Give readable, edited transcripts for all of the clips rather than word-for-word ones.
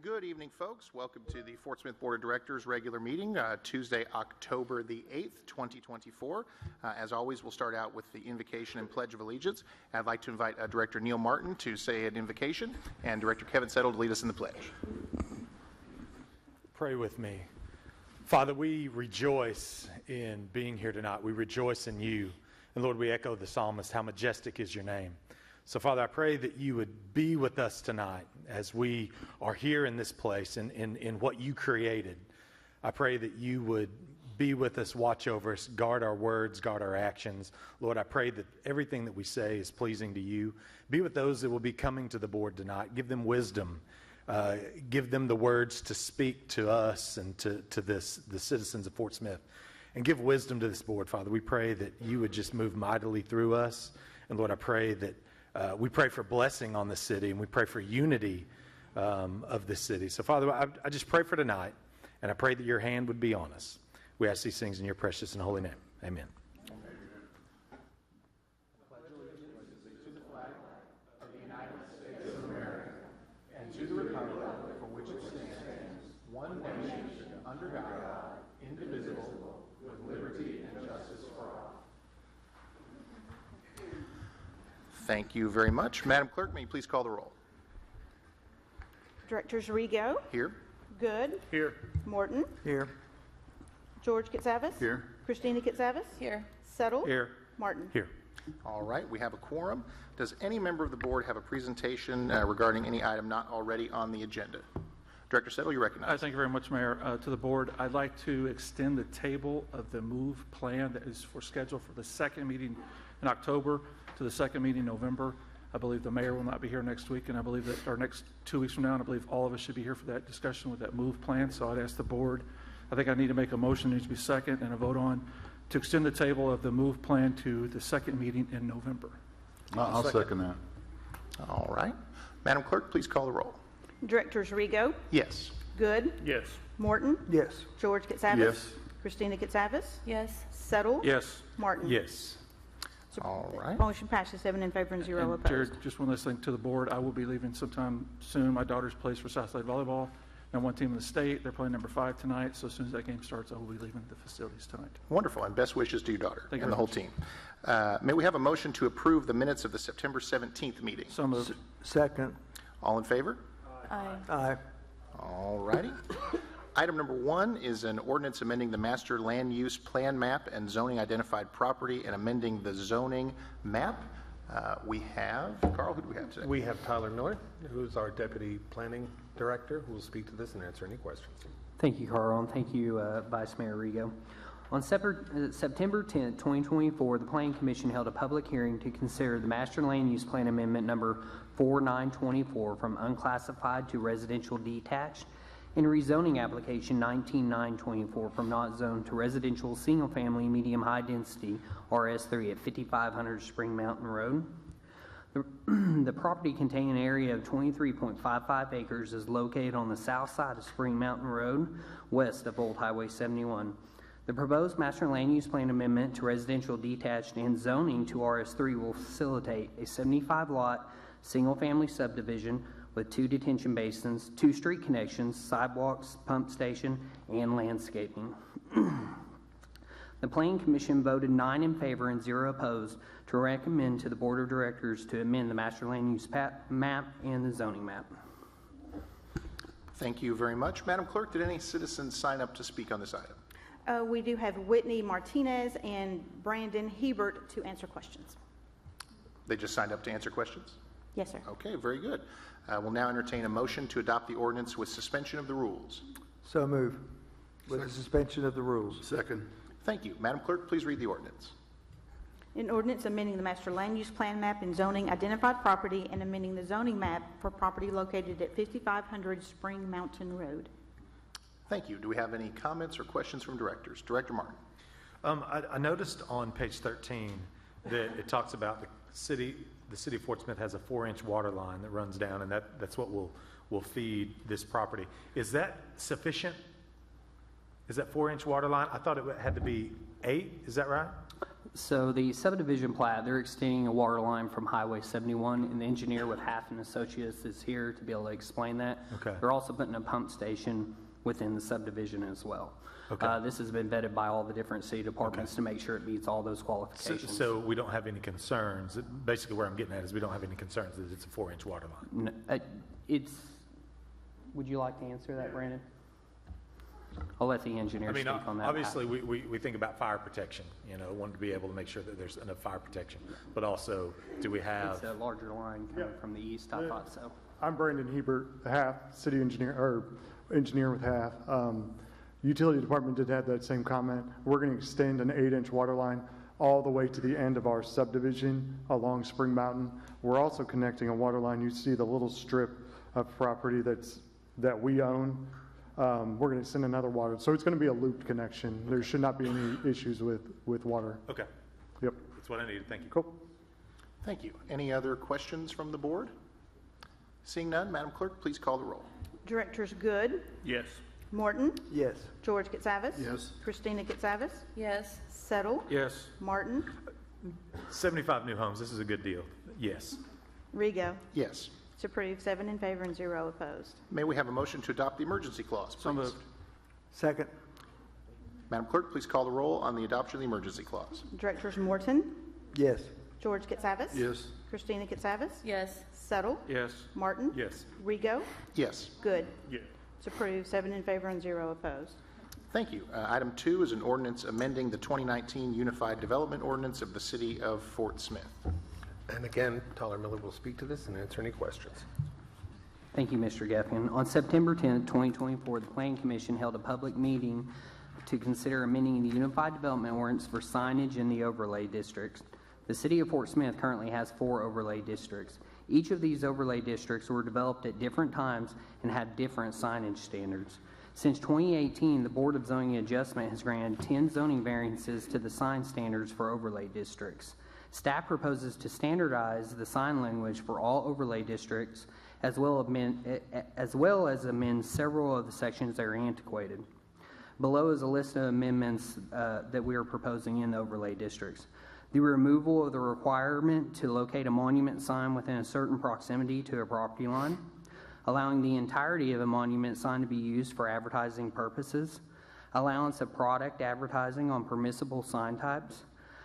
Good evening, folks. Welcome to the Fort Smith Board of Directors regular meeting, Tuesday, October the 8th, 2024. As always, we'll start out with the invocation and pledge of allegiance. I'd like to invite Director Neil Martin to say an invocation and Director Kevin Settle to lead us in the pledge. Pray with me. Father, we rejoice in being here tonight. We rejoice in you. And Lord, we echo the psalmist, how majestic is your name. So, Father, I pray that you would be with us tonight as we are here in this place and in what you created. I pray that you would be with us, watch over us, guard our words, guard our actions. Lord, I pray that everything that we say is pleasing to you. Be with those that will be coming to the board tonight. Give them wisdom. Give them the words to speak to us and to the citizens of Fort Smith. And give wisdom to this board, Father. We pray that you would just move mightily through us. And Lord, I pray that we pray for blessing on the city, and we pray for unity of the city. So, Father, I just pray for tonight, and I pray that your hand would be on us. We ask these things in your precious and holy name. Amen. Pledge allegiance to the flag of the United States of America and to the republic for which it stands, one nation, under God, indivisible, with liberty and justice for all. Thank you very much. Madam Clerk, may you please call the roll? Directors Rigo. Here. Good. Here. Morton. Here. George Kitsavis. Here. Christina Kitsavis. Here. Settle. Here. Martin. Here. All right, we have a quorum. Does any member of the board have a presentation regarding any item not already on the agenda? Director Settle, you recognize. Thank you very much, Mayor. To the board, I'd like to extend the table of the move plan that is scheduled for the second meeting in October to the second meeting in November. I believe the mayor will not be here next week, and I believe that our next 2 weeks from now, and I believe all of us should be here for that discussion with that move plan. So I'd ask the board, I think I need to make a motion, needs to be second, and a vote on to extend the table of the move plan to the second meeting in November. I'll second that. All right. Madam Clerk, please call the roll. Directors Rigo. Yes. Good. Yes. Morton. Yes. George Kitsavis. Yes. Christina Kitsavis. Yes. Settle. Yes. Martin. Yes. All right. Motion passes 7 in favor and 0 And opposed. Jared, just one last thing to the board. I will be leaving sometime soon. My daughter's plays for Southside Volleyball. And one team in the state. They're playing number 5 tonight. So as soon as that game starts, I will be leaving the facilities tonight. Wonderful, and best wishes to your daughter Thank you and the very whole team. May we have a motion to approve the minutes of the September 17th meeting? So moved. Second. All in favor? Aye. Aye. All righty. Item number 1 is an ordinance amending the master land use plan map and zoning identified property and amending the zoning map. We have, Carl, who do we have today? We have Tyler Miller, who's our Deputy Planning Director, who will speak to this and answer any questions. Thank you, Carl, and thank you, Vice Mayor Rigo. On September 10, 2024, the Planning Commission held a public hearing to consider the Master Land Use Plan Amendment number 4924 from Unclassified to Residential Detached, and rezoning application 19924 from not zoned to residential single-family medium-high density RS3 at 5500 Spring Mountain Road. The property containing an area of 23.55 acres is located on the south side of Spring Mountain Road, west of Old Highway 71. The proposed Master Land Use Plan Amendment to Residential Detached and zoning to RS3 will facilitate a 75-lot single-family subdivision with 2 detention basins, 2 street connections, sidewalks, pump station, and landscaping. The Planning Commission voted 9 in favor and 0 opposed to recommend to the Board of Directors to amend the Master Land Use map and the zoning map. Thank you very much. Madam Clerk, did any citizens sign up to speak on this item? We do have Whitney Martinez and Brandon Hebert to answer questions. They just signed up to answer questions? Yes, sir. Okay, very good. We'll now entertain a motion to adopt the ordinance with suspension of the rules. So move. With the suspension of the rules. Second. Thank you. Madam Clerk, please read the ordinance. An ordinance amending the Master Land Use Plan map and zoning identified property and amending the zoning map for property located at 5500 Spring Mountain Road. Thank you. Do we have any comments or questions from directors? Director Martin. I noticed on page 13 that it talks about the city of Fort Smith has a 4-inch water line that runs down, and that's what will feed this property. Is that sufficient? Is that 4-inch water line? I thought it had to be 8. Is that right? So the subdivision plat, they're extending a water line from Highway 71, and the engineer with Half and Associates is here to be able to explain that. Okay. They're also putting a pump station within the subdivision as well. Okay. This has been vetted by all the different city departments to make sure it meets all those So, qualifications. so we don't have any concerns. Basically, where I'm getting at is we don't have any concerns that it's a 4-inch water line. Would you like to answer that, Brandon? I'll let the engineer I mean, speak on that. obviously, we think about fire protection, wanting to be able to make sure that there's enough fire protection. But also, do we have, It's a larger line coming from the east, I thought so. I'm Brandon Hebert, Half, city engineer, or engineer with Half. Utility department did have that same comment. We're going to extend an 8-inch water line all the way to the end of our subdivision along Spring Mountain. We're also connecting a water line. You see the little strip of property that we own. We're going to extend another water. So it's going to be a looped connection. There should not be any issues with water. okay, Yep. that's what I needed. Thank you. Cool. Thank you. Any other questions from the board? Seeing none, Madam Clerk, please call the roll. Directors Good, Yes. Morton, Yes. George Katsavas. Yes. Christina Katsavas. yes, Settle, Yes. Martin, 75 new homes, this is a good deal. Yes. Rigo. Yes. It's approved, 7 in favor and 0 opposed. May we have a motion to adopt the emergency clause, please? So moved. Second. Madam Clerk, please call the roll on the adoption of the emergency clause. Directors Morton, Yes. George Katsavas. Yes. Christina Katsavas. yes, Settle, Yes. Martin. Yes. Rigo. Yes. Good. Yes. It's approved, 7 in favor and 0 opposed. Thank you. Item 2 is an ordinance amending the 2019 Unified Development Ordinance of the City of Fort Smith. And again, Tyler Miller will speak to this and answer any questions. Thank you, Mr. Gefkin. On September 10th, 2024, the Planning Commission held a public meeting to consider amending the Unified Development Ordinance for signage in the overlay districts. The City of Fort Smith currently has 4 overlay districts. Each of these overlay districts were developed at different times and had different signage standards. Since 2018, the Board of Zoning Adjustment has granted 10 zoning variances to the sign standards for overlay districts. Staff proposes to standardize the sign language for all overlay districts, as well as amend several of the sections that are antiquated. Below is a list of amendments that we are proposing in the overlay districts. The removal of the requirement to locate a monument sign within a certain proximity to a property line, allowing the entirety of a monument sign to be used for advertising purposes, allowance of product advertising on permissible sign types,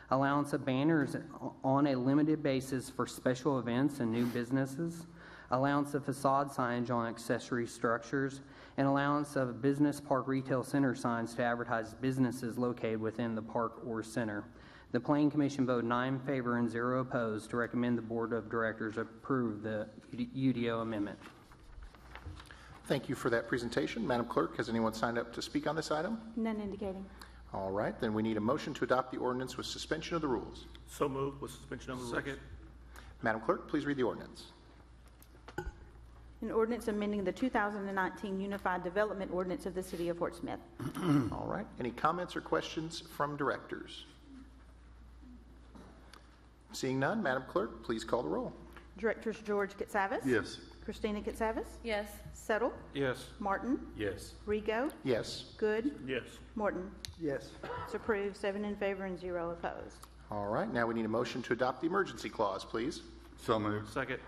allowance of banners on a limited basis for special events and new businesses, allowance of facade signage on accessory structures, and allowance of business park retail center signs to advertise businesses located within the park or center. The Planning Commission voted 9 in favor and 0 opposed to recommend the Board of Directors approve the UDO amendment. Thank you for that presentation. Madam Clerk, has anyone signed up to speak on this item? None indicating. All right, then we need a motion to adopt the ordinance with suspension of the rules. So moved with suspension of the rules. Second. Madam Clerk, please read the ordinance. An ordinance amending the 2019 Unified Development Ordinance of the City of Fort Smith. All right, any comments or questions from directors? Seeing none, Madam Clerk, please call the roll. Directors George Katsavas. Yes. Christina Katsavas. yes, Settle, Yes. Martin, Yes. Rigo. Yes. Good. Yes. Morton. Yes. It's approved, 7 in favor and 0 opposed. All right, now we need a motion to adopt the emergency clause, please. So moved. Second.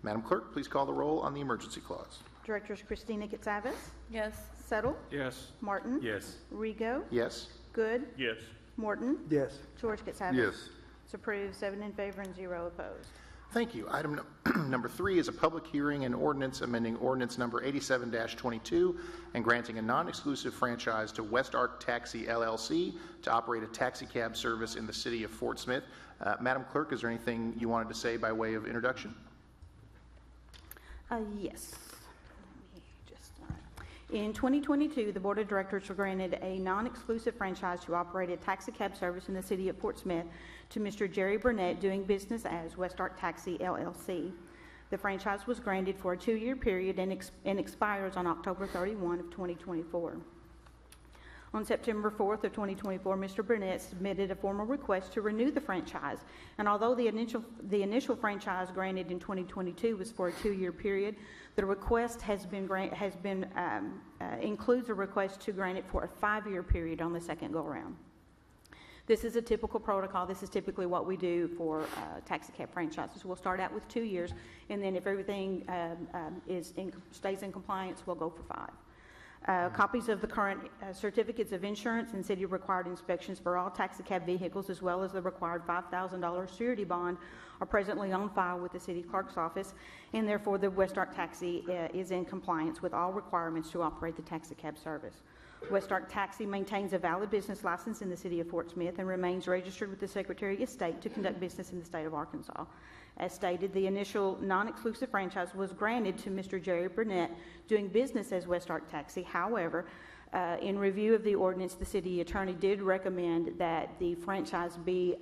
Madam Clerk, please call the roll on the emergency clause. Directors Christina Katsavas. yes, Settle, Yes. Martin. Yes. Rigo. Yes. Good. Yes. Morton. Yes. George Katsavas. Yes. It's approved, 7 in favor and 0 opposed. Thank you. Item number 3 is a public hearing and ordinance amending ordinance number 87-22 and granting a non-exclusive franchise to Westark Taxi LLC to operate a taxicab service in the city of Fort Smith. Madam Clerk, is there anything you wanted to say by way of introduction? Yes. Let me just, in 2022, the Board of Directors granted a non-exclusive franchise to operate a taxicab service in the city of Fort Smith to Mr. Jerry Burnett, doing business as Westark Taxi LLC. The franchise was granted for a 2-year period and expires on October 31 of 2024. On September 4th of 2024, Mr. Burnett submitted a formal request to renew the franchise, and although the initial franchise granted in 2022 was for a 2-year period, the request includes a request to grant it for a 5-year period on the second go-around. This is a typical protocol. This is typically what we do for taxicab franchises. We'll start out with 2 years, and then if everything stays in compliance, we'll go for 5. Copies of the current certificates of insurance and city-required inspections for all taxicab vehicles, as well as the required $5,000 surety bond, are presently on file with the city clerk's office, and therefore the Westark Taxi is in compliance with all requirements to operate the taxicab service. Westark Taxi maintains a valid business license in the city of Fort Smith and remains registered with the Secretary of State to conduct business in the state of Arkansas. As stated, the initial non-exclusive franchise was granted to Mr. Jerry Burnett doing business as Westark Taxi. However, in review of the ordinance, the city attorney did recommend that the franchise be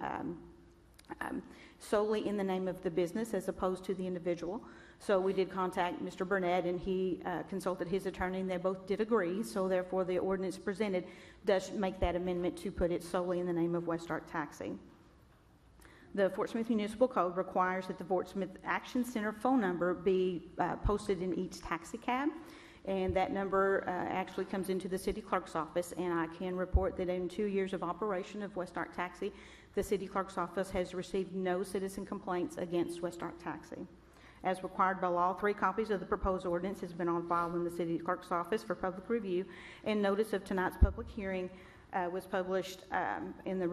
solely in the name of the business as opposed to the individual. So we did contact Mr. Burnett, and he consulted his attorney, and they both did agree. So therefore, the ordinance presented does make that amendment to put it solely in the name of Westark Taxi. The Fort Smith Municipal Code requires that the Fort Smith Action Center phone number be posted in each taxicab, and that number actually comes into the city clerk's office. And I can report that in 2 years of operation of Westark Taxi, the city clerk's office has received no citizen complaints against Westark Taxi. As required by law, 3 copies of the proposed ordinance has been on file in the city clerk's office for public review, and notice of tonight's public hearing was published in the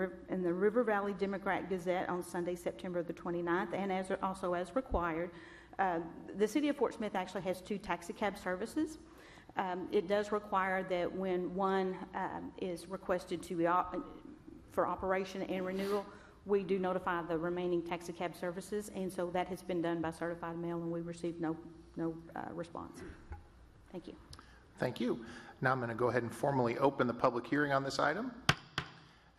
River Valley Democrat Gazette on Sunday, September the 29th, and also as required. The city of Fort Smith actually has 2 taxicab services. It does require that when one is requested for operation and renewal, we do notify the remaining taxicab services, and so that has been done by certified mail, and we received no response. Thank you. Thank you. Now I'm going to go ahead and formally open the public hearing on this item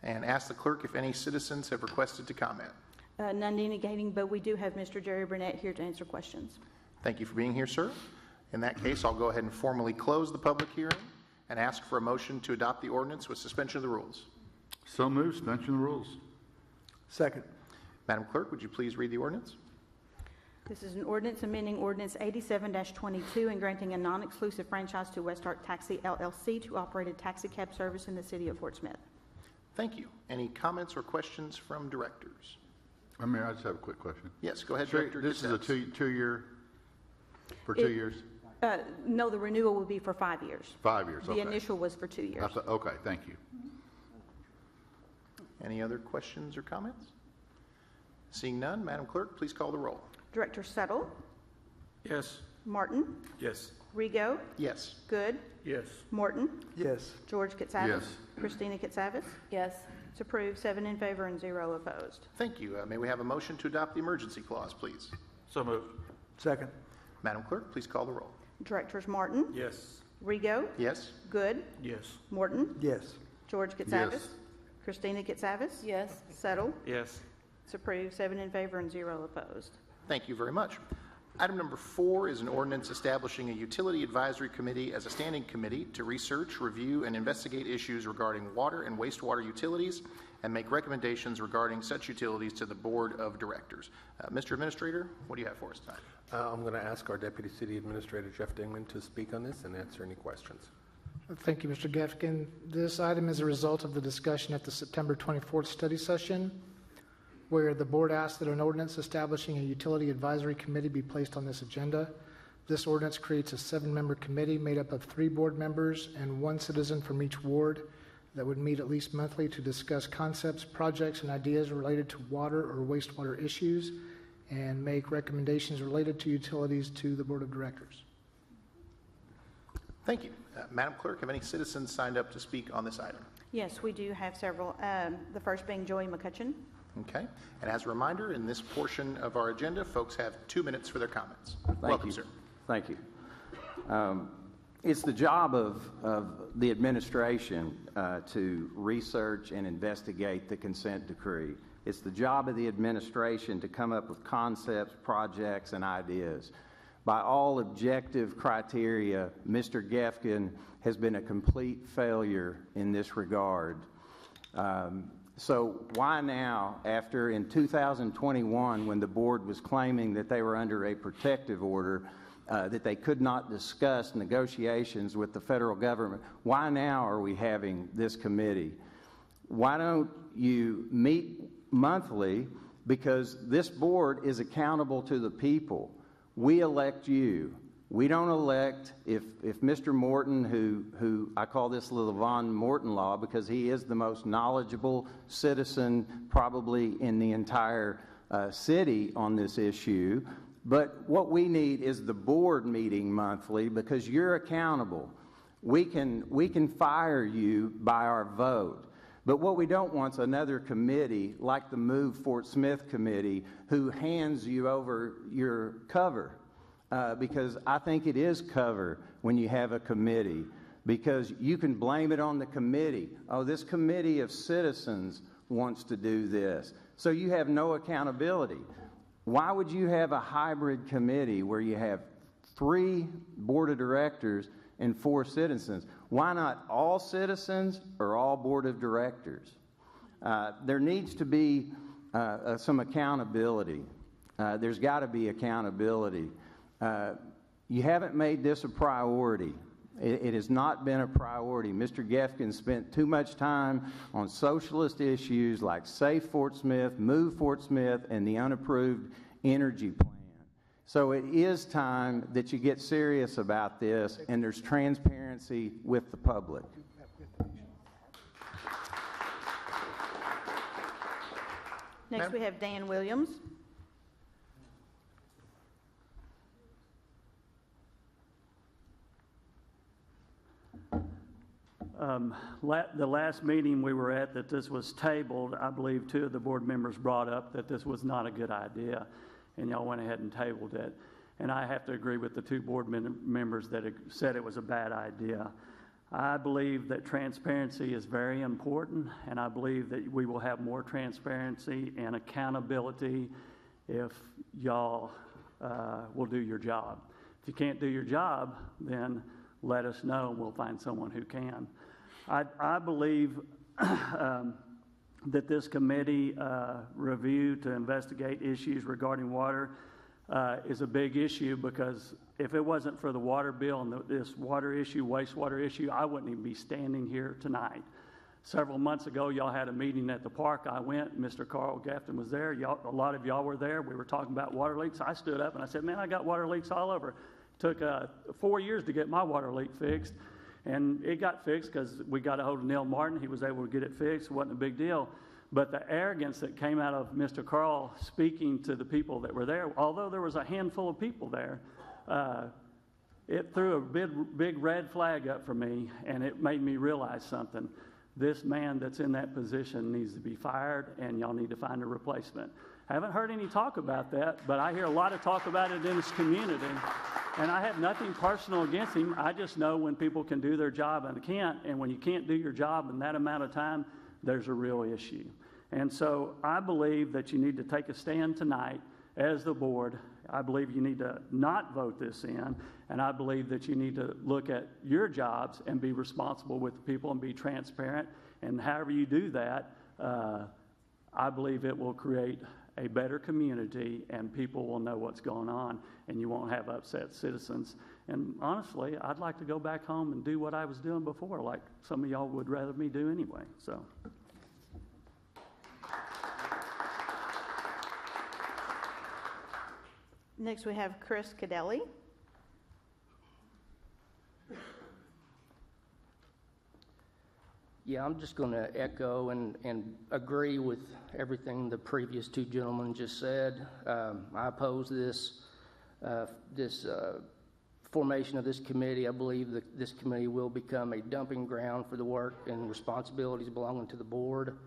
and ask the clerk if any citizens have requested to comment. None indicating, but we do have Mr. Jerry Burnett here to answer questions. Thank you for being here, sir. In that case, I'll go ahead and formally close the public hearing and ask for a motion to adopt the ordinance with suspension of the rules. So moved, suspension of the rules. Second. Madam Clerk, would you please read the ordinance? This is an ordinance amending Ordinance 87-22 and granting a non-exclusive franchise to Westark Taxi LLC to operate a taxicab service in the city of Fort Smith. Thank you. Any comments or questions from directors? Mayor, I just have a quick question. Yes, go ahead, Sure, Director. this is a Cassavas. two-year, for 2 years? No, the renewal will be for 5 years. 5 years, okay. The initial was for 2 years. Okay, thank you. Any other questions or comments? Seeing none, Madam Clerk, please call the roll. Director Settle, Yes. Martin, Yes. Rigo, Yes. Good, Yes. Morton, Yes. George Katsavas. Yes. Christina Katsavas. yes, It's approved, 7 in favor and 0 opposed. Thank you. May we have a motion to adopt the emergency clause, please? So moved. Second. Madam Clerk, please call the roll. Directors Martin, Yes. Rigo, Yes. Good, Yes. Morton, Yes. George Katsavas. Yes. Christina Katsavas. yes, Settle. Yes. It's approved, 7 in favor and 0 opposed. Thank you very much. Item number 4 is an ordinance establishing a utility advisory committee as a standing committee to research, review, and investigate issues regarding water and wastewater utilities and make recommendations regarding such utilities to the board of directors. Mr. Administrator, what do you have for us tonight? I'm going to ask our Deputy City Administrator, Jeff Dingman, to speak on this and answer any questions. Thank you, Mr. Gefkin. This item is a result of the discussion at the September 24th study session, where the board asked that an ordinance establishing a utility advisory committee be placed on this agenda. This ordinance creates a 7-member committee made up of 3 board members and 1 citizen from each ward that would meet at least monthly to discuss concepts, projects, and ideas related to water or wastewater issues and make recommendations related to utilities to the board of directors. Thank you. Madam Clerk, have any citizens signed up to speak on this item? Yes, we do have several. The first being Joey McCutcheon. Okay. And as a reminder, in this portion of our agenda, folks have 2 minutes for their comments. Welcome, sir. Thank you. It's the job of the administration to research and investigate the consent decree. It's the job of the administration to come up with concepts, projects, and ideas. By all objective criteria, Mr. Gefkin has been a complete failure in this regard. So why now, after in 2021, when the board was claiming that they were under a protective order, that they could not discuss negotiations with the federal government, why now are we having this committee? why don't you meet monthly? Because this board is accountable to the people. We elect you. We don't elect, if Mr. Morton, who I call this the LaVon Morton law because he is the most knowledgeable citizen probably in the entire city on this issue, but what we need is the board meeting monthly because you're accountable. We can fire you by our vote. But what we don't want is another committee like the Move Fort Smith committee who hands you over your cover. Because I think it is cover when you have a committee, because you can blame it on the committee. Oh, this committee of citizens wants to do this. So you have no accountability. Why would you have a hybrid committee where you have 3 board of directors and 4 citizens? Why not all citizens or all board of directors? There needs to be some accountability. There's got to be accountability. You haven't made this a priority. It has not been a priority. Mr. Gefkin spent too much time on socialist issues like Safe Fort Smith, Move Fort Smith, and the unapproved energy plan. So it is time that you get serious about this and there's transparency with the public. Next, we have Dan Williams. The last meeting we were at that this was tabled, I believe 2 of the board members brought up that this was not a good idea, and y'all went ahead and tabled it. And I have to agree with the 2 board members that said it was a bad idea. I believe that transparency is very important, and I believe that we will have more transparency and accountability if y'all will do your job. If you can't do your job, then let us know and we'll find someone who can. I believe that this committee review to investigate issues regarding water is a big issue, because if it wasn't for the water bill and this water issue, wastewater issue, I wouldn't even be standing here tonight. Several months ago, y'all had a meeting at the park. I went. Mr. Carl Gafton was there. A lot of y'all were there. We were talking about water leaks. I stood up and I said, man, I got water leaks all over. It took 4 years to get my water leak fixed. And it got fixed because we got a hold of Neil Martin. He was able to get it fixed. It wasn't a big deal. But the arrogance that came out of Mr. Carl speaking to the people that were there, although there was a handful of people there, it threw a big red flag up for me, and it made me realize something. This man that's in that position needs to be fired, and y'all need to find a replacement. I haven't heard any talk about that, but I hear a lot of talk about it in this community. And I have nothing personal against him. I just know when people can do their job and can't, and when you can't do your job in that amount of time, there's a real issue. And so I believe that you need to take a stand tonight as the board. I believe you need to not vote this in, and I believe that you need to look at your jobs and be responsible with the people and be transparent. And however you do that, I believe it will create a better community, and people will know what's going on, and you won't have upset citizens. And honestly, I'd like to go back home and do what I was doing before, like some of y'all would rather me do anyway. So. Next, we have Chris Cadelli. Yeah, I'm just going to echo and agree with everything the previous 2 gentlemen just said. I oppose this formation of this committee. I believe that this committee will become a dumping ground for the work and responsibilities belonging to the board.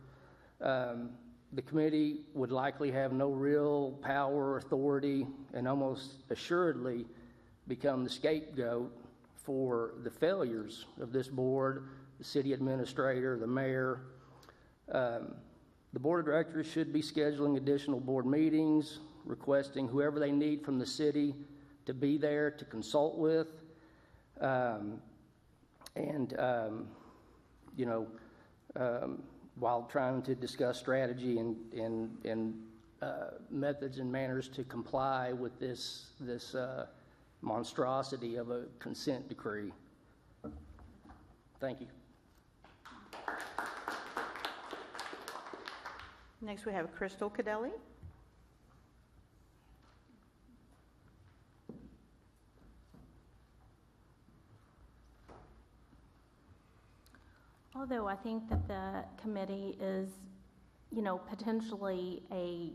The committee would likely have no real power or authority, and almost assuredly become the scapegoat for the failures of this board, the city administrator, the mayor. The board of directors should be scheduling additional board meetings, requesting whoever they need from the city to be there to consult with, while trying to discuss strategy and methods and manners to comply with this monstrosity of a consent decree. Thank you. Next, we have Crystal Cadelli. Although I think that the committee is, potentially a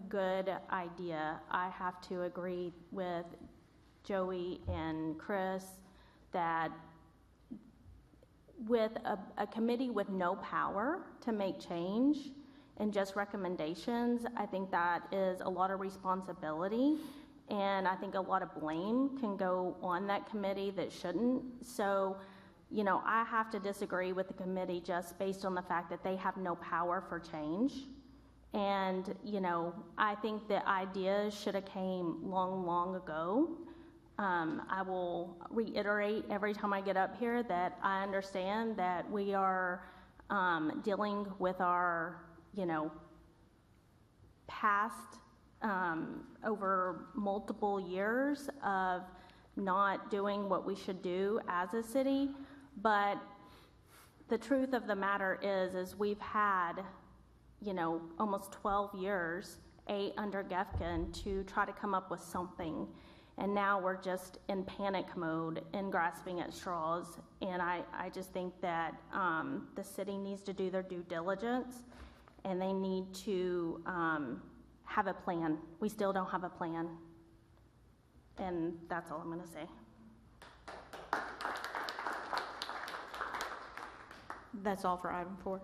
good idea, I have to agree with Joey and Chris that with a committee with no power to make change and just recommendations, I think that is a lot of responsibility, and I think a lot of blame can go on that committee that shouldn't. So, I have to disagree with the committee just based on the fact that they have no power for change. And, I think the ideas should have came long, long ago. I will reiterate every time I get up here that I understand that we are dealing with our, past over multiple years of not doing what we should do as a city. But the truth of the matter is we've had, almost 12 years, 8 under Gefkin, to try to come up with something. And now we're just in panic mode and grasping at straws. And I just think that the city needs to do their due diligence, and they need to have a plan. We still don't have a plan. And that's all I'm going to say. That's all for item 4.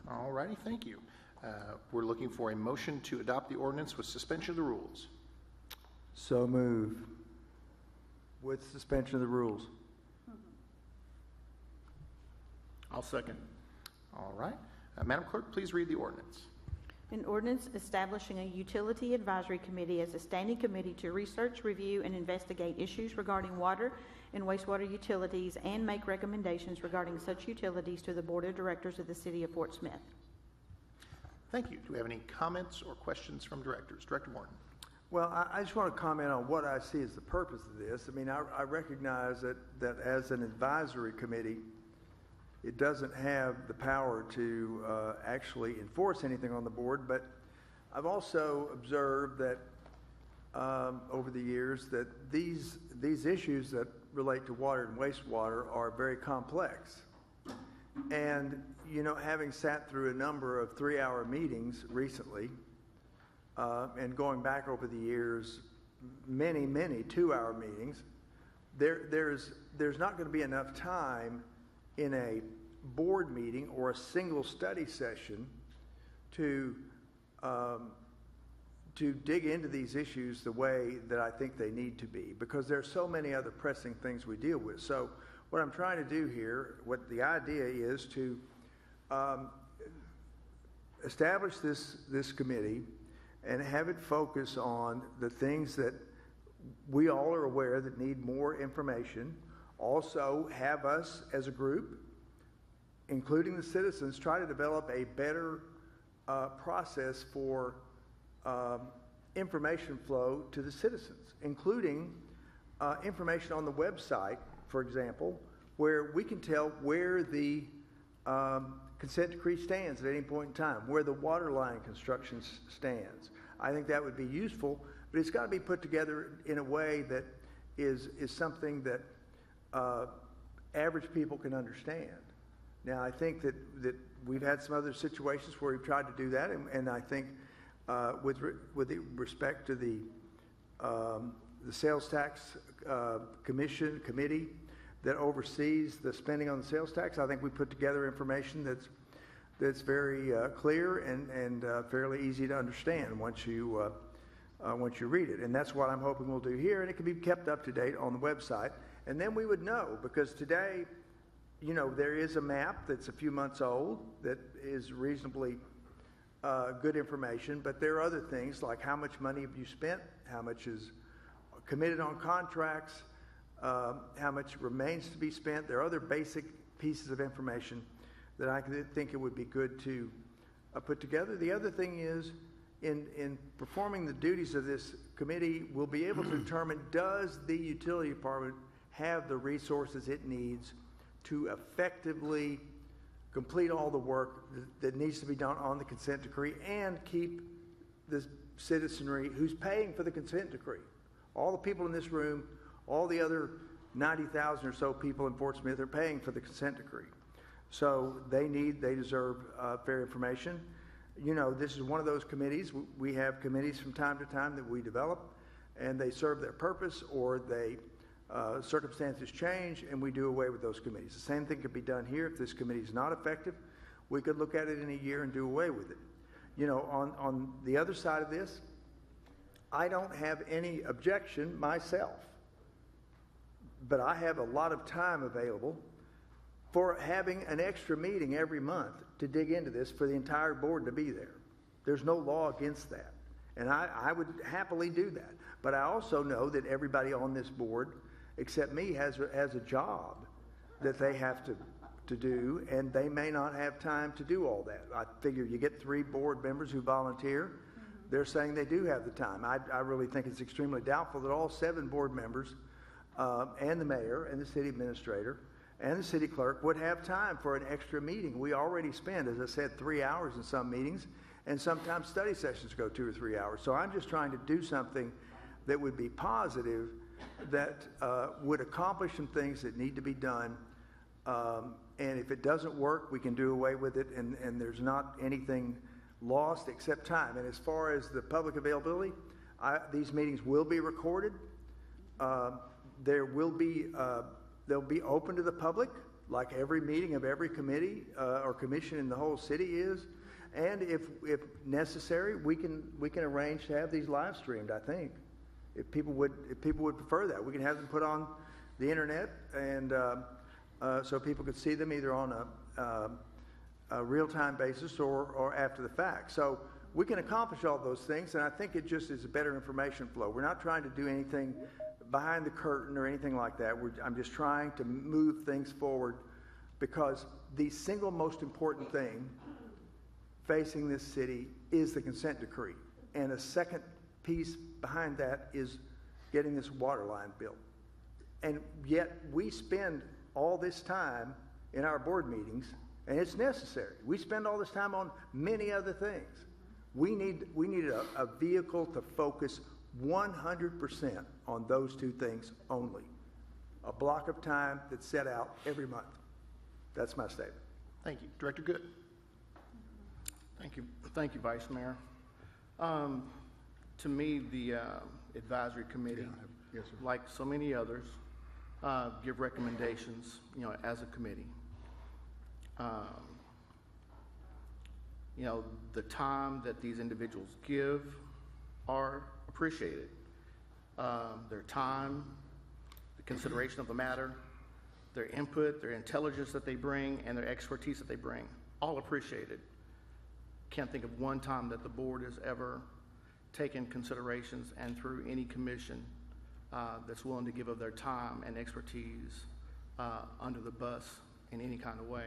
All righty, thank you. We're looking for a motion to adopt the ordinance with suspension of the rules. So move. With suspension of the rules. I'll second. All right. Madam Clerk, please read the ordinance. An ordinance establishing a utility advisory committee as a standing committee to research, review, and investigate issues regarding water and wastewater utilities and make recommendations regarding such utilities to the Board of Directors of the City of Fort Smith. Thank you. Do we have any comments or questions from directors? Director Morton. Well, I just want to comment on what I see as the purpose of this. I mean, I recognize that as an advisory committee, it doesn't have the power to actually enforce anything on the board, but I've also observed that over the years that these issues that relate to water and wastewater are very complex. And, having sat through a number of 3-hour meetings recently, and going back over the years, many 2-hour meetings, there's not going to be enough time in a board meeting or a single study session to dig into these issues the way that I think they need to be, because there's so many other pressing things we deal with. So what I'm trying to do here, what the idea is to establish this committee and have it focus on the things that we all are aware that need more information. Also have us as a group, including the citizens, try to develop a better process for information flow to the citizens, including information on the website, for example, where we can tell where the consent decree stands at any point in time, where the water line construction stands. I think that would be useful, but it's got to be put together in a way that is something that average people can understand. Now, I think that we've had some other situations where we've tried to do that, and I think with respect to the sales tax committee that oversees the spending on the sales tax, I think we put together information that's very clear and fairly easy to understand once you read it. And that's what I'm hoping we'll do here, and it can be kept up to date on the website. And then we would know, because today, there is a map that's a few months old that is reasonably good information, but there are other things like how much money have you spent, how much is committed on contracts, how much remains to be spent. There are other basic pieces of information that I think it would be good to put together. The other thing is, in performing the duties of this committee, we'll be able to determine, does the utility department have the resources it needs to effectively complete all the work that needs to be done on the consent decree and keep the citizenry who's paying for the consent decree. All the people in this room, all the other 90,000 or so people in Fort Smith are paying for the consent decree. So they deserve fair information. You know, this is one of those committees. We have committees from time to time that we develop, and they serve their purpose, or circumstances change and we do away with those committees. The same thing could be done here. If this committee is not effective, we could look at it in a year and do away with it. You know, on the other side of this, I don't have any objection myself, but I have a lot of time available for having an extra meeting every month to dig into this for the entire board to be there. There's no law against that, and I would happily do that. But I also know that everybody on this board, except me, has a job that they have to do, and they may not have time to do all that. I figure you get 3 board members who volunteer. They're saying they do have the time. I really think it's extremely doubtful that all 7 board members and the mayor and the city administrator and the city clerk would have time for an extra meeting. We already spend, as I said, 3 hours in some meetings, and sometimes study sessions go 2 or 3 hours. So I'm just trying to do something that would be positive, that would accomplish some things that need to be done. And if it doesn't work, we can do away with it, and there's not anything lost except time. And as far as the public availability, these meetings will be recorded. They'll be open to the public, like every meeting of every committee or commission in the whole city is. And if necessary, we can arrange to have these live streamed, I think. If people would prefer that, we can have them put on the internet, and so people could see them either on a real-time basis or after the fact. So we can accomplish all those things, and I think it just is a better information flow. We're not trying to do anything behind the curtain or anything like that. I'm just trying to move things forward, because the single most important thing facing this city is the consent decree. And a second piece behind that is getting this water line built. And yet we spend all this time in our board meetings, and it's necessary. We spend all this time on many other things. We need a vehicle to focus 100% on those 2 things only. A block of time that's set out every month. That's my statement. Thank you. Director Good. Thank you, Vice Mayor. To me, the advisory committee, like so many others, give recommendations, as a committee. The time that these individuals give are appreciated. Their time, the consideration of the matter, their input, their intelligence that they bring, and their expertise that they bring, all appreciated. Can't think of one time that the board has ever taken considerations and through any commission that's willing to give of their time and expertise under the bus in any kind of way,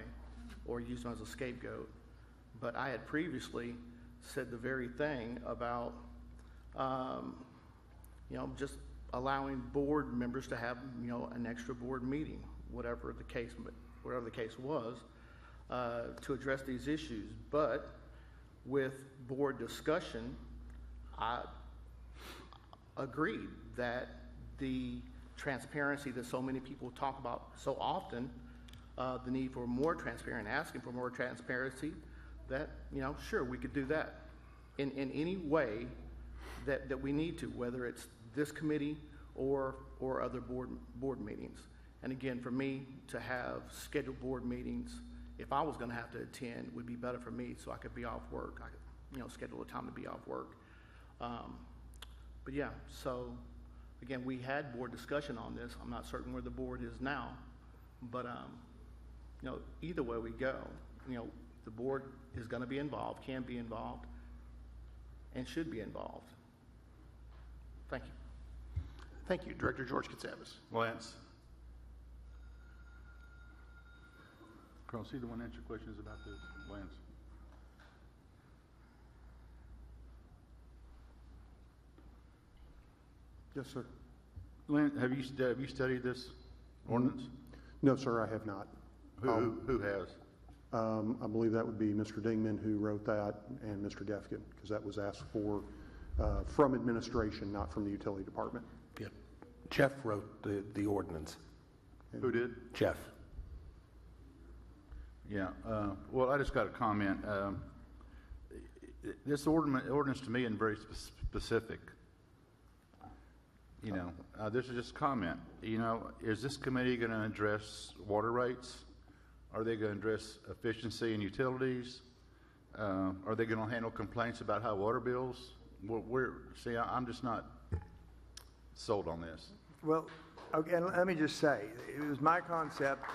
or use them as a scapegoat. But I had previously said the very thing about just allowing board members to have an extra board meeting, whatever the case was, to address these issues. But with board discussion, I agreed that the transparency that so many people talk about so often, the need for more transparency, asking for more transparency, that, sure, we could do that in any way that we need to, whether it's this committee or other board meetings. And again, for me to have scheduled board meetings, if I was going to have to attend, would be better for me, so I could be off work. I could, schedule a time to be off work. But yeah, so again, we had board discussion on this. I'm not certain where the board is now, but either way we go, the board is going to be involved, can be involved, and should be involved. Thank you. Thank you. Director George Katsabis. Lance. Carl, see the one answer questions about this, Lance. Yes, sir. Lance, have you studied this ordinance? No, sir, I have not. Who has? I believe that would be Mr. Dingman who wrote that and Mr. Gefkin, because that was asked for from administration, not from the utility department. Yeah. Jeff wrote the ordinance. Who did? Jeff. Yeah, well, I just got a comment. This ordinance to me is very specific. You know, this is just a comment. You know, is this committee going to address water rates? Are they going to address efficiency and utilities? Are they going to handle complaints about high water bills? See, I'm just not sold on this. Well, okay, and let me just say, it was my concept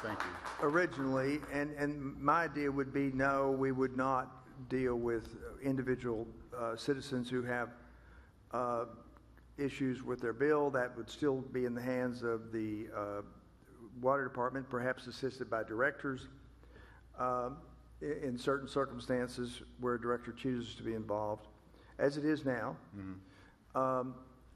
Thank you. originally, and my idea would be, no, we would not deal with individual citizens who have issues with their bill. That would still be in the hands of the water department, perhaps assisted by directors in certain circumstances where a director chooses to be involved, as it is now. Mm-hmm.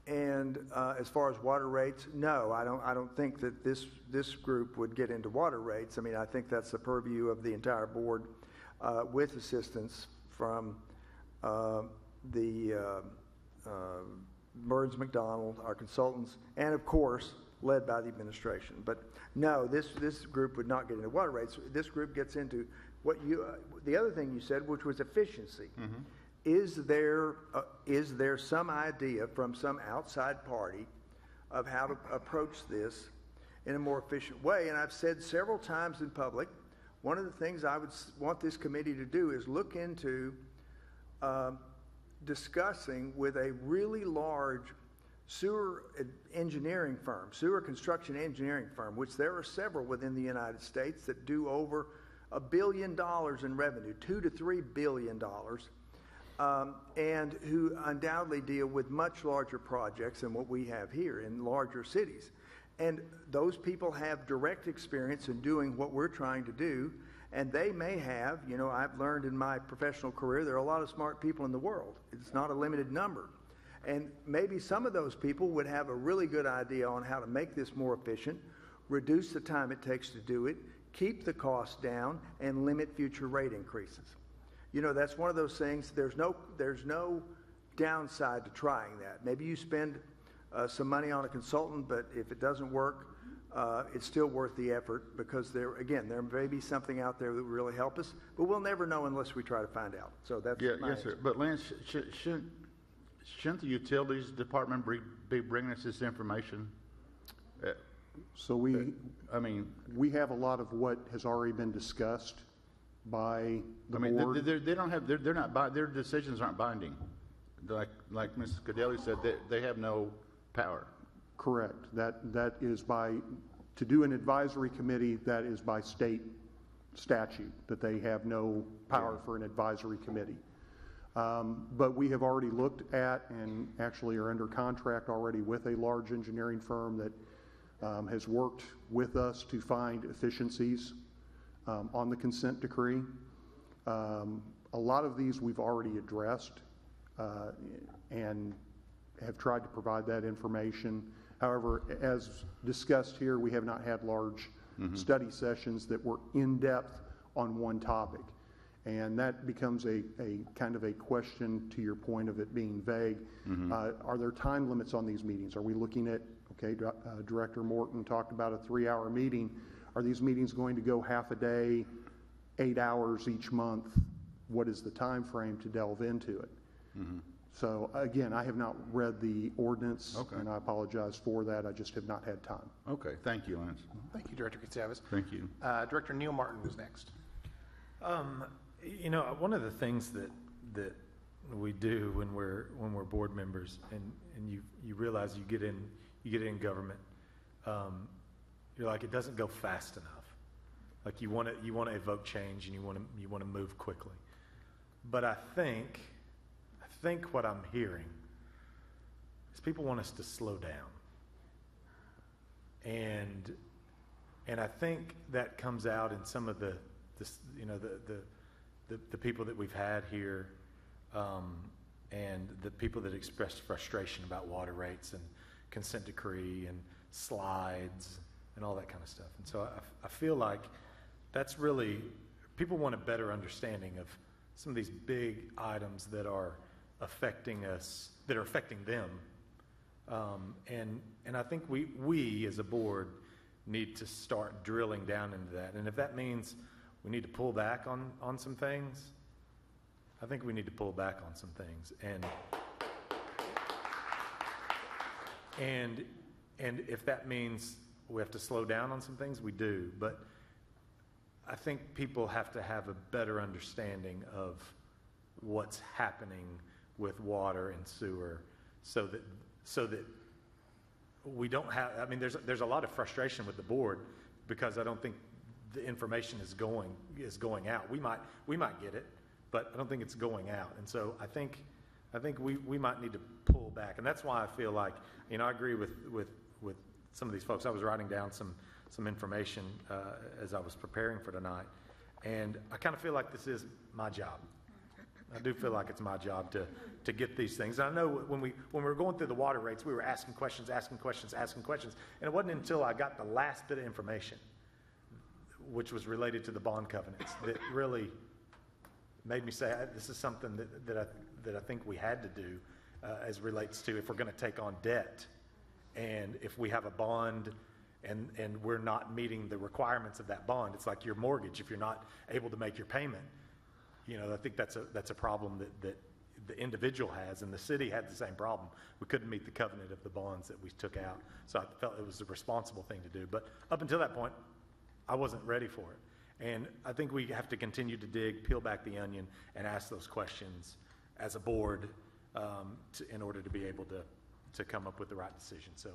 And as far as water rates, no, I don't think that this group would get into water rates. I mean, I think that's the purview of the entire board, with assistance from the Burns McDonald, our consultants, and of course led by the administration. But no, this group would not get into water rates. This group gets into what the other thing you said, which was efficiency. Mm-hmm. Is there some idea from some outside party of how to approach this in a more efficient way? And I've said several times in public, one of the things I would want this committee to do is look into discussing with a really large sewer engineering firm, sewer construction engineering firm, which there are several within the United States that do over $1 billion in revenue, $2 to $3 billion. And who undoubtedly deal with much larger projects than what we have here in larger cities. And those people have direct experience in doing what we're trying to do, and they may have, you know, I've learned in my professional career, there are a lot of smart people in the world. It's not a limited number. And maybe some of those people would have a really good idea on how to make this more efficient, reduce the time it takes to do it, keep the cost down, and limit future rate increases. You know, that's one of those things, there's no downside to trying that. Maybe you spend some money on a consultant, but if it doesn't work, it's still worth the effort, because there may be something out there that will really help us, but we'll never know unless we try to find out. So that's my yes, sir. But Lance, shouldn't the utilities department be bringing us this information? So we have a lot of what has already been discussed by the board. They don't have. They're not. Their decisions aren't binding. Like Ms. Cadelli said, they have no power. Correct. That is to do an advisory committee, that is by state statute, that they have no power for an advisory committee. But we have already looked at and actually are under contract already with a large engineering firm that has worked with us to find efficiencies on the consent decree. A lot of these we've already addressed and have tried to provide that information. However, as discussed here, we have not had large study sessions that were in-depth on one topic. And that becomes a kind of a question to your point of it being vague. Are there time limits on these meetings? Are we looking at, Director Morton talked about a 3-hour meeting. Are these meetings going to go half a day, 8 hours each month? What is the time frame to delve into it? So again, I have not read the ordinance, and I apologize for that. I just have not had time. Okay, thank you, Lance. Thank you, Director Katsavis. Thank you. Director Neil Martin was next. You know, one of the things that we do when we're board members, and you realize you get in government, you're like, it doesn't go fast enough. Like you want to evoke change, and you want to move quickly. But I think what I'm hearing is people want us to slow down, and I think that comes out in some of the people that we've had here, and the people that expressed frustration about water rates and consent decree and slides and all that kind of stuff. And so I feel like that's really, people want a better understanding of some of these big items that are affecting us, that are affecting them. And I think we as a board need to start drilling down into that. And if that means we need to pull back on some things, I think we need to pull back on some things. And if that means we have to slow down on some things, we do. But I think people have to have a better understanding of what's happening with water and sewer, so that we don't have. I mean, there's a lot of frustration with the board because I don't think the information is going out. We might get it, but I don't think it's going out. And so I think we might need to pull back, and that's why I feel like, I agree with some of these folks. I was writing down some information as I was preparing for tonight, and I kind of feel like this is my job. I do feel like it's my job to get these things. And I know when we were going through the water rates, we were asking questions, and it wasn't until I got the last bit of information, which was related to the bond covenants, that really made me say, this is something that I think we had to do as relates to if we're going to take on debt. And if we have a bond and we're not meeting the requirements of that bond, it's like your mortgage. If you're not able to make your payment, I think that's a problem that the individual has, and the city had the same problem. We couldn't meet the covenant of the bonds that we took out. So I felt it was a responsible thing to do. But up until that point, I wasn't ready for it. And I think we have to continue to peel back the onion, and ask those questions as a board in order to be able to come up with the right decision. So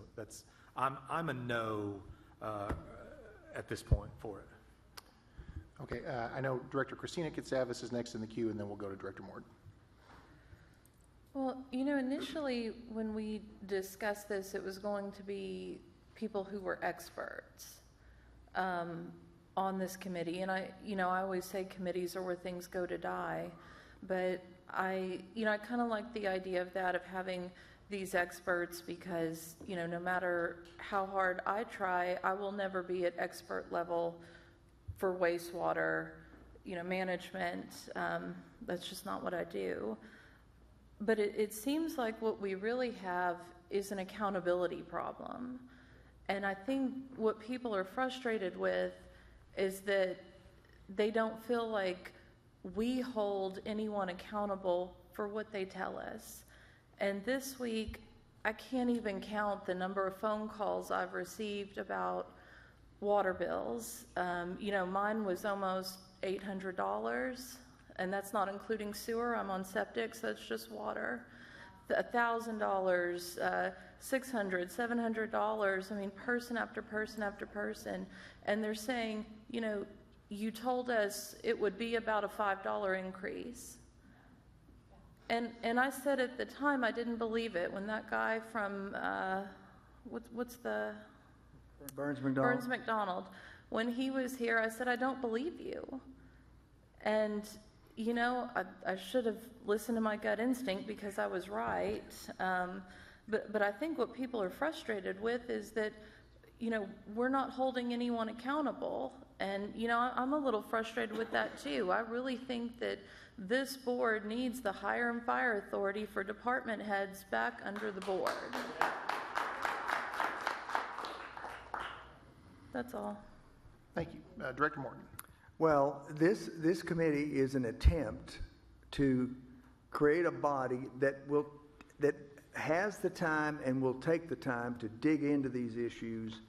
I'm a no at this point for it. Okay, I know Director Christina Kitsavis is next in the queue, and then we'll go to Director Morton. Well, initially when we discussed this, it was going to be people who were experts on this committee. And I always say committees are where things go to die. But I kind of like the idea of that, of having these experts, because, no matter how hard I try, I will never be at expert level for wastewater, management. That's just not what I do. But it seems like what we really have is an accountability problem. And I think what people are frustrated with is that they don't feel like we hold anyone accountable for what they tell us. And this week, I can't even count the number of phone calls I've received about water bills. Mine was almost $800, and that's not including sewer. I'm on septic, so it's just water. $1,000, $600, $700. I mean, person after person after person. And they're saying, you told us it would be about a $5 increase. And I said at the time I didn't believe it when that guy from what's the Burns McDonald, when he was here, I said, I don't believe you. And I should have listened to my gut instinct because I was right. But I think what people are frustrated with is that we're not holding anyone accountable. And I'm a little frustrated with that too. I really think that this board needs the hire and fire authority for department heads back under the board. That's all. Thank you. Director Morton. Well, this committee is an attempt to create a body that has the time and will take the time to dig into these issues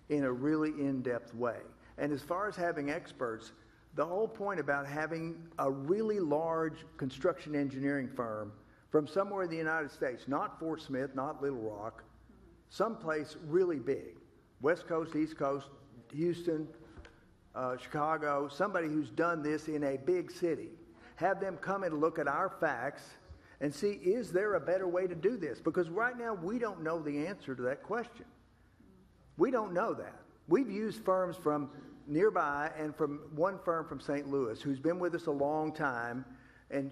in a really in-depth way. And as far as having experts, the whole point about having a really large construction engineering firm from somewhere in the United States, not Fort Smith, not Little Rock, someplace really big, West Coast, East Coast, Houston, Chicago, somebody who's done this in a big city, have them come and look at our facts and see, is there a better way to do this? Because right now we don't know the answer to that question. We don't know that. We've used firms from nearby and from one firm from St. Louis who's been with us a long time, and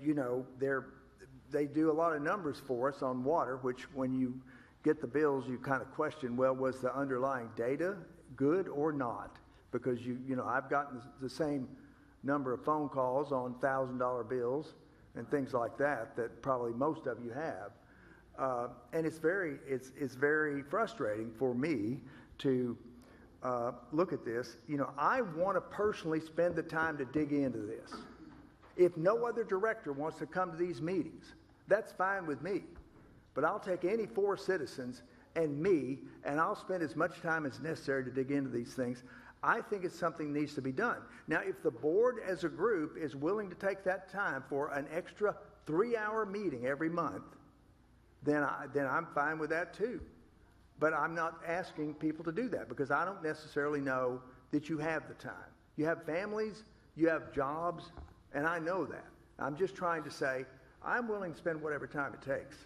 they do a lot of numbers for us on water, which when you get the bills you kind of question, well, was the underlying data good or not? because I've gotten the same number of phone calls on $1,000 bills and things like that probably most of you have. And it's very frustrating for me to look at this. I want to personally spend the time to dig into this. If no other director wants to come to these meetings, that's fine with me. But I'll take any 4 citizens and me, and I'll spend as much time as necessary to dig into these things. I think it's something that needs to be done. Now, if the board as a group is willing to take that time for an extra 3-hour meeting every month, then I'm fine with that too. But I'm not asking people to do that because I don't necessarily know that you have the time. You have families, you have jobs, and I know that. I'm just trying to say I'm willing to spend whatever time it takes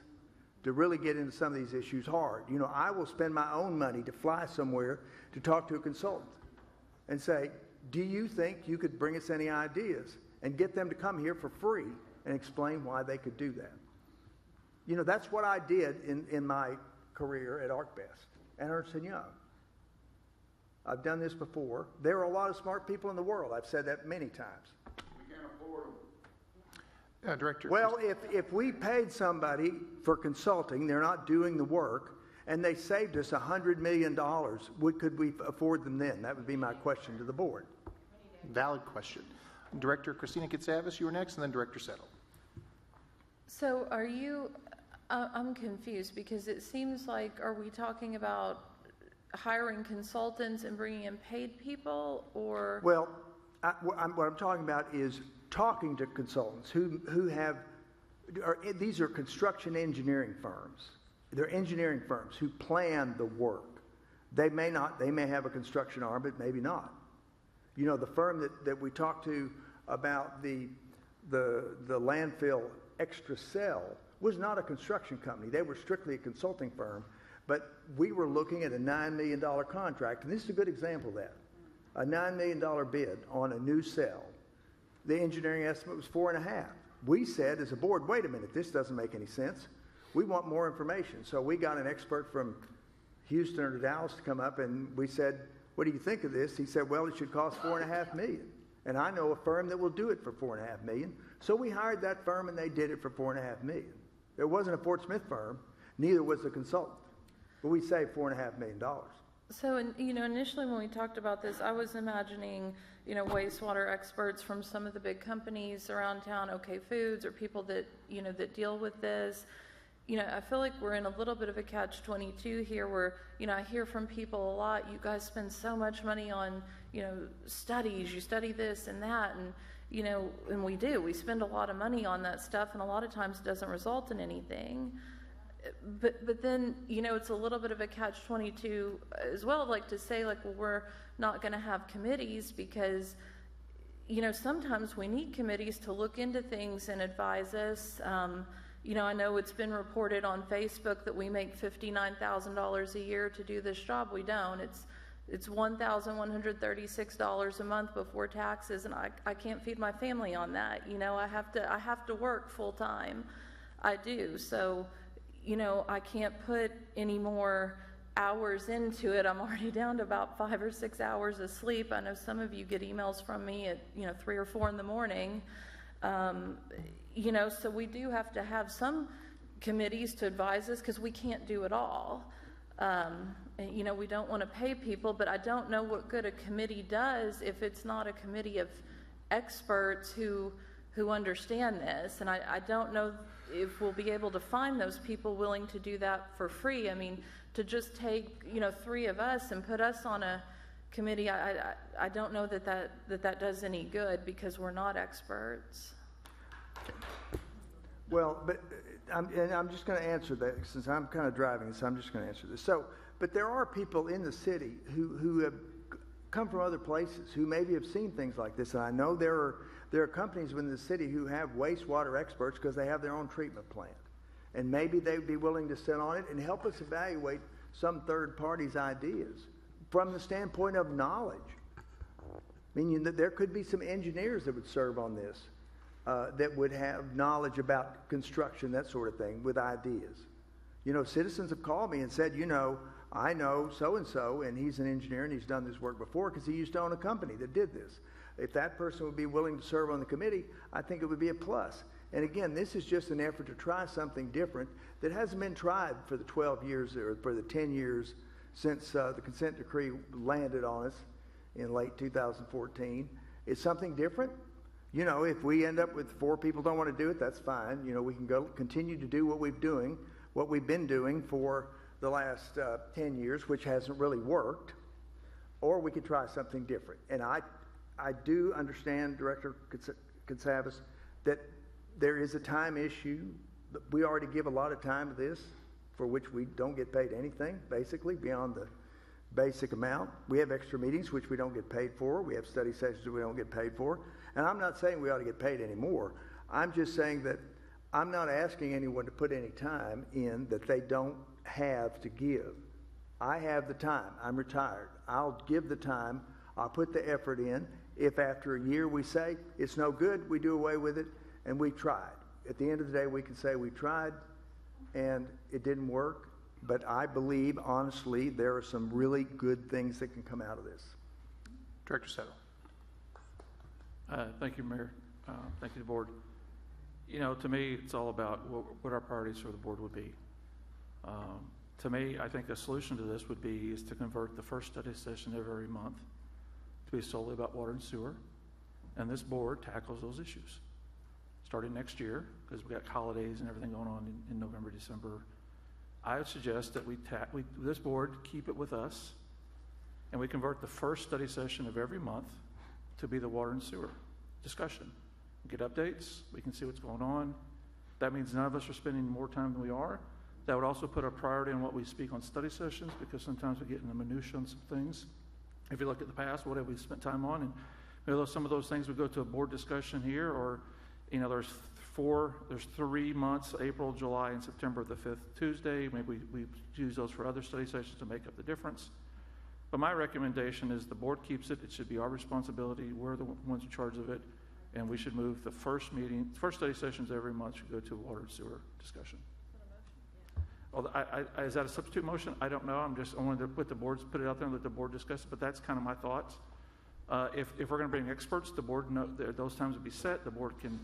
to really get into some of these issues hard. I will spend my own money to fly somewhere to talk to a consultant and say, do you think you could bring us any ideas, and get them to come here for free and explain why they could do that. That's what I did in my career at ArcBest and Ernst & Young. I've done this before. There are a lot of smart people in the world. I've said that many times. We can't afford them. Director. Well, if we paid somebody for consulting, they're not doing the work, and they saved us $100 million, could we afford them then? That would be my question to the board. Valid question. Director Christina Katsavis, you were next, and then Director Settle. So are you, I'm confused because it seems like, are we talking about hiring consultants and bringing in paid people, or? Well, what I'm talking about is talking to consultants who have, these are construction engineering firms. They're engineering firms who plan the work. They may have a construction arm, but maybe not. The firm that we talked to about the landfill extra cell was not a construction company. They were strictly a consulting firm, but we were looking at a $9 million contract, and this is a good example of that. A $9 million bid on a new cell. The engineering estimate was 4.5. We said as a board, wait a minute, this doesn't make any sense. We want more information. So we got an expert from Houston or Dallas to come up, and we said, what do you think of this? He said, well, it should cost $4.5 million. And I know a firm that will do it for $4.5 million. So we hired that firm, and they did it for $4.5 million. It wasn't a Fort Smith firm, neither was the consultant. But we saved $4.5 million. So, initially when we talked about this, I was imagining, wastewater experts from some of the big companies around town, OK Foods, or people that, that deal with this. I feel like we're in a little bit of a catch-22 here where, I hear from people a lot, you guys spend so much money on, studies, you study this and that, and, and we do. We spend a lot of money on that stuff, and a lot of times it doesn't result in anything. But then, it's a little bit of a catch-22 as well, like to say, well, we're not going to have committees because, sometimes we need committees to look into things and advise us. I know it's been reported on Facebook that we make $59,000 a year to do this job. We don't. It's $1,136 a month before taxes, and I can't feed my family on that. I have to work full time. I do. So, I can't put any more hours into it. I'm already down to about 5 or 6 hours of sleep. I know some of you get emails from me at 3 or 4 in the morning. So we do have to have some committees to advise us because we can't do it all. We don't want to pay people, but I don't know what good a committee does if it's not a committee of experts who understand this. And I don't know if we'll be able to find those people willing to do that for free. I mean, to just take, 3 of us and put us on a committee, I don't know that does any good because we're not experts. Well, but I'm just going to answer that since I'm kind of driving this. I'm just going to answer this. So, but there are people in the city who have come from other places who maybe have seen things like this. And I know there are companies within the city who have wastewater experts because they have their own treatment plant, and maybe they'd be willing to sit on it and help us evaluate some third party's ideas from the standpoint of knowledge. I mean, there could be some engineers that would serve on this. That would have knowledge about construction, that sort of thing, with ideas. Citizens have called me and said, I know so-and-so, and he's an engineer, and he's done this work before because he used to own a company that did this. If that person would be willing to serve on the committee, I think it would be a plus. And again, this is just an effort to try something different that hasn't been tried for the 12 years or for the 10 years since the consent decree landed on us in late 2014. It's something different. You know, if we end up with 4 people don't want to do it, that's fine. You know, we can continue to do what we've been doing for the last 10 years, which hasn't really worked, or we could try something different. And I do understand, Director Katsavas, that there is a time issue. We already give a lot of time to this, for which we don't get paid anything, basically, beyond the basic amount. We have extra meetings, which we don't get paid for. We have study sessions that we don't get paid for. And I'm not saying we ought to get paid any more. I'm just saying that I'm not asking anyone to put any time in that they don't have to give. I have the time. I'm retired. I'll give the time. I'll put the effort in. If after a year we say it's no good, we do away with it, and we tried. At the end of the day, we can say we tried and it didn't work, but I believe, honestly, there are some really good things that can come out of this. Director Settle. Thank you, Mayor. Thank you, the board. You know, to me, it's all about what our priorities for the board would be. To me, I think a solution to this would be is to convert the first study session of every month to be solely about water and sewer, and this board tackles those issues. Starting next year, because we've got holidays and everything going on in November, December, I would suggest that this board keep it with us, and we convert the first study session of every month to be the water and sewer discussion. Get updates, we can see what's going on. That means none of us are spending more time than we are. That would also put a priority on what we speak on study sessions, because sometimes we get in the minutia on some things. If you look at the past, what have we spent time on? And maybe some of those things would go to a board discussion here, or, you know, there's 3 months, April, July, and September, the 5th Tuesday. Maybe we use those for other study sessions to make up the difference. But my recommendation is the board keeps it. It should be our responsibility. We're the ones in charge of it. And we should move the first study sessions every month should go to a water and sewer discussion. Well, is that a substitute motion? I don't know. I wanted to put it out there and let the board discuss it, but that's kind of my thoughts. If we're going to bring experts, the board, those times would be set. The board can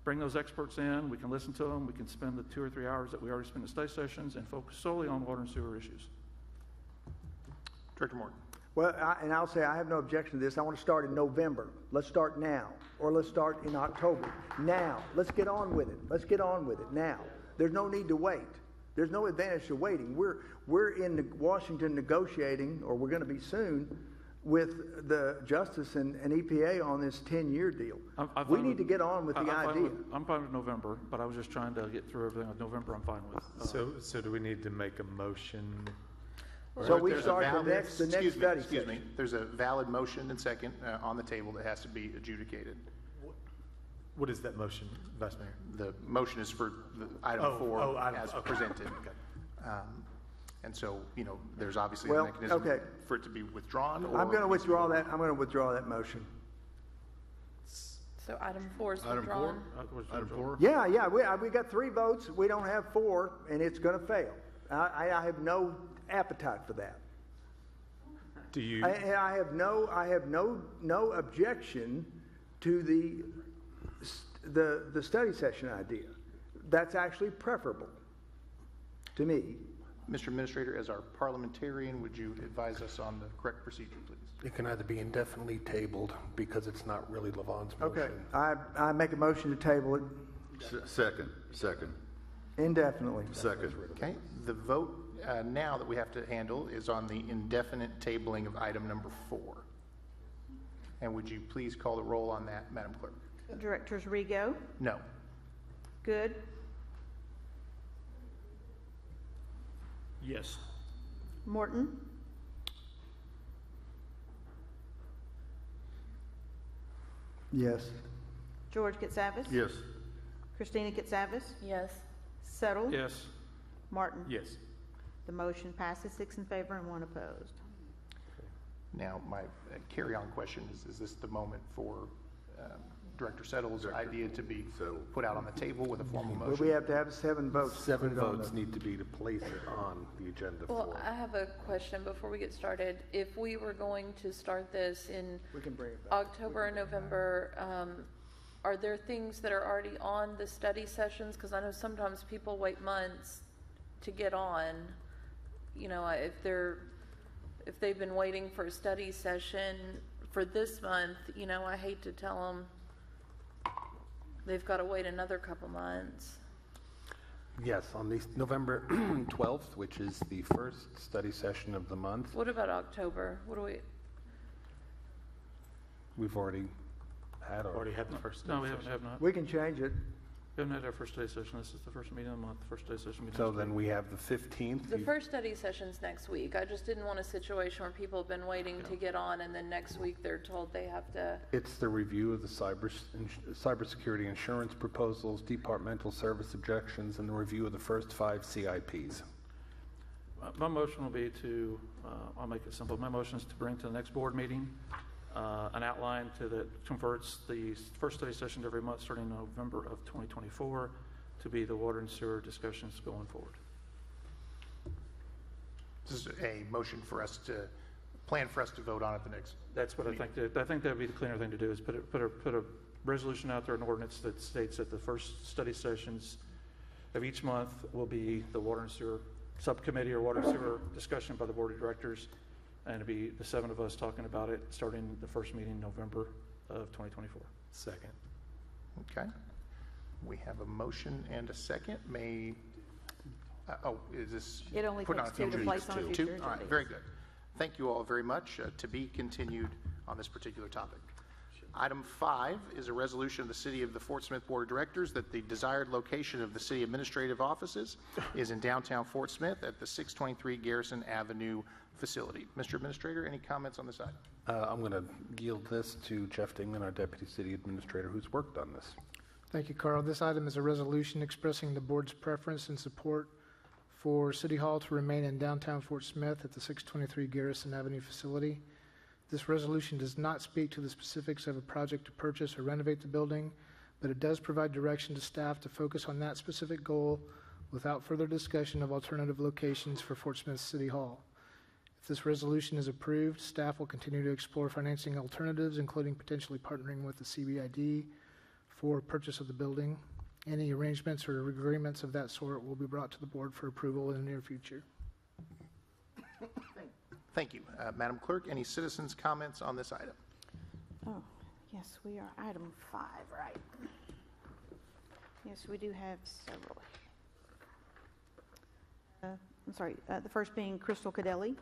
bring those experts in. We can listen to them. We can spend the 2 or 3 hours that we already spend in study sessions and focus solely on water and sewer issues. Director Morton. Well, I'll say I have no objection to this. I want to start in November. Let's start now. Or let's start in October. Now. Let's get on with it. Let's get on with it now. There's no need to wait. There's no advantage to waiting. We're in Washington negotiating, or we're going to be soon, with the Justice and EPA on this 10-year deal. We need to get on with the idea. I'm fine with November, but I was just trying to get through everything with November. I'm fine with. So do we need to make a motion? So we start the next study Excuse me. There's a valid motion and second on the table that has to be adjudicated. What is that motion, Vice Mayor? The motion is for the item 4 as presented. Okay. And so, you know, there's obviously a mechanism for it to be withdrawn. I'm going to withdraw that. I'm going to withdraw that motion. So item 4 is withdrawn? Item 4? Yeah. We got 3 votes. We don't have 4, and it's going to fail. I have no appetite for that. Do you? I have no objection to the study session idea. That's actually preferable to me. Mr. Administrator, as our parliamentarian, would you advise us on the correct procedure, please? It can either be indefinitely tabled because it's not really Levon's motion. Okay, I make a motion to table it. Second. Indefinitely. Second. Okay, the vote now that we have to handle is on the indefinite tabling of item number 4. And would you please call the roll on that, Madam Clerk? Directors Rigo, No. Good, Yes. Morton, Yes. George Katsavas. Yes. Christina Katsavas. Yes. Settle. Yes. Martin. Yes. The motion passes 6 in favor and 1 opposed. Now, my carry-on question is this the moment for Director Settle's idea to be put out on the table with a formal But motion? we have to have 7 votes. 7 to put it on votes the- need to be to place it on the agenda Well, for. I have a question before we get started. If we were going to start this in We can bring it back. October and November, are there things that are already on the study sessions? Because I know sometimes people wait months to get on. You know, if they've been waiting for a study session for this month, you know, I hate to tell them they've got to wait another couple months. Yes, on the November 12th, which is the first study session of the month, What about October? What do we? we've already had our. Already had the first. No, we study have not. We can change it. We haven't had our first study session. This is the first meeting of the month, first study session. So then we have the 15th. The first study session's next week. I just didn't want a situation where people have been waiting to get on, and then next week they're told they have to. It's the review of the cybersecurity insurance proposals, departmental service objections, and the review of the first 5 CIPs. My motion will be to, I'll make it simple. My motion is to bring to the next board meeting an outline that converts the first study session to every month starting in November of 2024 to be the water and sewer discussions going forward. This is a motion for us to, plan for us to vote on at the next. That's what I think. I think that would be the cleaner thing to do is put a resolution out there, an ordinance that states that the first study sessions of each month will be the water and sewer subcommittee or water and sewer discussion by the board of directors, and it'll be the 7 of us talking about it starting the first meeting in November of 2024. Second. Okay. We have a motion and a second. Is this? It only put takes on 2 to place on a future All right, agenda. very good. Thank you all very much. To be continued on this particular topic. Item 5 is a resolution of the City of the Fort Smith Board of Directors that the desired location of the city administrative offices is in downtown Fort Smith at the 623 Garrison Avenue facility. Mr. Administrator, any comments on this item? I'm going to yield this to Jeff Dingman, our Deputy City Administrator, who's worked on this. Thank you, Carl. This item is a resolution expressing the board's preference and support for City Hall to remain in downtown Fort Smith at the 623 Garrison Avenue facility. This resolution does not speak to the specifics of a project to purchase or renovate the building, but it does provide direction to staff to focus on that specific goal without further discussion of alternative locations for Fort Smith City Hall. If this resolution is approved, staff will continue to explore financing alternatives, including potentially partnering with the CBID for purchase of the building. Any arrangements or agreements of that sort will be brought to the board for approval in the near future. Thank you. Madam Clerk, any citizens' comments on this item? Oh, yes, we are item 5, right? Yes, we do have several. I'm sorry, the first being Crystal Cadelli.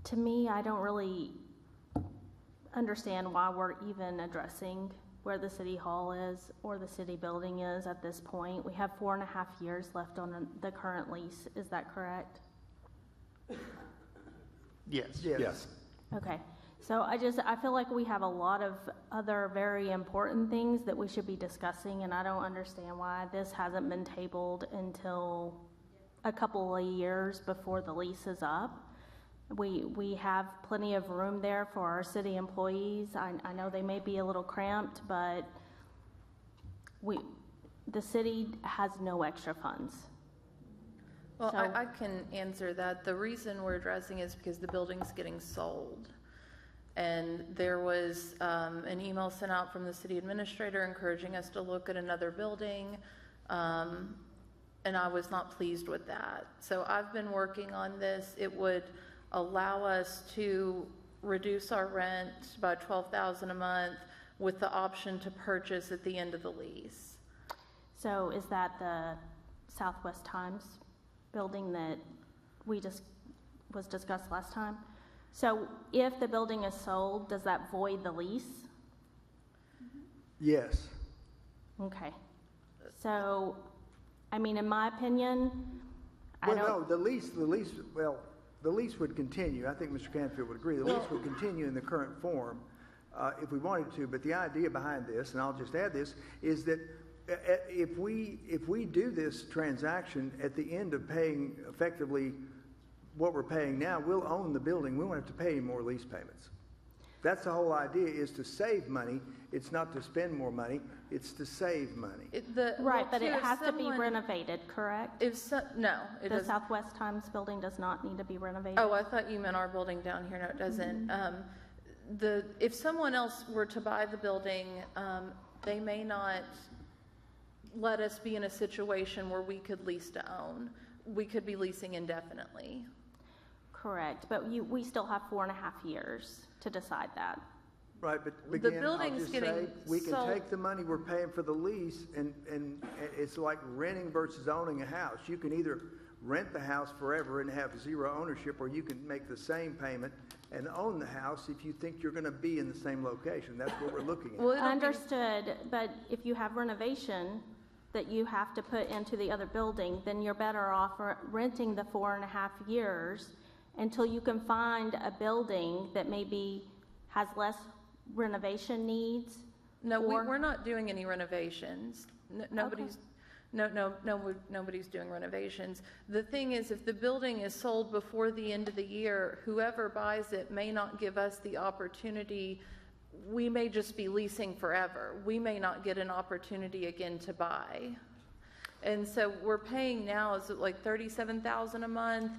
To me, I don't really understand why we're even addressing where the city hall is or the city building is at this point. We have 4.5 years left on the current lease. Is that correct? Yes. Yes. Okay. So I feel like we have a lot of other very important things that we should be discussing, and I don't understand why this hasn't been tabled until a couple of years before the lease is up. We have plenty of room there for our city employees. I know they may be a little cramped, but the city has no extra funds. Well, So- I can answer that. The reason we're addressing is because the building's getting sold. And there was an email sent out from the city administrator encouraging us to look at another building. And I was not pleased with that. So I've been working on this. It would allow us to reduce our rent by $12,000 a month with the option to purchase at the end of the lease. So is that the Southwest Times building that was discussed last time? So if the building is sold, does that void the lease? Yes. Okay. So, I mean, in my opinion, The lease would continue. I think Mr. Canfield would agree. The lease would continue in the current form if we wanted to. But the idea behind this, and I'll just add this, is that if we do this transaction at the end of paying effectively what we're paying now, we'll own the building. We won't have to pay any more lease payments. That's the whole idea, is to save money. It's not to spend more money, it's to save money. Right, but it has to be renovated, correct? No, it The doesn't. Southwest Times building does not need to be renovated? Oh, I thought you meant our building down here. No, it doesn't. If someone else were to buy the building, they may not let us be in a situation where we could lease to own. We could be leasing indefinitely. Correct, but we still have 4.5 years to decide that. Right, but The again, I'll building's just getting say, we can sold. take the money we're paying for the lease, and it's like renting versus owning a house. You can either rent the house forever and have zero ownership, or you can make the same payment and own the house if you think you're going to be in the same location. That's what we're looking at. Understood, but if you have renovation that you have to put into the other building, then you're better off renting the 4.5 years until you can find a building that maybe has less renovation needs. No, we're not doing any renovations. Nobody's doing renovations. The thing is, if the building is sold before the end of the year, whoever buys it may not give us the opportunity. We may just be leasing forever. We may not get an opportunity again to buy. And so we're paying now, is it like $37,000 a month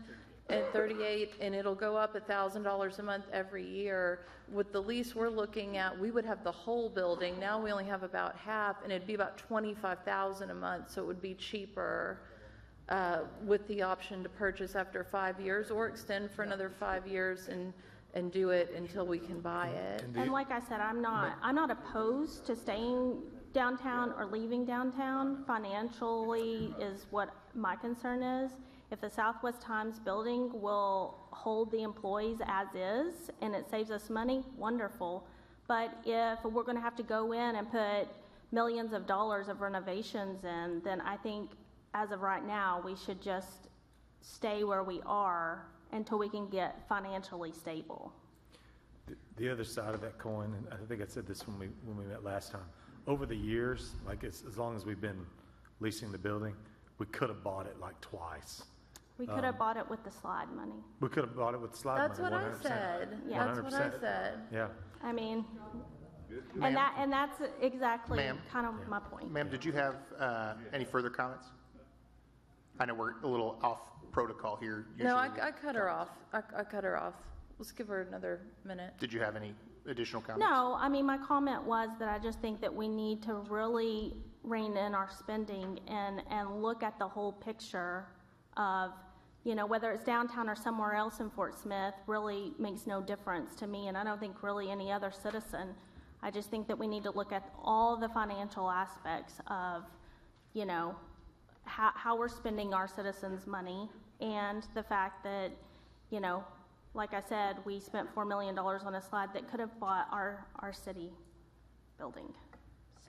and $38,000, and it'll go up $1,000 a month every year. With the lease we're looking at, we would have the whole building. Now we only have about half, and it'd be about $25,000 a month, so it would be cheaper with the option to purchase after 5 years or extend for another 5 years and do it until we can buy it. And like I said, I'm not opposed to staying downtown or leaving downtown. Financially is what my concern is. If the Southwest Times building will hold the employees as is and it saves us money, wonderful. But if we're going to have to go in and put millions of dollars of renovations in, then I think as of right now, we should just stay where we are until we can get financially stable. The other side of that coin, and I think I said this when we met last time, over the years, like as long as we've been leasing the building, we could have bought it like twice. We could have bought it with the slide money. We could have bought it with the slide That's money. what I said. Yeah. That's what I said. Yeah. I mean, Ma'am? and that's exactly Ma'am? kind of my point. Ma'am, did you have any further comments? I know we're a little off protocol here. No, Usually I cut her off. I cut her off. Let's give her another minute. Did you have any additional comments? No, I mean, my comment was that I just think that we need to really rein in our spending and look at the whole picture of, whether it's downtown or somewhere else in Fort Smith really makes no difference to me, and I don't think really any other citizen. I just think that we need to look at all the financial aspects of, how we're spending our citizens' money, and the fact that, like I said, we spent $4 million on a slide that could have bought our city building.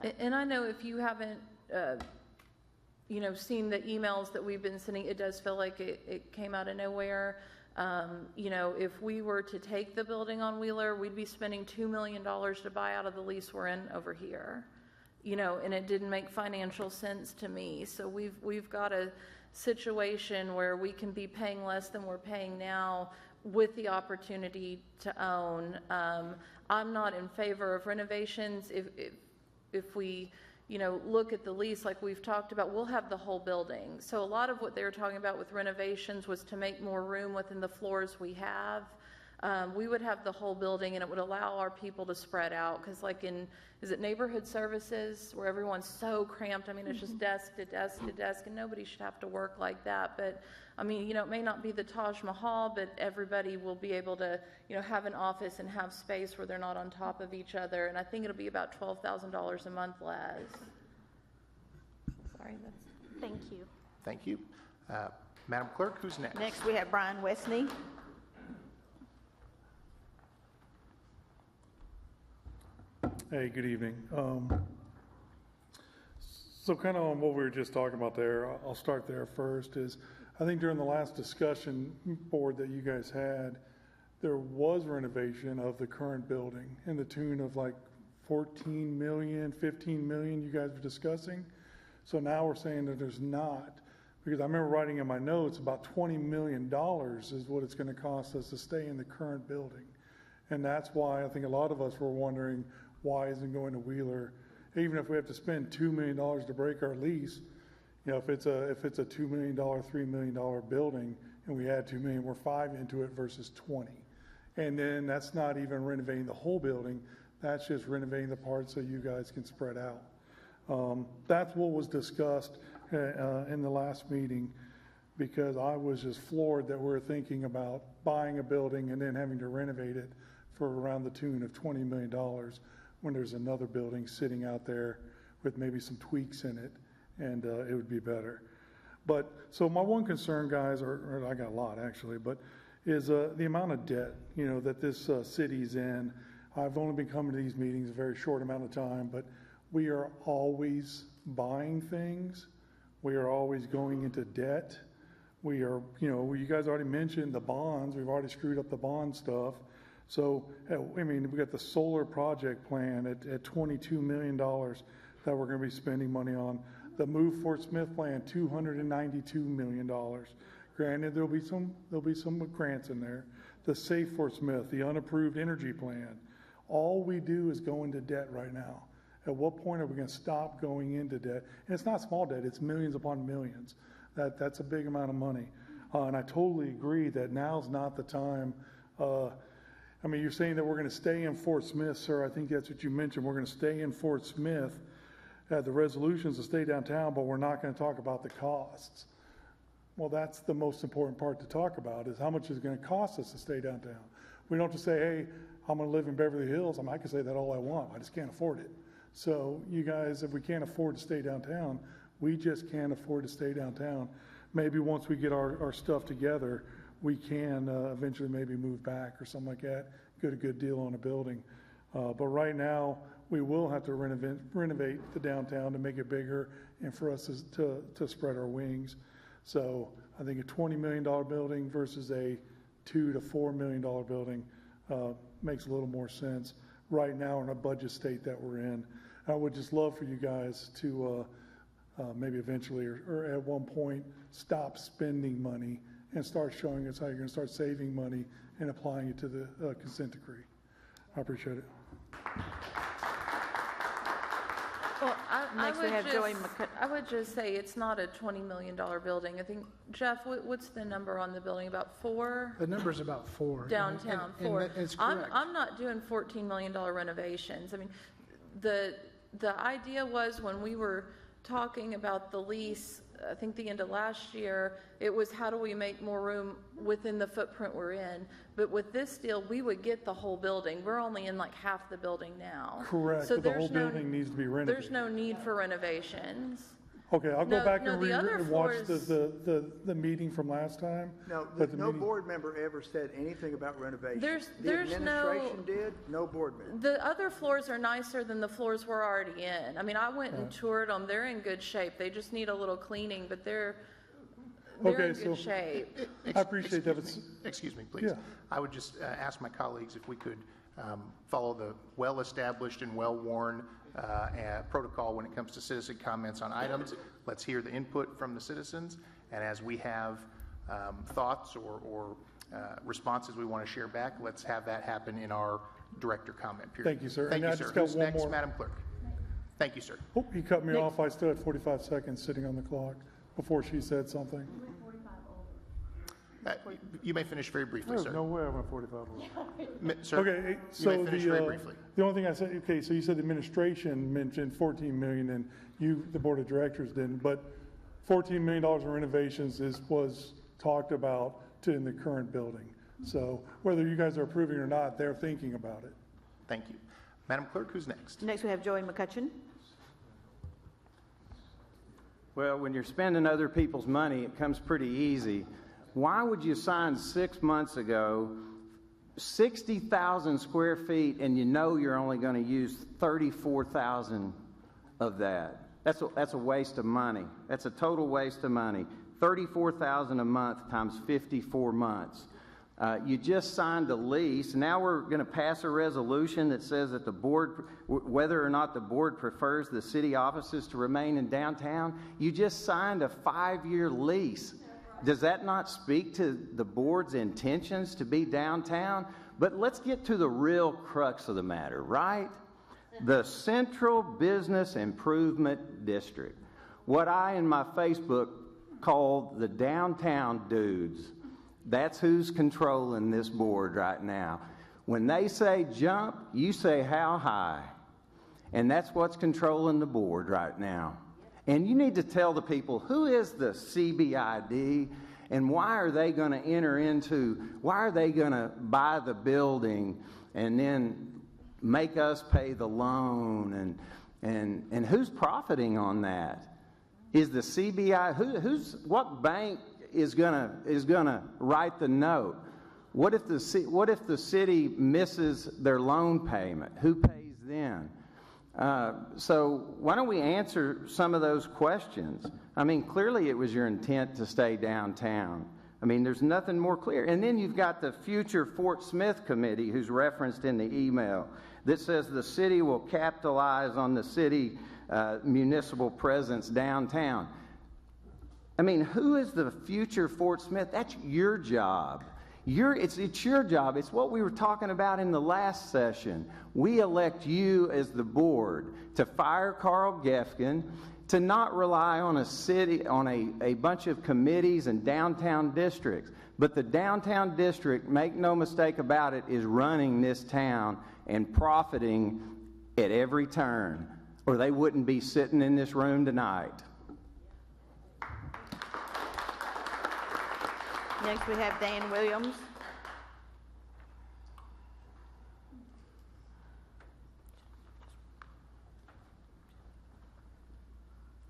So. And I know if you haven't, seen the emails that we've been sending, it does feel like it came out of nowhere. If we were to take the building on Wheeler, we'd be spending $2 million to buy out of the lease we're in over here. And it didn't make financial sense to me. So we've got a situation where we can be paying less than we're paying now with the opportunity to own. I'm not in favor of renovations. If we, look at the lease like we've talked about, we'll have the whole building. So a lot of what they were talking about with renovations was to make more room within the floors we have. We would have the whole building, and it would allow our people to spread out, because like is it neighborhood services where everyone's so cramped? I mean, it's just desk to desk to desk, and nobody should have to work like that. But I mean, it may not be the Taj Mahal, but everybody will be able to, have an office and have space where they're not on top of each other. And I think it'll be about $12,000 a month less. Sorry, Thank you. Thank you. Madam Clerk, who's next? Next, we have Brian Westney. Hey, good evening. So kind of on what we were just talking about there, I'll start there first, is I think during the last discussion board that you guys had, there was renovation of the current building in the tune of like 14 million, 15 million you guys were discussing. So now we're saying that there's not, because I remember writing in my notes about $20 million is what it's going to cost us to stay in the current building. And that's why I think a lot of us were wondering, why isn't going to Wheeler? Even if we have to spend $2 million to break our lease, you know, if it's a $2 million, $3 million building, and we add $2 million, we're $5 million into it versus 20. And then that's not even renovating the whole building. That's just renovating the parts so you guys can spread out. That's what was discussed in the last meeting, because I was just floored that we're thinking about buying a building and then having to renovate it for around the tune of $20 million when there's another building sitting out there with maybe some tweaks in it, and it would be better. But so my one concern, guys, or I got a lot actually, but is the amount of debt, you know, that this city's in. I've only been coming to these meetings a very short amount of time, but we are always buying things. We are always going into debt. We are, you know, you guys already mentioned the bonds. We've already screwed up the bond stuff. So, I mean, we got the solar project plan at $22 million that we're going to be spending money on. The Move Fort Smith plan, $292 million. Granted, there'll be some grants in there. The Safe Fort Smith, the unapproved energy plan. All we do is go into debt right now. At what point are we going to stop going into debt? And it's not small debt, it's millions upon millions. That's a big amount of money. And I totally agree that now's not the time. I mean, you're saying that we're going to stay in Fort Smith, sir. I think that's what you mentioned. We're going to stay in Fort Smith. The resolutions to stay downtown, but we're not going to talk about the costs. Well, that's the most important part to talk about, is how much is it going to cost us to stay downtown. We don't have to say, hey, I'm going to live in Beverly Hills. I mean, I can say that all I want. I just can't afford it. So you guys, if we can't afford to stay downtown, we just can't afford to stay downtown. Maybe once we get our stuff together, we can eventually maybe move back or something like that, get a good deal on a building. But right now, we will have to renovate the downtown to make it bigger and for us to spread our wings. So I think a $20 million building versus a $2 to $4 million building makes a little more sense right now in a budget state that we're in. I would just love for you guys to maybe eventually or at one point stop spending money and start showing us how you're going to start saving money and applying it to the consent decree. I appreciate it. Well, Next we have Joey McCutcheon. I would just say it's not a $20 million building. I think, Jeff, what's the number on the building? About 4? The number's about 4. Downtown, and 4. it's correct. I'm not doing $14 million renovations. I mean, the idea was when we were talking about the lease, I think the end of last year, it was how do we make more room within the footprint we're in. But with this deal, we would get the whole building. We're only in like half the building now. Correct, So but the whole building needs to be renovated. There's no need for renovations. Okay, I'll go back no, and the other watch floors- the meeting from last time. No, but the no meeting- board member ever said anything about renovation. There's The administration did, no board member. The other floors are nicer than the floors we're already in. I mean, I went and toured them. They're in good shape. They just need a little cleaning, but they're in good shape. I appreciate that. Excuse me, please. Yeah. I would just ask my colleagues if we could follow the well-established and well-worn protocol when it comes to citizen comments on items. Let's hear the input from the citizens, and as we have thoughts or responses we want to share back, let's have that happen in our director comment period. Thank you, sir. Thank And you, I sir. just got Who's one next, more. Madam Clerk? Thank you, sir. Oh, you cut me off. I still had 45 seconds sitting on the clock before she said something. You may finish very briefly, There's sir. no way I went 45 over. Sir, Okay, you so may finish very the briefly. only thing I said, okay, so you said the administration mentioned 14 million and you, the board of directors didn't, but $14 million in renovations was talked about in the current building. So whether you guys are approving or not, they're thinking about it. Thank you. Madam Clerk, who's next? Next we have Joey McCutcheon. Well, when you're spending other people's money, it comes pretty easy. Why would you sign 6 months ago 60,000 square feet and you know you're only going to use 34,000 of that? That's a waste of money. That's a total waste of money. 34,000 a month times 54 months. You just signed a lease. Now we're going to pass a resolution that says that the board, whether or not the board prefers the city offices to remain in downtown, you just signed a 5-year lease. Does that not speak to the board's intentions to be downtown? But let's get to the real crux of the matter, right? The Central Business Improvement District. What I in my Facebook called the downtown dudes. That's who's controlling this board right now. When they say jump, you say how high. And that's what's controlling the board right now. And you need to tell the people, who is the CBID and why are they going to why are they going to buy the building and then make us pay the loan? And who's profiting on that? Is the CBI, what bank is gonna write the note? What if the city misses their loan payment? Who pays then? So why don't we answer some of those questions? I mean, clearly it was your intent to stay downtown. I mean, there's nothing more clear. And then you've got the future Fort Smith committee who's referenced in the email that says the city will capitalize on the city municipal presence downtown. I mean, who is the future Fort Smith? That's your job. It's your job. It's what we were talking about in the last session. We elect you as the board to fire Carl Gefkin, to not rely on a bunch of committees and downtown districts. But the downtown district, make no mistake about it, is running this town and profiting at every turn, or they wouldn't be sitting in this room tonight. Next, we have Dan Williams.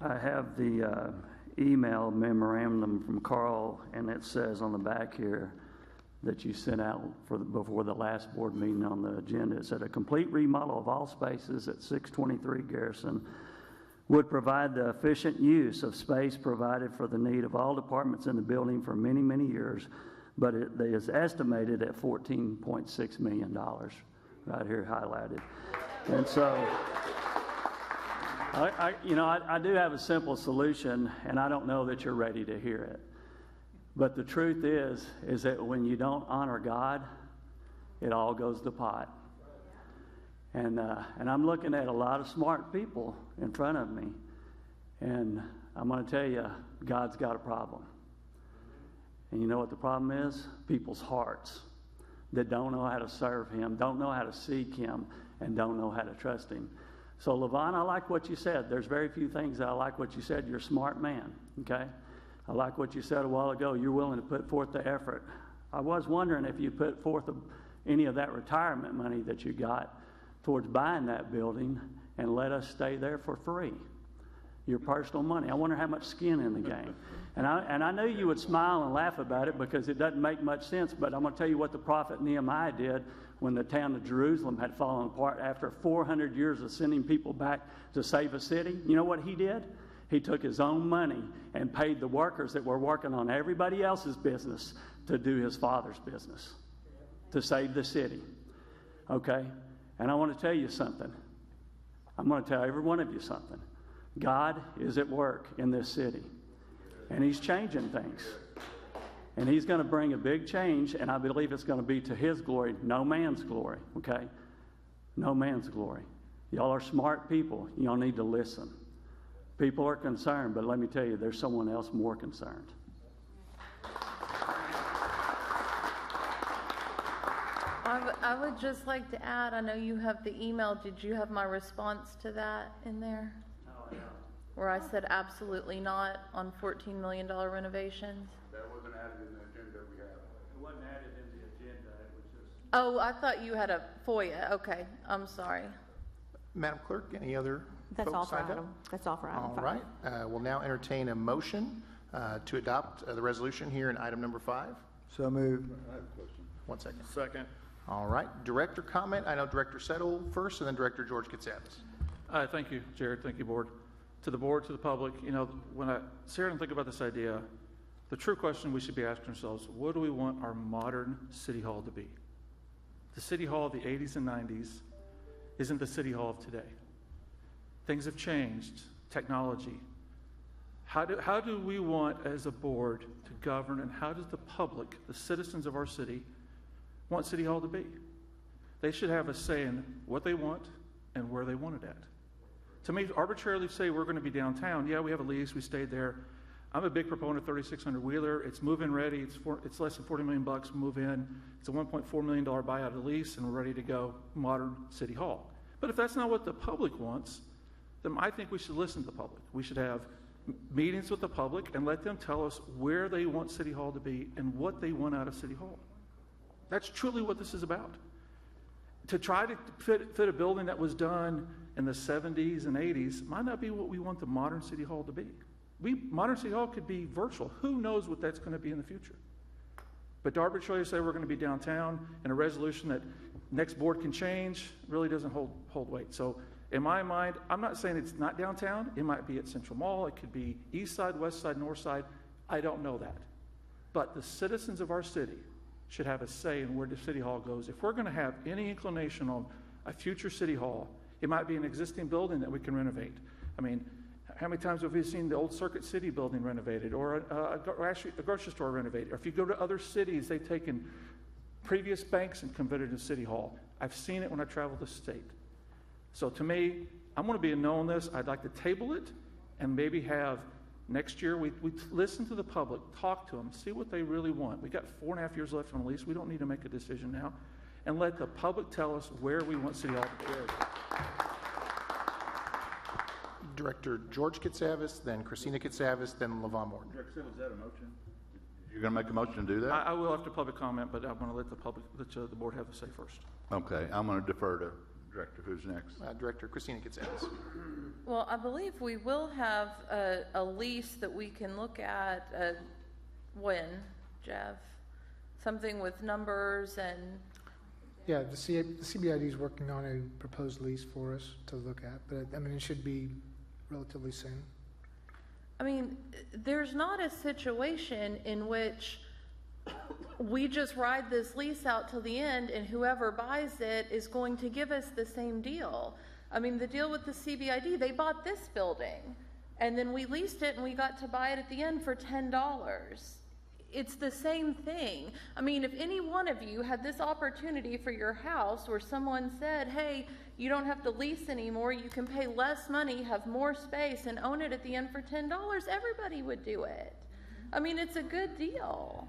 I have the email memorandum from Carl, and it says on the back here that you sent out before the last board meeting on the agenda. It said a complete remodel of all spaces at 623 Garrison would provide the efficient use of space provided for the need of all departments in the building for many, many years, but it is estimated at $14.6 million, right here highlighted. And so, I do have a simple solution, and I don't know that you're ready to hear it. But the truth is that when you don't honor God, it all goes to pot. And I'm looking at a lot of smart people in front of me. And I'm going to tell you, God's got a problem. And you know what the problem is? People's hearts that don't know how to serve Him, don't know how to seek Him, and don't know how to trust Him. So, Levon, I like what you said. There's very few things that I like what you said. You're a smart man, okay? I like what you said a while ago. You're willing to put forth the effort. I was wondering if you put forth any of that retirement money that you got towards buying that building and let us stay there for free. Your personal money. I wonder how much skin in the game. And I knew you would smile and laugh about it because it doesn't make much sense, but I'm going to tell you what the prophet Nehemiah did when the town of Jerusalem had fallen apart after 400 years of sending people back to save a city. You know what he did? He took his own money and paid the workers that were working on everybody else's business to do his father's business, to save the city. Okay? And I want to tell you something. I'm going to tell every one of you something. God is at work in this city, and He's changing things. And He's going to bring a big change, and I believe it's going to be to His glory, no man's glory, okay? No man's glory. Y'all are smart people. Y'all need to listen. People are concerned, but let me tell you, there's someone else more concerned. I would just like to add, I know you have the email. Did you have my response to that in there? Oh, yeah. Where I said absolutely not on $14 million renovations? That wasn't added in the agenda we have. It wasn't added in the agenda. It was just... Oh, I thought you had a FOIA. Okay, I'm sorry. Madam Clerk, any other That's all folks for signed up? item. That's all for item All 5. right. We'll now entertain a motion to adopt the resolution here in item number 5. So moved. I have a question. 1 second. Second. All right. Director comment. I know Director Settle first, and then Director George Katsavas. Thank you, Jared. Thank you, Board. To the Board, to the public, when I sit here and think about this idea, The true question we should be asking ourselves, what do we want our modern city hall to be? The city hall of the 80s and 90s isn't the city hall of today. Things have changed, technology. How do we want as a board to govern, and how does the public, the citizens of our city, want city hall to be? They should have a say in what they want and where they want it at. To me, arbitrarily say we're going to be downtown, yeah, we have a lease, we stayed there. I'm a big proponent of 3600 Wheeler. It's move-in ready. It's less than $40 million bucks, move in. It's a $1.4 million buyout of the lease, and we're ready to go, modern city hall. But if that's not what the public wants, then I think we should listen to the public. We should have meetings with the public and let them tell us where they want city hall to be and what they want out of city hall. That's truly what this is about. To try to fit a building that was done in the 70s and 80s might not be what we want the modern city hall to be. Modern city hall could be virtual. Who knows what that's going to be in the future? But to arbitrarily say we're going to be downtown and a resolution that next board can change really doesn't hold weight. So in my mind, I'm not saying it's not downtown. It might be at Central Mall. It could be east side, west side, north side. I don't know that. But the citizens of our city should have a say in where the city hall goes. If we're going to have any inclination on a future city hall, it might be an existing building that we can renovate. I mean, how many times have we seen the old Circuit City building renovated, or actually a grocery store renovated? Or if you go to other cities, they've taken previous banks and converted to city hall. I've seen it when I travel the state. So to me, I'm going to be a no on this. I'd like to table it and maybe have next year we listen to the public, talk to them, see what they really want. We got 4.5 years left on the lease. We don't need to make a decision now. And let the public tell us where we want city hall to be. Director George Katsavis, then Christina Katsavis, then LaVon Morton. Director, was that a motion? You're going to make a motion to do that? I will after public comment, but I'm going to let the board have a say first. Okay, I'm going to defer to Director. Who's next? Director Christina Katsavis. Well, I believe we will have a lease that we can look at when, Jeff? Something with numbers and... Yeah, the CBID is working on a proposed lease for us to look at, but I mean, it should be relatively soon. I mean, there's not a situation in which we just ride this lease out till the end and whoever buys it is going to give us the same deal. I mean, the deal with the CBID, they bought this building and then we leased it and we got to buy it at the end for $10. It's the same thing. I mean, if any one of you had this opportunity for your house where someone said, hey, you don't have to lease anymore, you can pay less money, have more space, and own it at the end for $10, everybody would do it. I mean, it's a good deal.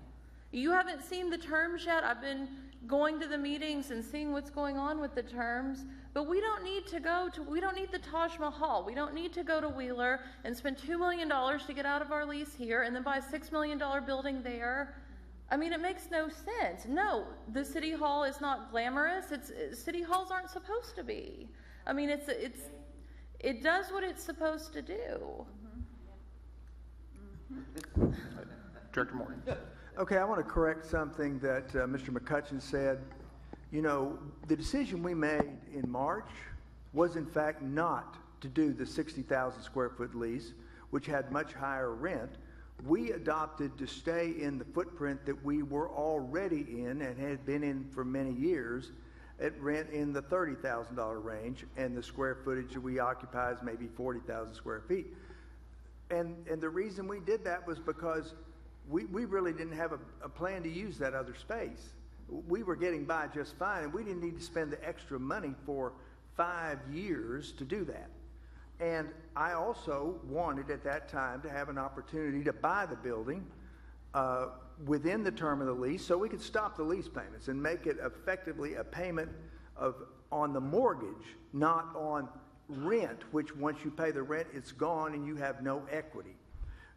You haven't seen the terms yet. I've been going to the meetings and seeing what's going on with the terms, but we don't need the Taj Mahal. We don't need to go to Wheeler and spend $2 million to get out of our lease here and then buy a $6 million building there. I mean, it makes no sense. No, the city hall is not glamorous. City halls aren't supposed to be. I mean, it does what it's supposed to do. Director Morton. Okay, I want to correct something that Mr. McCutcheon said. You know, the decision we made in March was in fact not to do the 60,000 square foot lease, which had much higher rent. We adopted to stay in the footprint that we were already in and had been in for many years at rent in the $30,000 range, and the square footage that we occupy is maybe 40,000 square feet. And the reason we did that was because we really didn't have a plan to use that other space. We were getting by just fine, and we didn't need to spend the extra money for 5 years to do that. And I also wanted at that time to have an opportunity to buy the building within the term of the lease so we could stop the lease payments and make it effectively a payment on the mortgage, not on rent, which once you pay the rent, it's gone and you have no equity.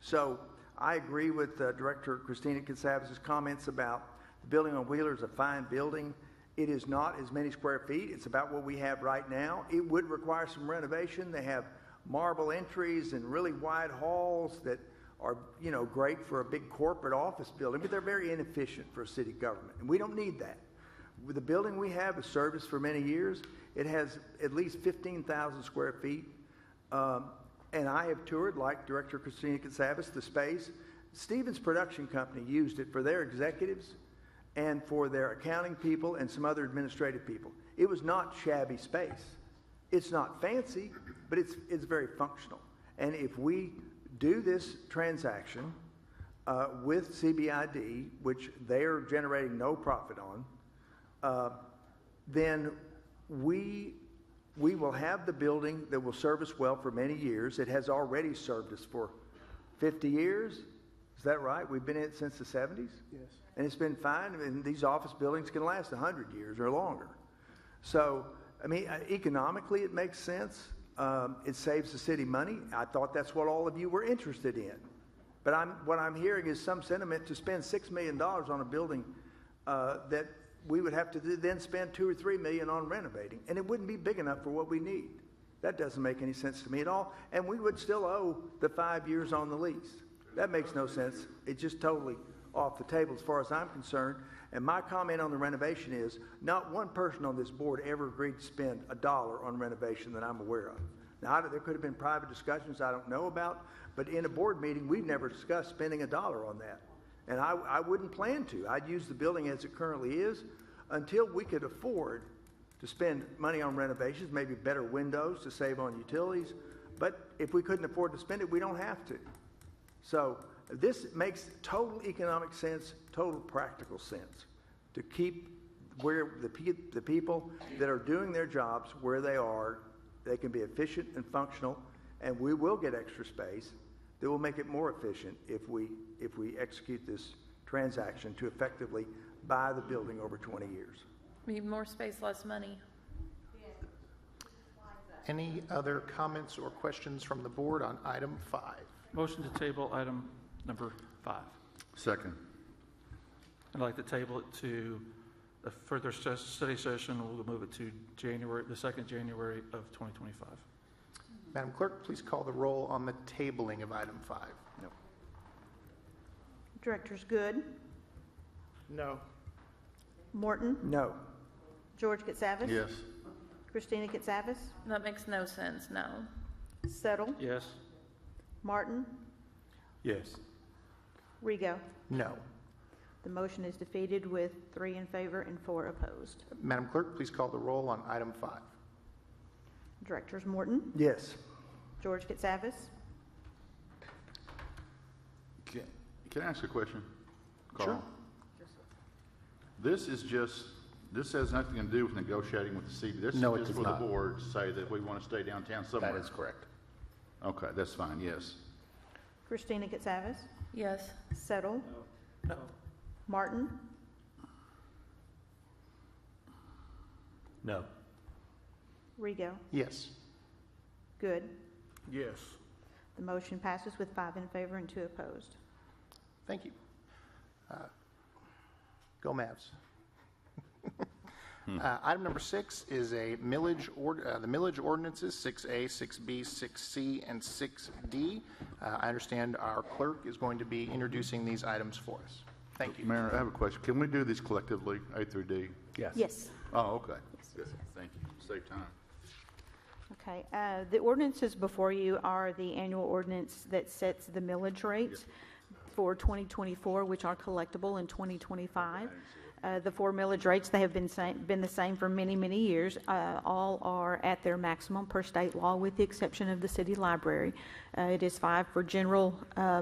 So I agree with Director Christina Katsavis' comments about the building on Wheeler is a fine building. It is not as many square feet. It's about what we have right now. It would require some renovation. They have marble entries and really wide halls that are, you know, great for a big corporate office building, but they're very inefficient for a city government, and we don't need that. With the building we have has served us for many years. It has at least 15,000 square feet, and I have toured, like Director Christina Katsavis, the space. Stevens Production Company used it for their executives and for their accounting people and some other administrative people. It was not shabby space. It's not fancy, but it's very functional. And if we do this transaction with CBID, which they are generating no profit on, then we will have the building that will serve us well for many years. It has already served us for 50 years. Is that right? We've been in it since the 70s? Yes. And it's been fine. And these office buildings can last 100 years or longer. So, I mean, economically it makes sense. It saves the city money. I thought that's what all of you were interested in. But what I'm hearing is some sentiment to spend $6 million on a building that we would have to then spend $2 or $3 million on renovating. And it wouldn't be big enough for what we need. That doesn't make any sense to me at all. And we would still owe the 5 years on the lease. That makes no sense. It's just totally off the table as far as I'm concerned. And my comment on the renovation is, not one person on this board ever agreed to spend $1 on renovation that I'm aware of. Now, there could have been private discussions I don't know about, but in a board meeting, we've never discussed spending $1 on that. And I wouldn't plan to. I'd use the building as it currently is until we could afford to spend money on renovations, maybe better windows to save on utilities. But if we couldn't afford to spend it, we don't have to. So this makes total economic sense, total practical sense to keep where the people that are doing their jobs where they are. They can be efficient and functional, and we will get extra space that will make it more efficient if we execute this transaction to effectively buy the building over 20 years. Need more space, less money. Any other comments or questions from the board on item 5? Motion to table item number 5. Second. I'd like to table it to a further study session. We'll move it to the second January of 2025. Madam Clerk, please call the roll on the tabling of item 5. No. Directors Good, No. Morton, No. George Katsavas. Yes. Christina Katsavas, That makes no sense, no. Settle, Yes. Martin, Yes. Rego. No. The motion is defeated with 3 in favor and 4 opposed. Madam Clerk, please call the roll on item 5. Directors Morton, Yes. George Katsavas, Can I ask a question? Carl? Sure. This has nothing to do with negotiating with the city. This No, it is does for the not. board to say that we want to stay downtown somewhere. That is correct. Okay, that's fine, yes. Christina Katsavas, Yes. Settle, No. Martin, No. Rego. Yes. Good. Yes. The motion passes with 5 in favor and 2 opposed. Thank you. Go Mavs. Item number 6 is a millage the millage ordinances 6A, 6B, 6C, and 6D. I understand our clerk is going to be introducing these items for us. Thank you. Mayor, I have a question. Can we do these collectively, A through D? Yes. Yes. Oh, okay. Yes, Good. yes, yes. Thank you. Save time. Okay, the ordinances before you are the annual ordinance that sets the millage rates for 2024, which are collectible in 2025. The 4 millage rates, they have been the same for many, many years. All are at their maximum per state law, with the exception of the city library. It is 5 for general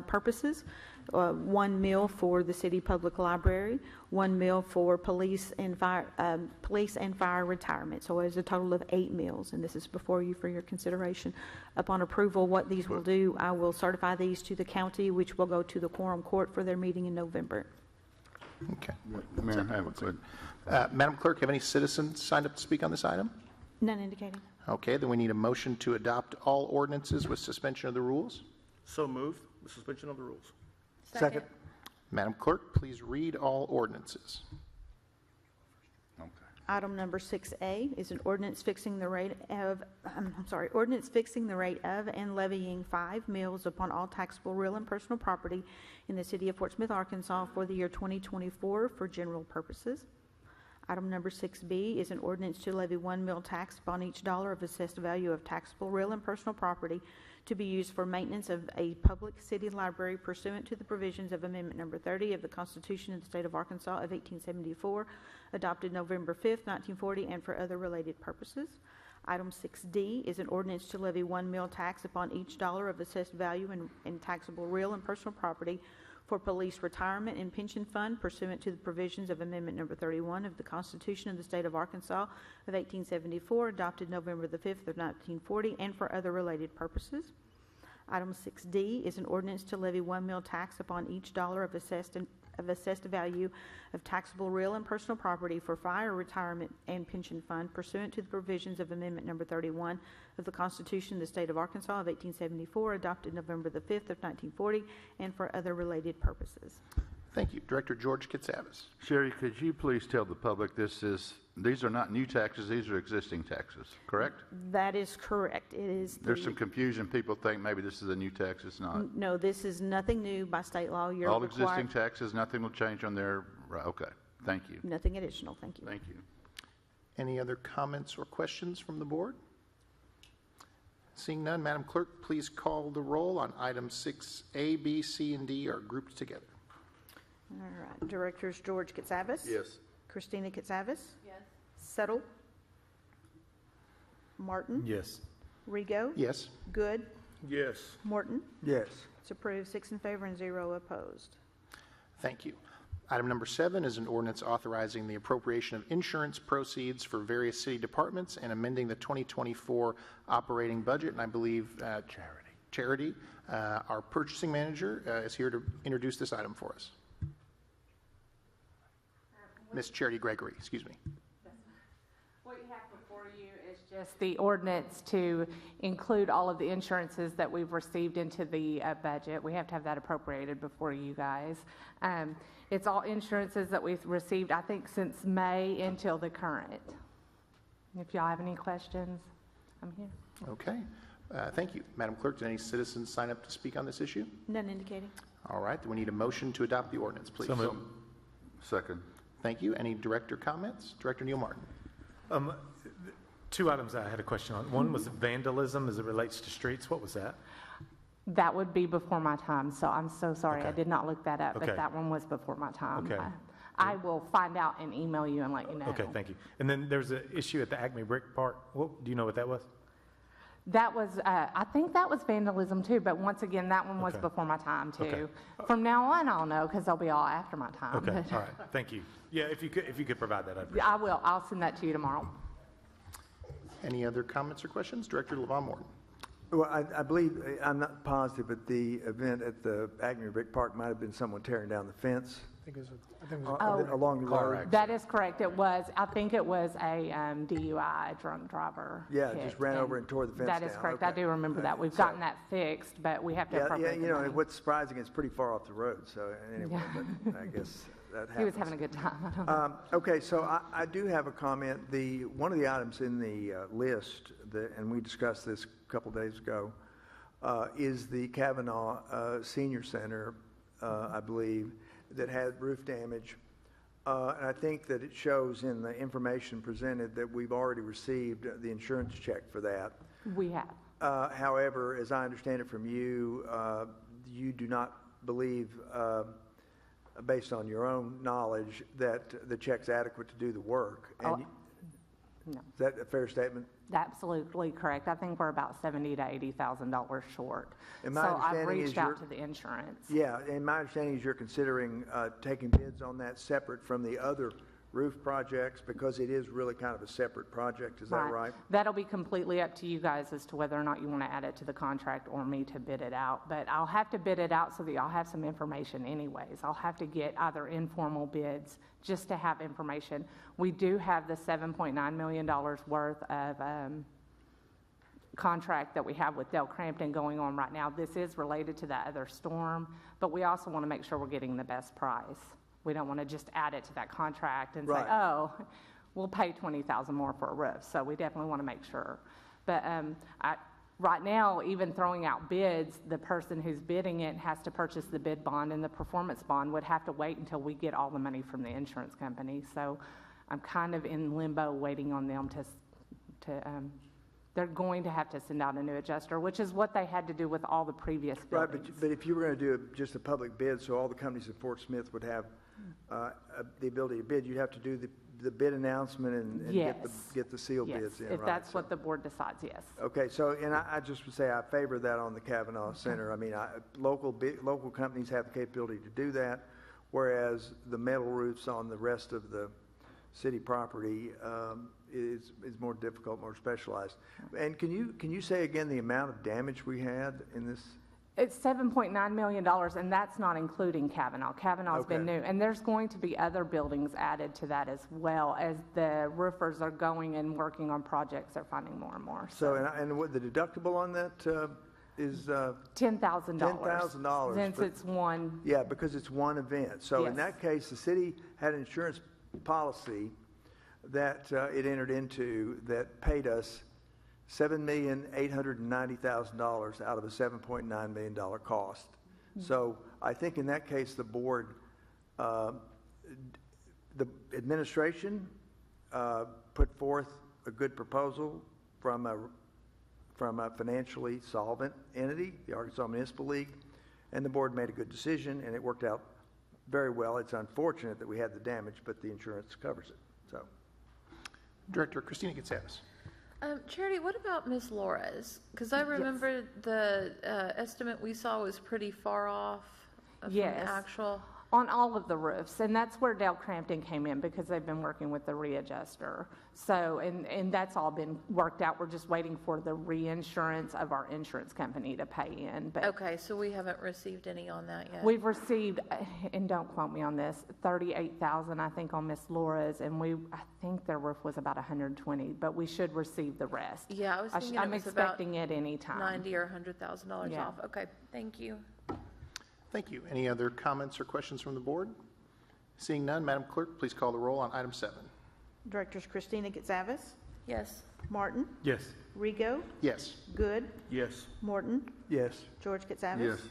purposes, 1 mill for the city public library, 1 mill for police and fire retirement. So it's a total of 8 mills, and this is before you for your consideration. Upon approval, what these will do, I will certify these to the county, which will go to the quorum court for their meeting in November. Okay. Mayor, I have a question. Madam Clerk, have any citizens signed up to speak on this item? None indicating. Okay, then we need a motion to adopt all ordinances with suspension of the rules. So moved, the suspension of the rules. Second. Madam Clerk, please read all ordinances. Okay. Item number 6A is an ordinance fixing the rate of, ordinance fixing the rate of and levying 5 mills upon all taxable real and personal property in the city of Fort Smith, Arkansas for the year 2024 for general purposes. Item number 6B is an ordinance to levy 1 mil tax upon each dollar of assessed value of taxable real and personal property to be used for maintenance of a public city library pursuant to the provisions of Amendment number 30 of the Constitution of the State of Arkansas of 1874, adopted November 5th, 1940, and for other related purposes. Item 6D is an ordinance to levy 1 mil tax upon each dollar of assessed value in taxable real and personal property for police retirement and pension fund pursuant to the provisions of Amendment number 31 of the Constitution of the State of Arkansas of 1874, adopted November the 5th of 1940, and for other related purposes. Item 6D is an ordinance to levy 1 mil tax upon each dollar of assessed value of taxable real and personal property for fire retirement and pension fund pursuant to the provisions of Amendment number 31 of the Constitution of the State of Arkansas of 1874, adopted November the 5th of 1940, and for other related purposes. Thank you. Director George Katsavis. Sherry, could you please tell the public these are not new taxes, these are existing taxes, correct? That is correct. It is. There's some confusion. People think maybe this is a new tax. It's not. No, this is nothing new by state law. You're All required. existing taxes, nothing will change on there. Right, okay. Thank you. Nothing additional. Thank you. Thank you. Any other comments or questions from the board? Seeing none, Madam Clerk, please call the roll on items 6A, B, C, and D are grouped together. All right. Directors George Katsavis. Yes. Christina Katsavis. Yes. Settle. Martin. Yes. Rigo. Yes. Good. Yes. Morton. Yes. It's approved, 6 in favor and 0 opposed. Thank you. Item number 7 is an ordinance authorizing the appropriation of insurance proceeds for various city departments and amending the 2024 operating budget. And I believe Charity, our purchasing manager, is here to introduce this item for us. Miss Charity Gregory, excuse me. What you have before you is just the ordinance to include all of the insurances that we've received into the budget. We have to have that appropriated before you guys. It's all insurances that we've received, I think, since May until the current. If y'all have any questions, I'm here. Okay. Thank you. Madam Clerk, did any citizens sign up to speak on this issue? None indicating. All right. Then we need a motion to adopt the ordinance, please. So moved. Second. Thank you. Any director comments? Director Neil Martin. 2 items I had a question on. One was vandalism as it relates to streets. What was that? That would be before my time, so I'm so sorry. Okay. I did not look that up, Okay. but that one was before my time. Okay. I will find out and email you and let you know. Okay, thank you. And then there's an issue at the Acme Brick Park. Do you know what that was? That was, I think that was vandalism too, but once again, that one was Okay. before my time too. Okay. From now on, I'll know because they'll be all after my time. Okay, but- all right, thank you. Yeah, if you could provide that, I'd appreciate I will. I'll send that to you tomorrow. Any other comments or questions? Director LaVon Morton. Well, I believe, I'm not positive, but the event at the Acme Brick Park might have been someone tearing down the fence I think it was along the road. That is correct. It was, I think it was a DUI, drunk driver. Yeah, hit, just ran over and tore the fence That is down. correct. Okay. I do remember that. We've So- gotten that fixed, but we have to Yeah, appropriate you the know, money. what's surprising, it's pretty far off the road, so anyway, but I guess that happens. He was having a good time. I don't know. Okay, so I do have a comment. One of the items in the list, and we discussed this a couple days ago, is the Kavanaugh Senior Center, I believe, that had roof damage. And I think that it shows in the information presented that we've already received the insurance check for that. We have. However, as I understand it from you, you do not believe, based on your own knowledge, that the check's adequate to do the work. And No. is that a fair statement? Absolutely correct. I think we're about $70,000 to $80,000 short. And So my I've understanding is reached out you're- to the insurance. Yeah, and my understanding is you're considering taking bids on that separate from the other roof projects, because it is really kind of a separate project, is that right? That'll be completely up to you guys as to whether or not you want to add it to the contract or me to bid it out. But I'll have to bid it out so that y'all have some information anyways. I'll have to get either informal bids just to have information. We do have the $7.9 million worth of contract that we have with Del Crampton going on right now. This is related to that other storm, but we also want to make sure we're getting the best price. We don't want to just add it to that contract and say, Right. oh, we'll pay $20,000 more for a roof. So we definitely want to make sure. But right now, even throwing out bids, the person who's bidding it has to purchase the bid bond, and the performance bond would have to wait until we get all the money from the insurance company. So I'm kind of in limbo waiting on them they're going to have to send out a new adjuster, which is what they had to do with all the previous Right, buildings. but if you were going to do just a public bid, so all the companies in Fort Smith would have the ability to bid, you'd have to do the bid announcement and Yes. get the sealed Yes, bids in, if right? that's So- what the board decides, yes. Okay, so, and I just would say I favor that on the Kavanaugh Center. I mean, local companies have the capability to do that, whereas the metal roofs on the rest of the city property is more difficult, more specialized. And can you say again the amount of damage we had in this? It's $7.9 million, and that's not including Kavanaugh. Kavanaugh's been new, and there's going to be other buildings added to that as well as the roofers are going and working on projects they're finding more and more. So, and what the deductible on that is? $10,000. $10,000. Since it's one. Yeah, because it's one event. So in Yes. that case, the city had an insurance policy that it entered into that paid us $7,890,000 out of a $7.9 million cost. So I think in that case, the board, the administration put forth a good proposal from a financially solvent entity, the Arkansas Municipal League, and the board made a good decision, and it worked out very well. It's unfortunate that we had the damage, but the insurance covers it. So, Director Christina Gonzalez. Charity, what about Ms. Flores? Because I remember the estimate we saw was pretty far off from the actual. On all of the roofs, and that's where Dale Crampton came in because they've been working with the readjuster. So, and that's all been worked out. We're just waiting for the reinsurance of our insurance company to pay in. But Okay, so we haven't received any on that yet. we've received, and don't quote me on this, $38,000 I think on Miss Laura's, and I think their roof was about $120, but we should receive the rest. Yeah, I was thinking I'm it was about expecting it anytime. $90,000 or $100,000 Yeah. off. Okay, thank you. Thank you. Any other comments or questions from the board? Seeing none, Madam Clerk, please call the roll on item 7. Directors Christina Gonzalez, Yes. Martin, Yes. Rigo, Yes. Good, Yes. Morton, yes. George Gonzalez. Yes.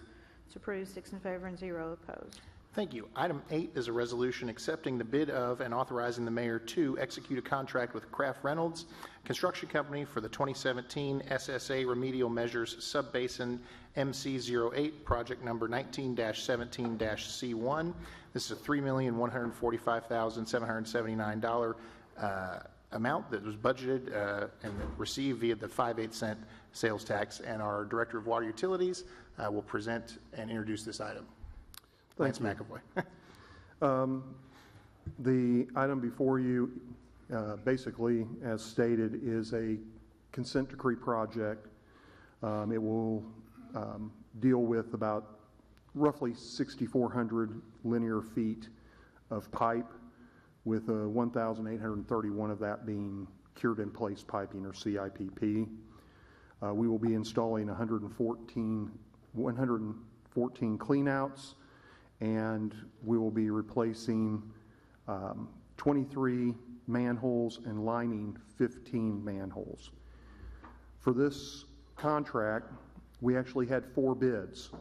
It's approved, 6 in favor and 0 opposed. Thank you. Item 8 is a resolution accepting the bid of and authorizing the mayor to execute a contract with Kraft Reynolds Construction Company for the 2017 SSA Remedial Measures Subbasin MC08, project number 19-17-C1. This is a $3,145,779 amount that was budgeted and received via the 5/8 cent sales tax, and our Director of Water Utilities will present and introduce this item. Lance McAvoy. The item before you, basically, as stated, is a consent decree project. It will deal with about roughly 6,400 linear feet of pipe, with 1,831 of that being cured-in-place piping, or CIPP. We will be installing 114 cleanouts, and we will be replacing 23 manholes and lining 15 manholes. For this contract, we actually had 4 bids.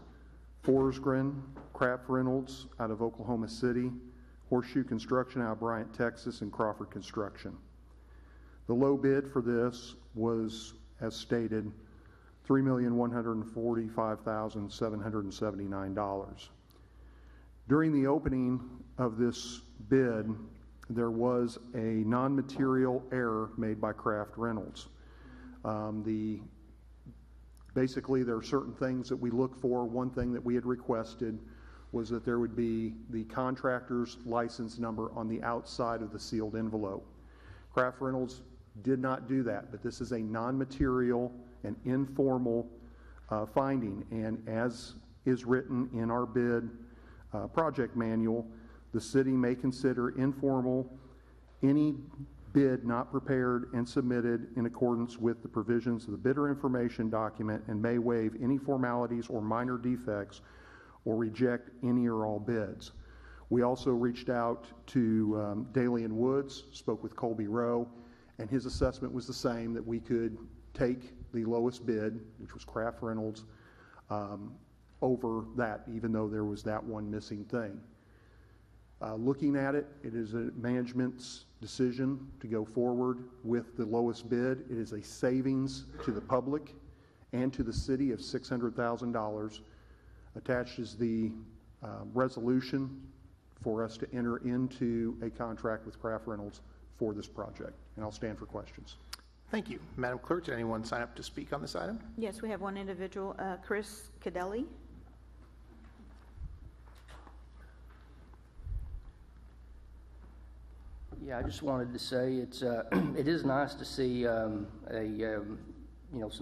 Forsgren, Kraft Reynolds out of Oklahoma City, Horseshoe Construction out of Bryant, Texas, and Crawford Construction. The low bid for this was, as stated, $3,145,779. During the opening of this bid, there was a non-material error made by Kraft Reynolds. Basically, there are certain things that we look for. One thing that we had requested was that there would be the contractor's license number on the outside of the sealed envelope. Kraft Reynolds did not do that, but this is a non-material and informal finding, and as is written in our bid project manual, the city may consider informal any bid not prepared and submitted in accordance with the provisions of the bidder information document, and may waive any formalities or minor defects or reject any or all bids. We also reached out to Daly & Woods, spoke with Colby Rowe, and his assessment was the same, that we could take the lowest bid, which was Kraft Reynolds, over that, even though there was that one missing thing. Looking at it, it is a management's decision to go forward with the lowest bid. It is a savings to the public and to the city of $600,000. Attached is the resolution for us to enter into a contract with Craft Reynolds for this project. And I'll stand for questions. Thank you. Madam Clerk, did anyone sign up to speak on this item? Yes, we have one individual, Chris Cadelli. Yeah, I just wanted to say it's it is nice to see some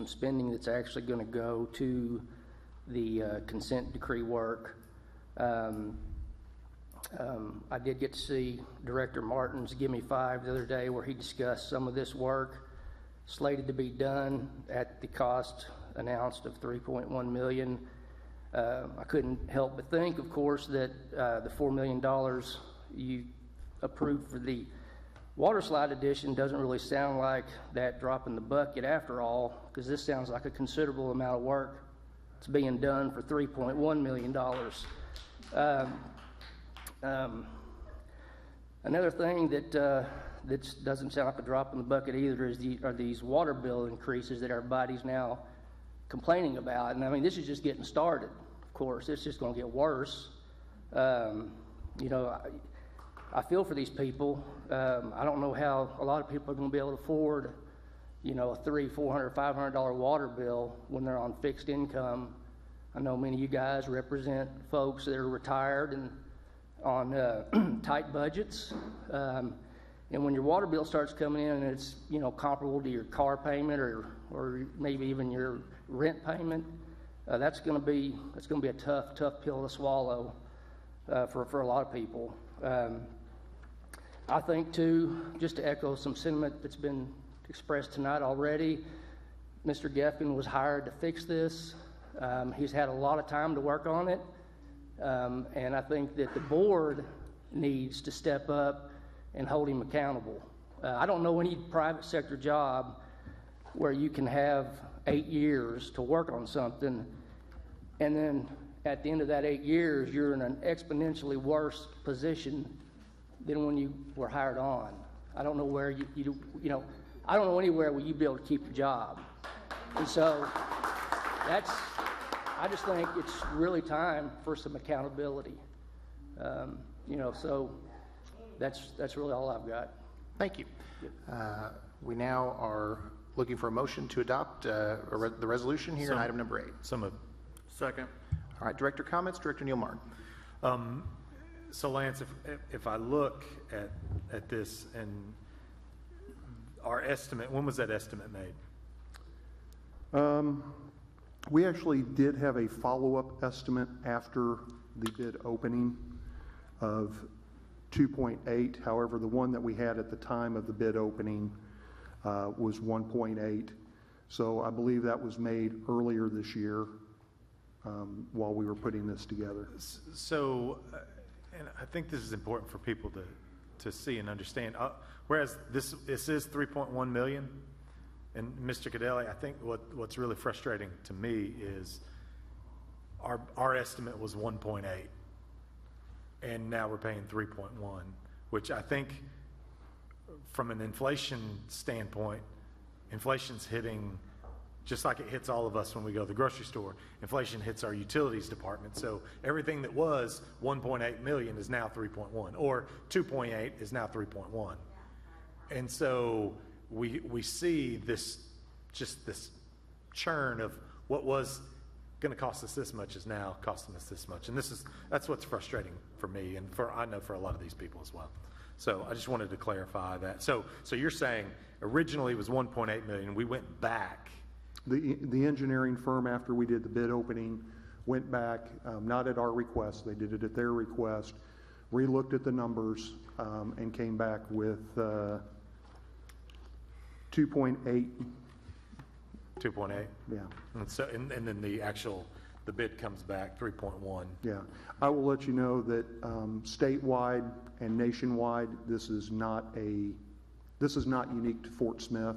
spending that's actually going to go to the consent decree work. I did get to see Director Martin's Gimme 5 the other day, where he discussed some of this work slated to be done at the cost announced of $3.1 million. I couldn't help but think, of course, that the $4 million you approved for the water slide addition doesn't really sound like that drop in the bucket after all, because this sounds like a considerable amount of work that's being done for $3.1 million. Another thing that doesn't sound like a drop in the bucket either are these water bill increases that everybody's now complaining about. And I mean, this is just getting started. Of course, it's just going to get worse. I feel for these people. I don't know how a lot of people are going to be able to afford, a $300, $400, $500 water bill when they're on fixed income. I know many of you guys represent folks that are retired and on tight budgets. And when your water bill starts coming in and it's, comparable to your car payment or maybe even your rent payment, that's going to be a tough pill to swallow for a lot of people. I think, too, just to echo some sentiment that's been expressed tonight already, Mr. Gefkin was hired to fix this. He's had a lot of time to work on it, and I think that the board needs to step up and hold him accountable. I don't know any private sector job where you can have 8 years to work on something, and then at the end of that 8 years, you're in an exponentially worse position than when you were hired on. I don't know where I don't know anywhere where you'd be able to keep your job. And so I just think it's really time for some accountability. So that's really all I've got. Thank you. We now are looking for a motion to adopt the resolution here in item number 8. So moved. Second. All right, Director comments. Director Neil Martin. So Lance, if I look at this and our estimate, when was that estimate made? We actually did have a follow-up estimate after the bid opening of 2.8. However, the one that we had at the time of the bid opening was 1.8. So I believe that was made earlier this year while we were putting this together. So, and I think this is important for people to see and understand. Whereas this is 3.1 million, and Mr. Cadelli, I think what's really frustrating to me is our estimate was 1.8, and now we're paying 3.1, which I think from an inflation standpoint, inflation's hitting just like it hits all of us when we go to the grocery store. Inflation hits our utilities department. So everything that was 1.8 million is now 3.1, or 2.8 is now 3.1. And so we see this churn of what was going to cost us this much is now costing us this much. And that's what's frustrating for me, and I know for a lot of these people as well. So I just wanted to clarify that. So you're saying originally it was 1.8 million. We went back. The engineering firm, after we did the bid opening, went back, not at our request, they did it at their request, re-looked at the numbers, and came back with 2.8. 2.8? Yeah. And then the bid comes back 3.1. Yeah. I will let you know that statewide and nationwide, this is not unique to Fort Smith.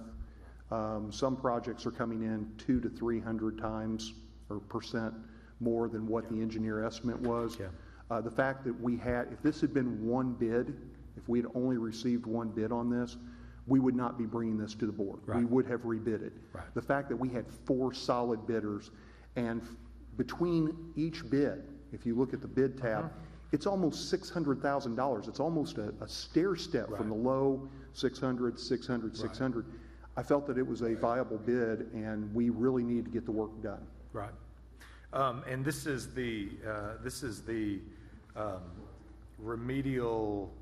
Some projects are coming in 200 to 300 times or percent more than what the engineer estimate was. Yeah. The fact that we had, if this had been one bid, if we had only received one bid on this, we would not be bringing this to the board. Right. We would have rebid it. Right. The fact that we had 4 solid bidders, and between each bid, if you look at the bid tab, it's almost $600,000. It's almost a stair step from the low 600, 600, 600. I felt that it was a viable bid, and we really need to get the work done. Right. And this is the remedial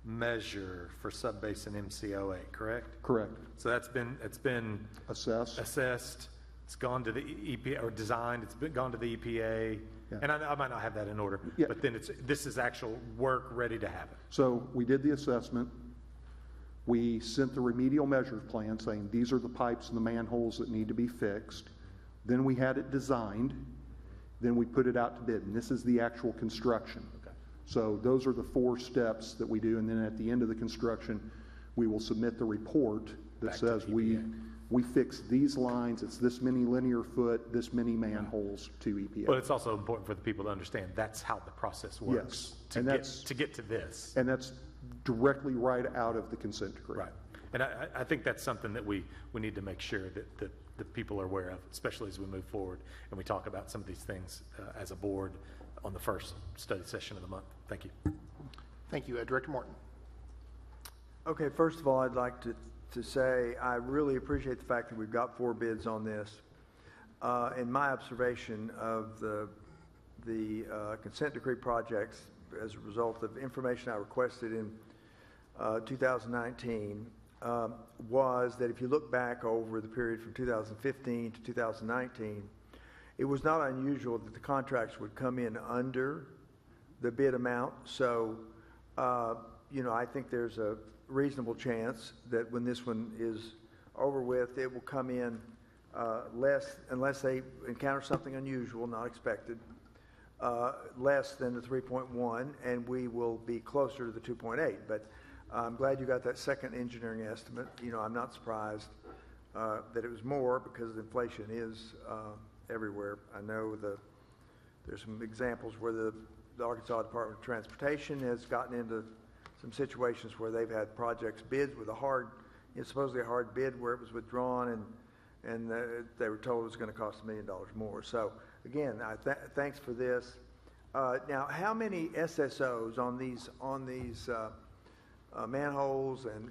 measure for subbasin MCO8, correct? Correct. So it's been assessed. It's gone to the EPA, or designed. It's been gone to the EPA, Yeah. and I might not have that in order. Yeah. But then this is actual work ready to happen. So we did the assessment. We sent the remedial measures plan saying these are the pipes and the manholes that need to be fixed. Then we had it designed. Then we put it out to bid, and this is the actual construction. Okay. So those are the 4 steps that we do, and then at the end of the construction, we will submit the report that Back to says the we fixed these lines, it's this many linear foot, this many manholes to EPA. But it's also important for the people to understand that's how the process works. Yes. To get to this. And that's directly right out of the consent decree. Right. And I think that's something that we need to make sure that the people are aware of, especially as we move forward and we talk about some of these things as a board on the first study session of the month. Thank you. Thank you. Director Morton. Okay, first of all, I'd like to say I really appreciate the fact that we've got 4 bids on this. In my observation of the consent decree projects, as a result of information I requested in 2019, was that if you look back over the period from 2015 to 2019, it was not unusual that the contracts would come in under the bid amount. So, I think there's a reasonable chance that when this one is over with, it will come in less, unless they encounter something unusual, not expected, less than the 3.1, and we will be closer to the 2.8. But I'm glad you got that second engineering estimate. I'm not surprised that it was more, because inflation is everywhere. I know there's some examples where the Arkansas Department of Transportation has gotten into some situations where they've had projects bids with supposedly a hard bid where it was withdrawn, and they were told it was going to cost $1 million more. So again, thanks for this. Now, how many SSOs on these manholes and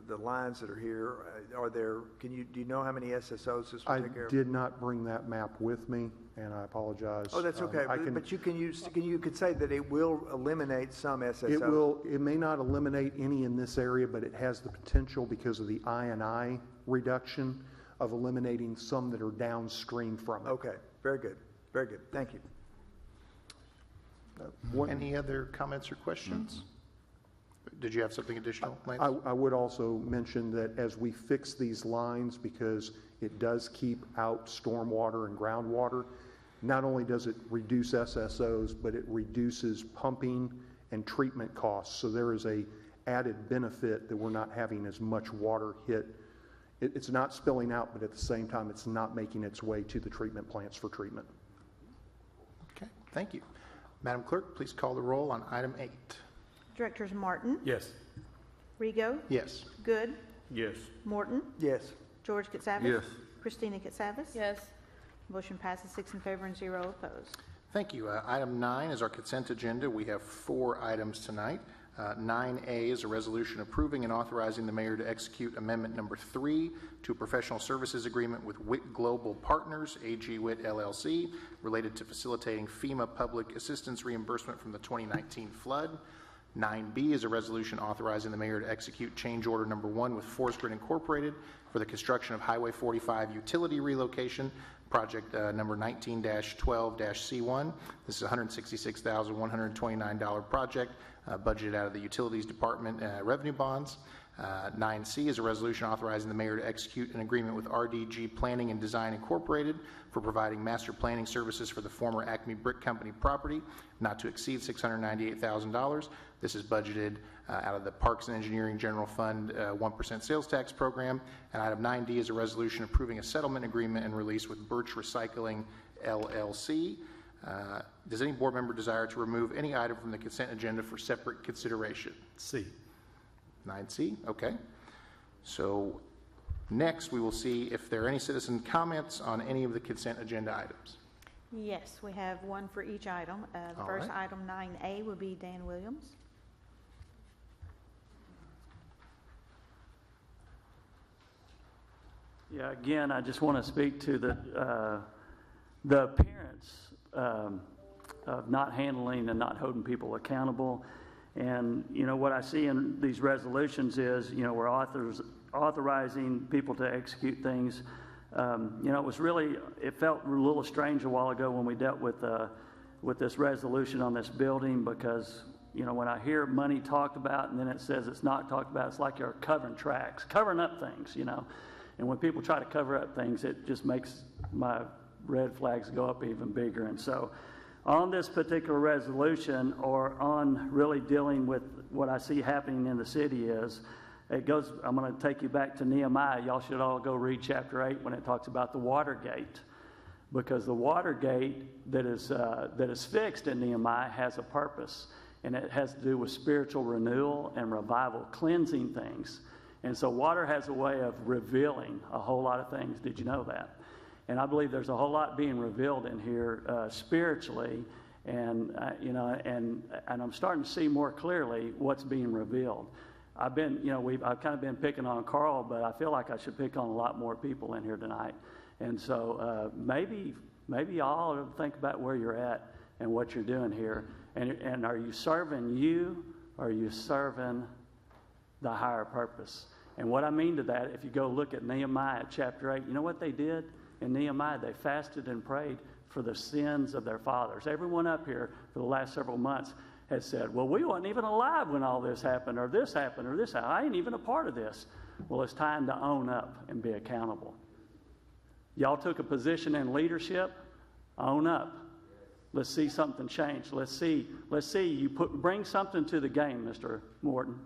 the lines that are here are there? Do you know how many SSOs this will take care of? I did not bring that map with me, and I apologize. Oh, that's okay. But you could say that it will eliminate some SSOs. It may not eliminate any in this area, but it has the potential, because of the I&I reduction, of eliminating some that are downstream from it. Okay, very good. Very good. Thank you. Any other comments or questions? Did you have something additional, Lance? I would also mention that as we fix these lines, because it does keep out stormwater and groundwater, not only does it reduce SSOs, but it reduces pumping and treatment costs. So there is a added benefit that we're not having as much water hit. It's not spilling out, but at the same time, it's not making its way to the treatment plants for treatment. Okay, thank you. Madam Clerk, please call the roll on item 8. Directors Martin, Yes. Rigo, Yes. Good, Yes. Morton, Yes. George Katsavas. Yes. Christina Katsavas. Yes. Motion passes 6 in favor and 0 opposed. Thank you. Item 9 is our consent agenda. We have 4 items tonight. 9A is a resolution approving and authorizing the mayor to execute amendment number 3 to a professional services agreement with WIT Global Partners, AG WIT LLC, related to facilitating FEMA public assistance reimbursement from the 2019 flood. 9B is a resolution authorizing the mayor to execute change order number 1 with Forest Grid Incorporated for the construction of Highway 45 utility relocation, project number 19-12-C1. This is a $166,129 project, budgeted out of the Utilities Department revenue bonds. 9C is a resolution authorizing the mayor to execute an agreement with RDG Planning and Design Incorporated for providing master planning services for the former Acme Brick Company property, not to exceed $698,000. This is budgeted out of the Parks and Engineering General Fund 1% sales tax program. And item 9D is a resolution approving a settlement agreement and release with Birch Recycling LLC. Does any board member desire to remove any item from the consent agenda for separate consideration? C. 9C, okay. So next, we will see if there are any citizen comments on any of the consent agenda items. Yes, we have one for each item. The All first right. item, 9A, would be Dan Williams. Yeah, again, I just want to speak to the appearance of not handling and not holding people accountable. And, you know, what I see in these resolutions is, you know, we're authorizing people to execute things. You know, it felt a little strange a while ago when we dealt with this resolution on this building, because, you know, when I hear money talked about and then it says it's not talked about, it's like you're covering tracks, covering up things, you know. And when people try to cover up things, it just makes my red flags go up even bigger. And so on this particular resolution, or on really dealing with what I see happening in the city, is it goes, I'm going to take you back to Nehemiah. Y'all should all go read chapter 8 when it talks about the water gate, because the water gate that is fixed in Nehemiah has a purpose, and it has to do with spiritual renewal and revival, cleansing things. And so water has a way of revealing a whole lot of things. Did you know that? And I believe there's a whole lot being revealed in here spiritually, and you know, and I'm starting to see more clearly what's being revealed. I've kind of been picking on Carl, but I feel like I should pick on a lot more people in here tonight. And so maybe y'all ought to think about where you're at and what you're doing here. And are you serving you, or are you serving the higher purpose? And what I mean to that, if you go look at Nehemiah chapter 8, you know what they did in Nehemiah? They fasted and prayed for the sins of their fathers. Everyone up here for the last several months has said, well, we weren't even alive when all this happened, or this happened, or this happened. I ain't even a part of this. Well, it's time to own up and be accountable. Y'all took a position in leadership. Own up. Let's see something change. Let's see you bring something to the game, Mr. Morton.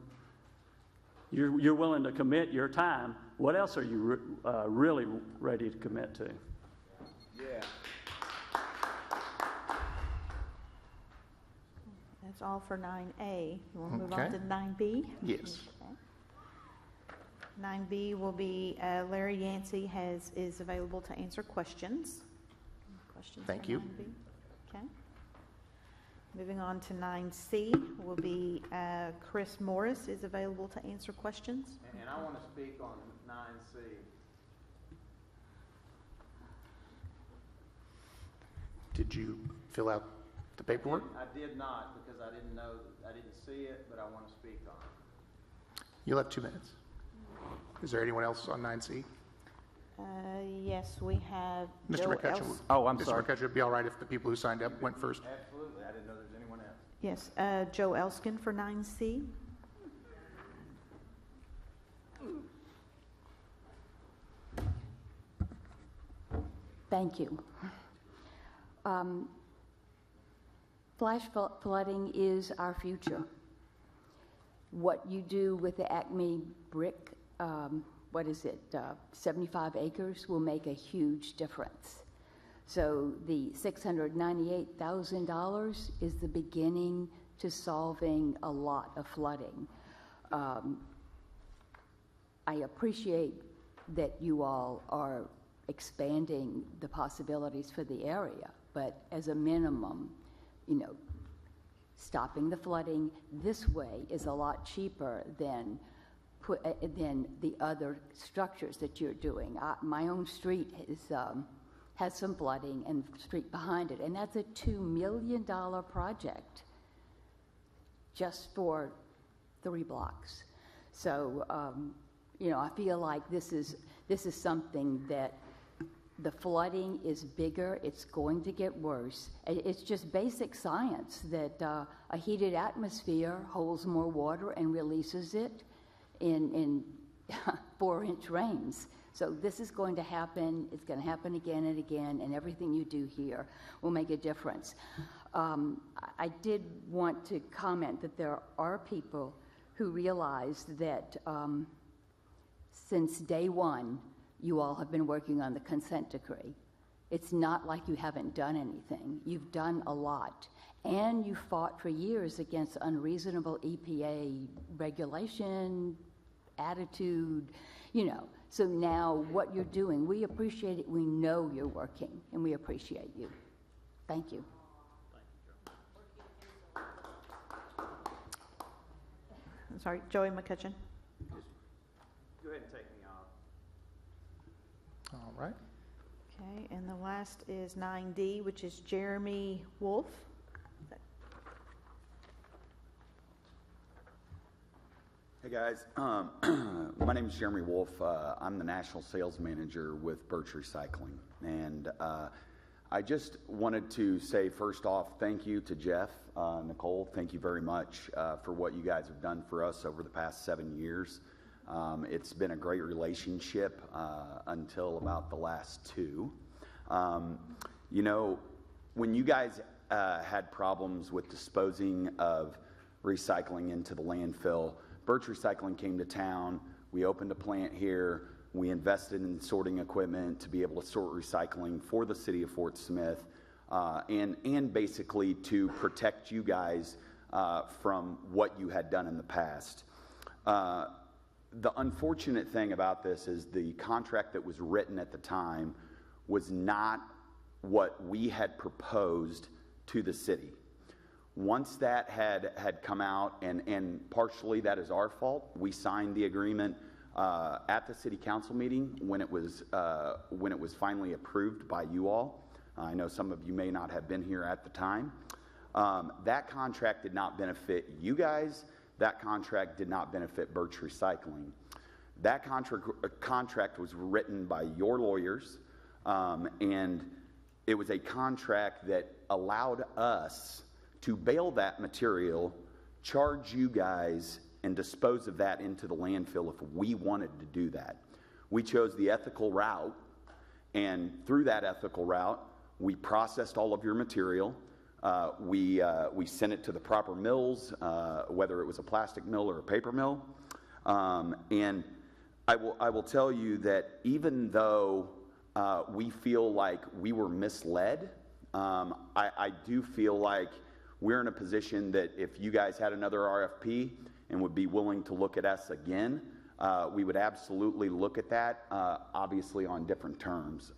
You're willing to commit your time. What else are you really ready to commit to? Yeah. That's all for 9A. You want to move Okay. on to 9B? Yes. Okay. 9B will be Larry Yancey is available to answer questions. Questions Thank for you. 9B? Okay. Moving on to 9C will be Chris Morris is available to answer questions. And I want to speak on 9C. Did you fill out the paperwork? I did not, because I didn't see it, but I want to speak on it. You'll have 2 minutes. Is there anyone else on 9C? Yes, we have Mr. Joe McCutcheon. Els- Oh, I'm Mr. sorry. McCutcheon, it'd be all right if the people who signed up went first. Absolutely. I didn't know there was anyone else. Yes, Joe Elskin for 9C. Thank you. Flash flooding is our future. What you do with the Acme brick, 75 acres, will make a huge difference. So the $698,000 is the beginning to solving a lot of flooding. I appreciate that you all are expanding the possibilities for the area, but as a minimum, you know, stopping the flooding this way is a lot cheaper than the other structures that you're doing. My own street has some flooding, and the street behind it, and that's a $2 million project just for 3 blocks. So, you know, I feel like this is something that the flooding is bigger. It's going to get worse. It's just basic science that a heated atmosphere holds more water and releases it in 4-inch rains. So this is going to happen. It's going to happen again and again, and everything you do here will make a difference. I did want to comment that there are people who realize that since day one, you all have been working on the consent decree. It's not like you haven't done anything. You've done a lot. And you fought for years against unreasonable EPA regulation, attitude, you know. So now what you're doing, we appreciate it. We know you're working, and we appreciate you. Thank you. I'm sorry, Joey McCutcheon. Go ahead and take me off. All right. Okay, and the last is 9D, which is Jeremy Wolf. Hey guys, my name is Jeremy Wolf. I'm the National Sales Manager with Birch Recycling. And I just wanted to say first off, thank you to Jeff, Nicole, thank you very much for what you guys have done for us over the past 7 years. It's been a great relationship until about the last 2. You know, when you guys had problems with disposing of recycling into the landfill, Birch Recycling came to town. We opened a plant here. We invested in sorting equipment to be able to sort recycling for the city of Fort Smith, and basically to protect you guys from what you had done in the past. The unfortunate thing about this is the contract that was written at the time was not what we had proposed to the city. Once that had come out, and partially that is our fault, we signed the agreement at the city council meeting when it was finally approved by you all. I know some of you may not have been here at the time. That contract did not benefit you guys. That contract did not benefit Birch Recycling. That contract was written by your lawyers, and it was a contract that allowed us to bail that material, charge you guys, and dispose of that into the landfill if we wanted to do that. We chose the ethical route, and through that ethical route, we processed all of your material. We sent it to the proper mills, whether it was a plastic mill or a paper mill. And I will tell you that even though we feel like we were misled, I do feel like we're in a position that if you guys had another RFP and would be willing to look at us again, we would absolutely look at that, obviously on different terms.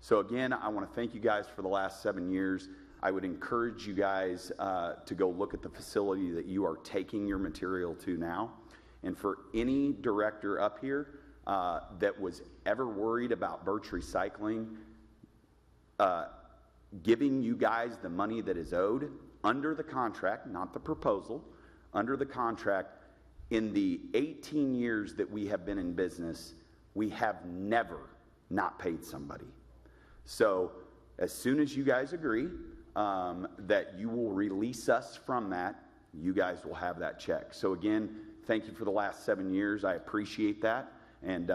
So again, I want to thank you guys for the last 7 years. I would encourage you guys to go look at the facility that you are taking your material to now. And for any director up here that was ever worried about Birch Recycling giving you guys the money that is owed under the contract, not the proposal, under the contract, in the 18 years that we have been in business, we have never not paid somebody. So as soon as you guys agree that you will release us from that, you guys will have that check. So again, thank you for the last 7 years. I appreciate that. And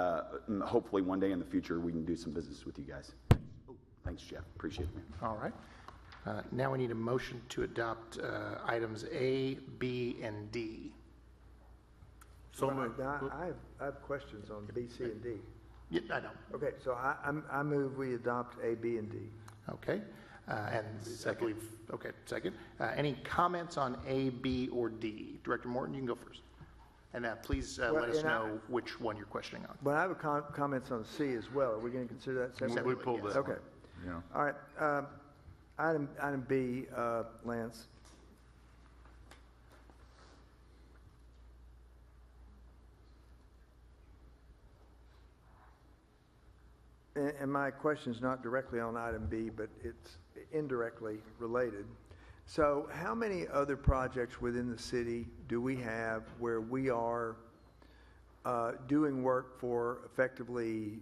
hopefully one day in the future we can do some business with you guys. Thanks, Jeff. Appreciate it, man. All right. Now we need a motion to adopt items A, B, and D. So I have questions on B, C, and D. Yeah, I know. Okay, so I move we adopt A, B, and D. Okay. And second. Okay, second. Any comments on A, B, or D? Director Morton, you can go first. And please let us know which one you're questioning on. But I have comments on C as well. Are we going to consider that separately? We pulled that. Okay. Yeah. All right. Item B, Lance. And my question is not directly on item B, but it's indirectly related. So how many other projects within the city do we have where we are doing work for effectively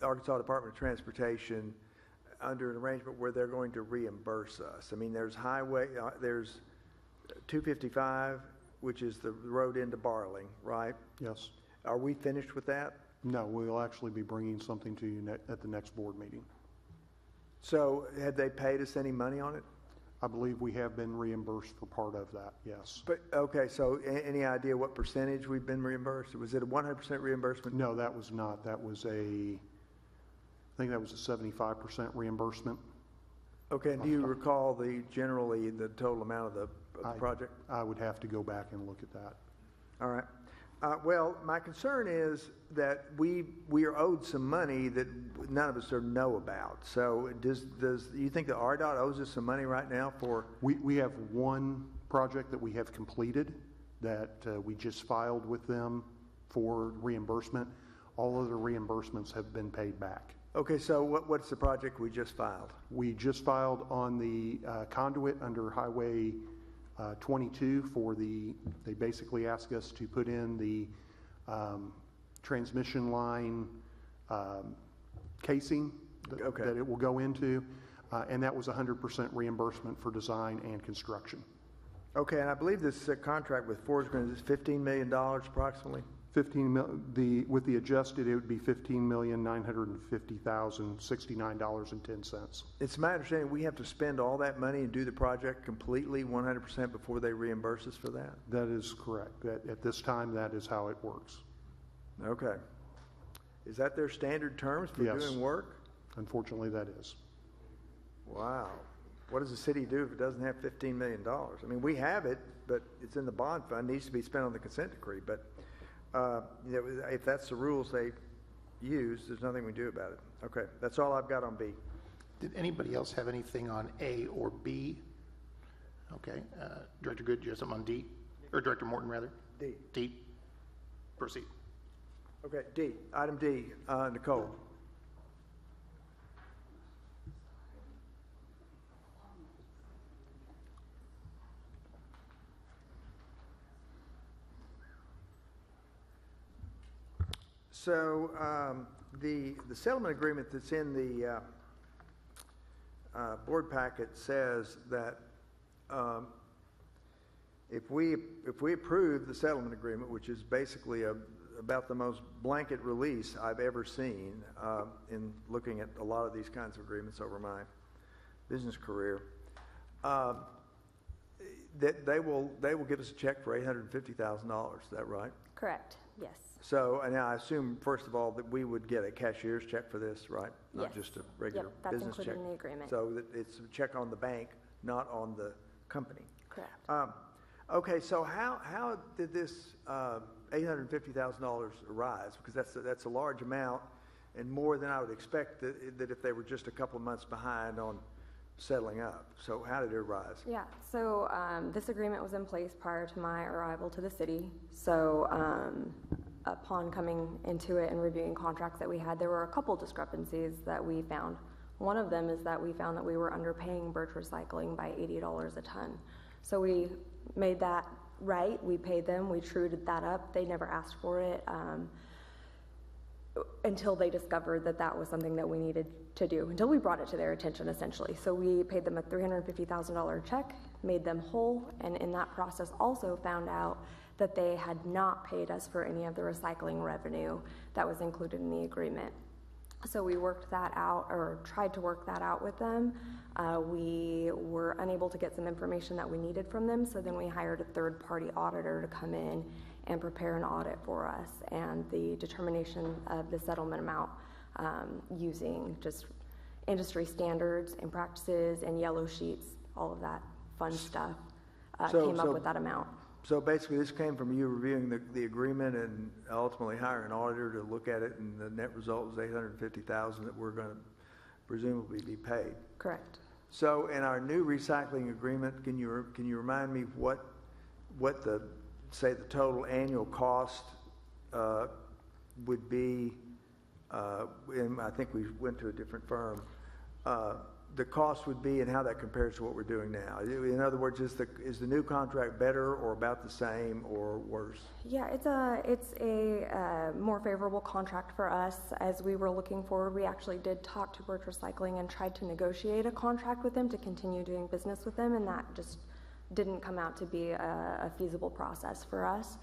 the Arkansas Department of Transportation under an arrangement where they're going to reimburse us? I mean, there's there's 255, which is the road into Barling, right? Yes. Are we finished with that? No, we'll actually be bringing something to you at the next board meeting. So have they paid us any money on it? I believe we have been reimbursed for part of that, yes. But, okay, so any idea what percentage we've been reimbursed? Was it a 100% reimbursement? No, that was not. That was I think that was a 75% reimbursement. Okay, and do you recall generally the total amount of the project? I would have to go back and look at that. All right. Well, my concern is that we are owed some money that none of us know about. So does you think that RDOT owes us some money right now for? We have one project that we have completed that we just filed with them for reimbursement. All other reimbursements have been paid back. Okay, so what's the project we just filed? We just filed on the conduit under Highway 22 they basically asked us to put in the transmission line casing that it will go into, and that was 100% reimbursement for design and construction. Okay, and I believe this contract with Forest Green is $15 million approximately? With the adjusted, it would be $15,950,069.10. It's my understanding we have to spend all that money and do the project completely 100% before they reimburse us for that? That is correct. At this time, that is how it works. Okay. Is that their standard terms for doing work? Unfortunately, that is. Wow. What does the city do if it doesn't have $15 million? I mean, we have it, but it's in the bond fund. It needs to be spent on the consent decree. But if that's the rules they use, there's nothing we do about it. Okay, that's all I've got on B. Did anybody else have anything on A or B? Okay, Director Good, you have something on D? Or Director Morton, rather? D. D. Proceed. Okay, D. Item D. Nicole. So the settlement agreement that's in the board packet says that if we approve the settlement agreement, which is basically about the most blanket release I've ever seen in looking at a lot of these kinds of agreements over my business career, that they will give us a check for $850,000. Is that right? Correct. Yes. So, and I assume, first of all, that we would get a cashier's check for this, right? Not Yes. just a regular Yep, that's business check. included in the agreement. So that it's a check on the bank, not on the company. Correct. Okay, so how did this $850,000 arise? Because that's a large amount and more than I would expect that if they were just a couple of months behind on settling up. So how did it arise? Yeah, so this agreement was in place prior to my arrival to the city. So upon coming into it and reviewing contracts that we had, there were a couple discrepancies that we found. One of them is that we found that we were underpaying Birch Recycling by $80 a ton. So we made that right. We paid them. We trued that up. They never asked for it until they discovered that that was something that we needed to do, until we brought it to their attention, essentially. So we paid them a $350,000 check, made them whole, and in that process also found out that they had not paid us for any of the recycling revenue that was included in the agreement. So we worked that out, or tried to work that out with them. We were unable to get some information that we needed from them, so then we hired a third-party auditor to come in and prepare an audit for us, and the determination of the settlement amount using just industry standards and practices and yellow sheets, all of that fun stuff, came up with that amount. So basically this came from you reviewing the agreement and ultimately hiring an auditor to look at it, and the net result was $850,000 that we're going to presumably be paid. Correct. So in our new recycling agreement, can you remind me what the total annual cost would be? And I think we went to a different firm. The cost would be and how that compares to what we're doing now. In other words, is the new contract better or about the same or worse? Yeah, it's a more favorable contract for us. As we were looking forward, we actually did talk to Birch Recycling and tried to negotiate a contract with them to continue doing business with them, and that just didn't come out to be a feasible process for us.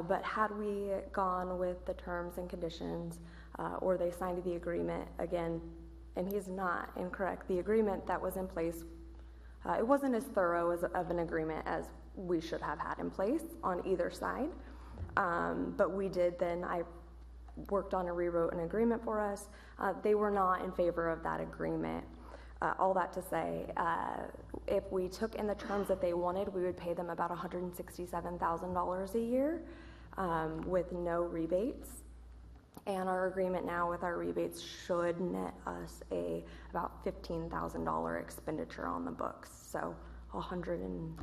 But had we gone with the terms and conditions, or they signed the agreement, again, and he's not incorrect, the agreement that was in place, it wasn't as thorough of an agreement as we should have had in place on either side. But we did then, worked on and rewrote an agreement for us. They were not in favor of that agreement. All that to say, if we took in the terms that they wanted, we would pay them about $167,000 a year with no rebates. And our agreement now with our rebates should net us about $15,000 expenditure on the books. So $140,000,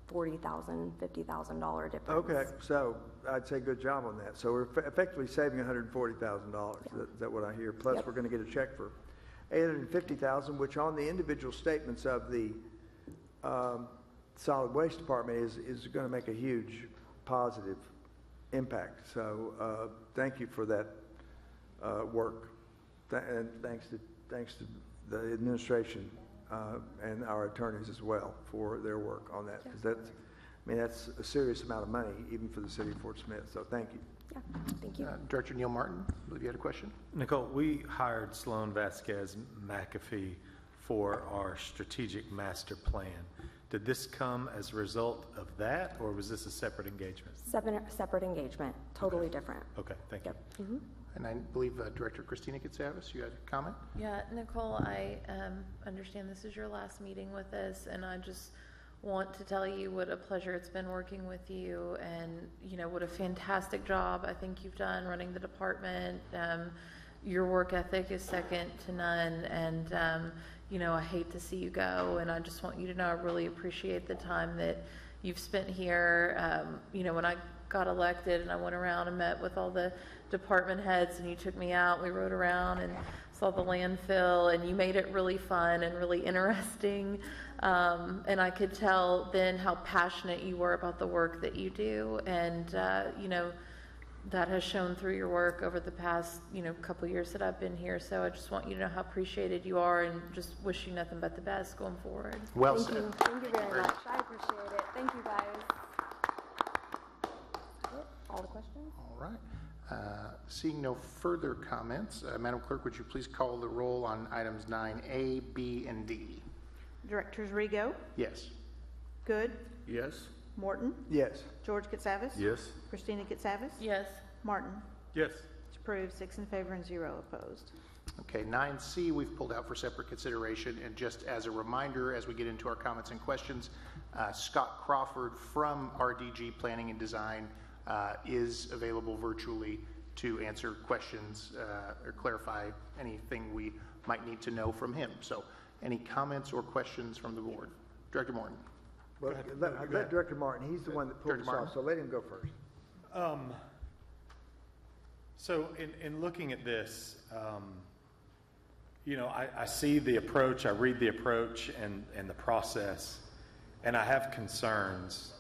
$50,000 difference. Okay, so I'd say good job on that. So we're effectively saving $140,000. Is that what I hear? Plus, Yep. we're going to get a check for $850,000, which on the individual statements of the solid waste department is going to make a huge positive impact. So thank you for that work, and thanks to the administration and our attorneys as well for their work on that, because that's a serious amount of money even for the city of Fort Smith. So thank you. Yeah, thank you. Director Neil Martin, I believe you had a question. Nicole, we hired Sloan Vasquez McAfee for our strategic master plan. Did this come as a result of that, or was this a separate engagement? Separate engagement, totally different. Okay, thank you. Mm-hmm. And I believe Director Christina Katsavis, you had a comment? Yeah, Nicole, I understand this is your last meeting with us, and I just want to tell you what a pleasure it's been working with you, and what a fantastic job I think you've done running the department. Your work ethic is second to none, and I hate to see you go, and I just want you to know I really appreciate the time that you've spent here. When I got elected and I went around and met with all the department heads, and you took me out, we rode around and saw the landfill, and you made it really fun and really interesting. And I could tell then how passionate you were about the work that you do, and that has shown through your work over the past couple years that I've been here. So I just want you to know how appreciated you are, and just wish you nothing but the best going forward. Well Thank said. you. Thank you very much. I appreciate it. Thank you, guys. All the questions? All right. Seeing no further comments, Madam Clerk, would you please call the roll on items 9A, B, and D? Directors Rigo, Yes. Good, Yes? Morton, Yes. George Katsavis. Yes? Christina Katsavis. Yes. Martin. Yes. It's approved, 6 in favor and 0 opposed. Okay, 9C we've pulled out for separate consideration, and just as a reminder, as we get into our comments and questions, Scott Crawford from RDG Planning and Design is available virtually to answer questions or clarify anything we might need to know from him. So any comments or questions from the board? Director Morton. Well, let Director Martin, he's the one that pulled Director this Martin. off, so let him go first. So in looking at this, I see the approach, I read the approach and the process, and I have concerns.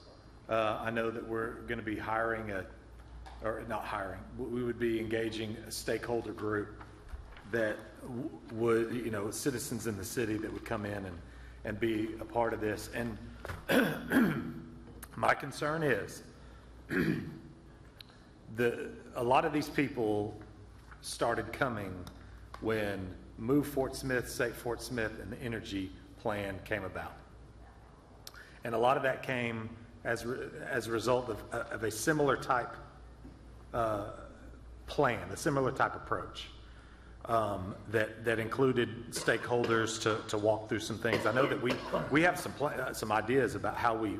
I know that we're going to be we would be engaging a stakeholder group that would, citizens in the city that would come in and be a part of this. And my concern is a lot of these people started coming when Move Fort Smith, Save Fort Smith, and the energy plan came about. And a lot of that came as a result of a similar type plan, a similar type approach that included stakeholders to walk through some things. I know that we have some ideas about how we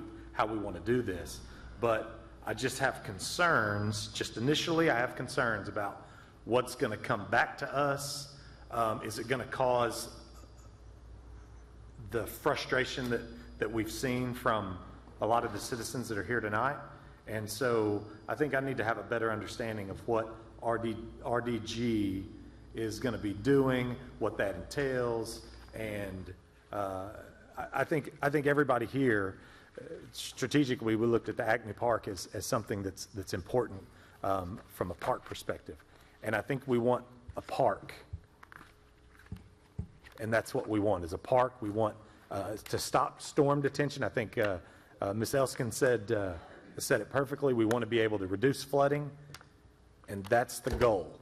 want to do this, but I just have concerns. Just initially, I have concerns about what's going to come back to us. Is it going to cause the frustration that we've seen from a lot of the citizens that are here tonight? And so I think I need to have a better understanding of what RDG is going to be doing, what that entails, and I think everybody here, strategically, we looked at the Acme Park as something that's important from a park perspective, and I think we want a park, and that's what we want is a park. We want to stop storm detention. I think Ms. Elskin said it perfectly. We want to be able to reduce flooding, and that's the goal.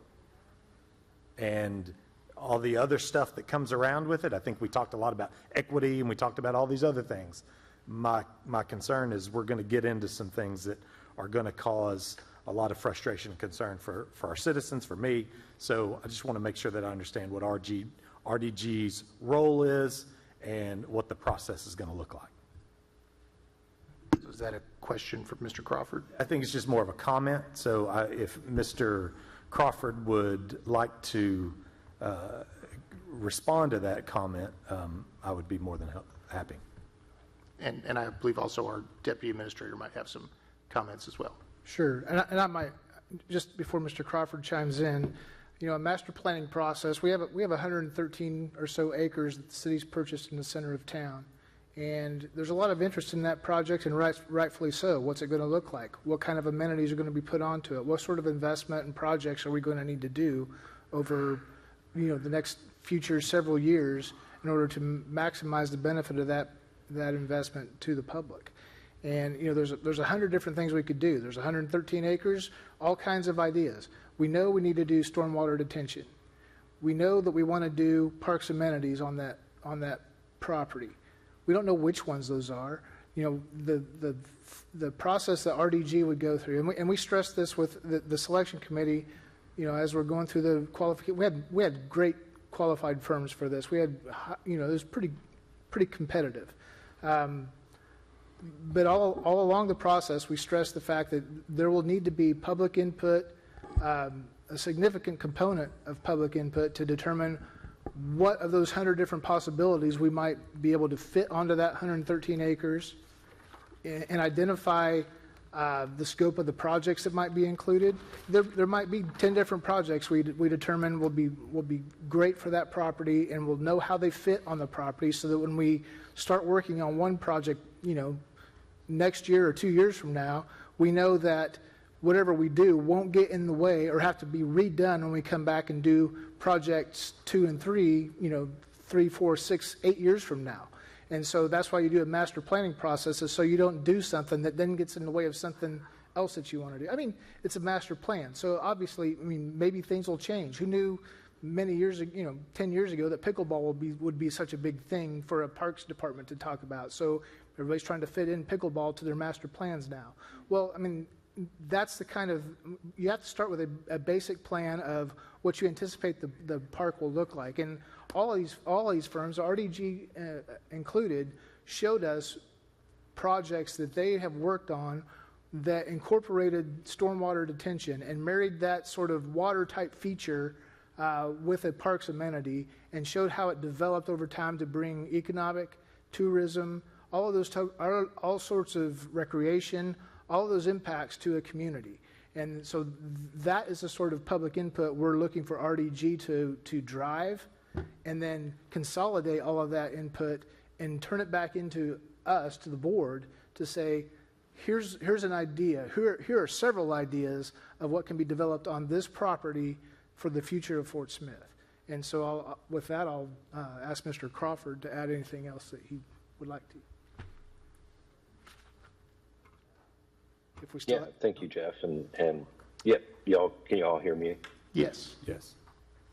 And all the other stuff that comes around with it, I think we talked a lot about equity, and we talked about all these other things. My concern is we're going to get into some things that are going to cause a lot of frustration and concern for our citizens, for me. So I just want to make sure that I understand what RDG's role is and what the process is going to look like. So is that a question for Mr. Crawford? I think it's just more of a comment. So if Mr. Crawford would like to respond to that comment, I would be more than happy. And I believe also our deputy administrator might have some comments as well. Sure, and I might, just before Mr. Crawford chimes in, a master planning process, we have 113 or so acres that the city's purchased in the center of town. And there's a lot of interest in that project, and rightfully so. What's it going to look like? What kind of amenities are going to be put onto it? What sort of investment and projects are we going to need to do over, the next future several years in order to maximize the benefit of that investment to the public? And, there's 100 different things we could do. There's 113 acres, all kinds of ideas. We know we need to do stormwater detention. We know that we want to do parks amenities on that property. We don't know which ones those are. The process that RDG would go through, and we stressed this with the selection committee, as we're going through the qualification. We had great qualified firms for this. We had, it was pretty competitive. But all along the process, we stressed the fact that there will need to be public input, a significant component of public input to determine what of those 100 different possibilities we might be able to fit onto that 113 acres and identify the scope of the projects that might be included. There might be 10 different projects we determine will be great for that property, and we'll know how they fit on the property, so that when we start working on one project, next year or 2 years from now, we know that whatever we do won't get in the way or have to be redone when we come back and do projects 2 and 3, 3, 4, 6, 8 years from now. And so that's why you do a master planning process, is so you don't do something that then gets in the way of something else that you want to do. I mean, it's a master plan. So obviously, maybe things will change. Who knew many years ago, 10 years ago, that pickleball would be such a big thing for a parks department to talk about? So everybody's trying to fit in pickleball to their master plans now. Well, that's the kind of, you have to start with a basic plan of what you anticipate the park will look like. And all of these firms, RDG included, showed us projects that they have worked on that incorporated stormwater detention and married that sort of water type feature with a parks amenity, and showed how it developed over time to bring economic, tourism, all of those all sorts of recreation, all of those impacts to a community. And so that is the sort of public input we're looking for RDG to drive, and then consolidate all of that input and turn it back into us, to the board, to say, here's an idea. Here are several ideas of what can be developed on this property for the future of Fort Smith. And so with that, I'll ask Mr. Crawford to add anything else that he would like to. If we still thank you, Jeff. And yep, can you all hear me? Yes. Yes.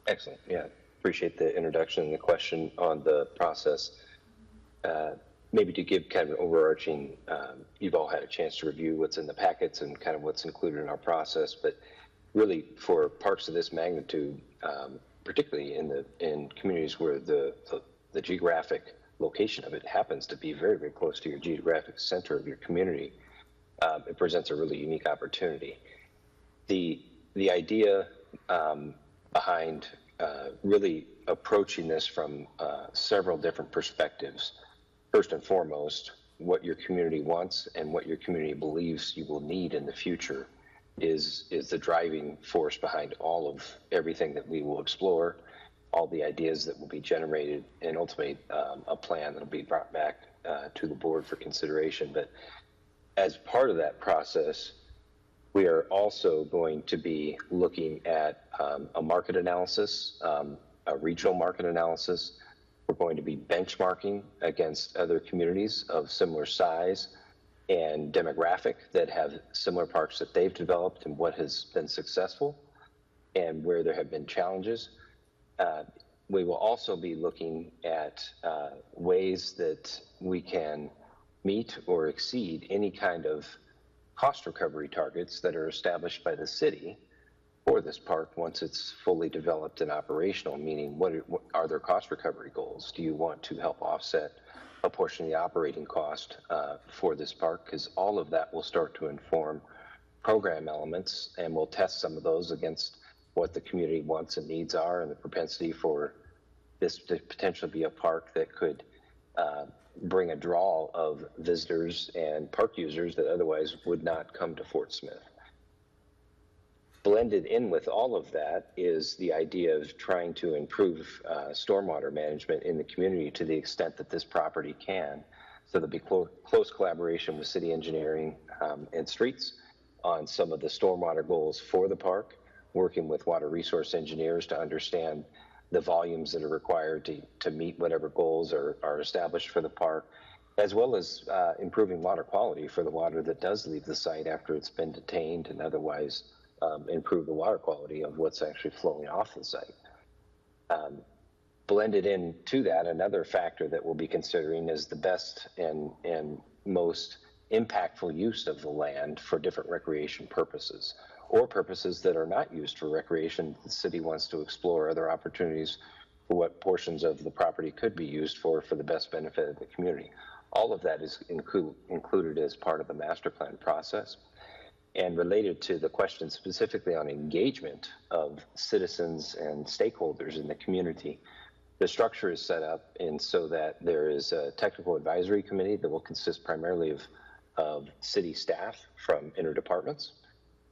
Excellent. Yeah, appreciate the introduction and the question on the process. Maybe to give kind of an overarching, you've all had a chance to review what's in the packets and kind of what's included in our process, but really for parks of this magnitude, particularly in communities where the geographic location of it happens to be very, very close to your geographic center of your community, it presents a really unique opportunity. The idea behind really approaching this from several different perspectives. First and foremost, what your community wants and what your community believes you will need in the future is the driving force behind all of everything that we will explore, all the ideas that will be generated, and ultimately a plan that will be brought back to the board for consideration. But as part of that process, we are also going to be looking at a market analysis, a regional market analysis. We're going to be benchmarking against other communities of similar size and demographic that have similar parks that they've developed and what has been successful and where there have been challenges. We will also be looking at ways that we can meet or exceed any kind of cost recovery targets that are established by the city for this park once it's fully developed and operational, meaning what are their cost recovery goals? Do you want to help offset a portion of the operating cost for this park? Because all of that will start to inform program elements, and we'll test some of those against what the community wants and needs are and the propensity for this to potentially be a park that could bring a draw of visitors and park users that otherwise would not come to Fort Smith. Blended in with all of that is the idea of trying to improve stormwater management in the community to the extent that this property can. So there'll be close collaboration with city engineering and streets on some of the stormwater goals for the park, working with water resource engineers to understand the volumes that are required to meet whatever goals are established for the park, as well as improving water quality for the water that does leave the site after it's been detained, and otherwise improve the water quality of what's actually flowing off the site. Blended into that, another factor that we'll be considering is the best and most impactful use of the land for different recreation purposes, or purposes that are not used for recreation. The city wants to explore other opportunities for what portions of the property could be used for the best benefit of the community. All of that is included as part of the master plan process. And related to the question specifically on engagement of citizens and stakeholders in the community, the structure is set up and so that there is a technical advisory committee that will consist primarily of city staff from interdepartments,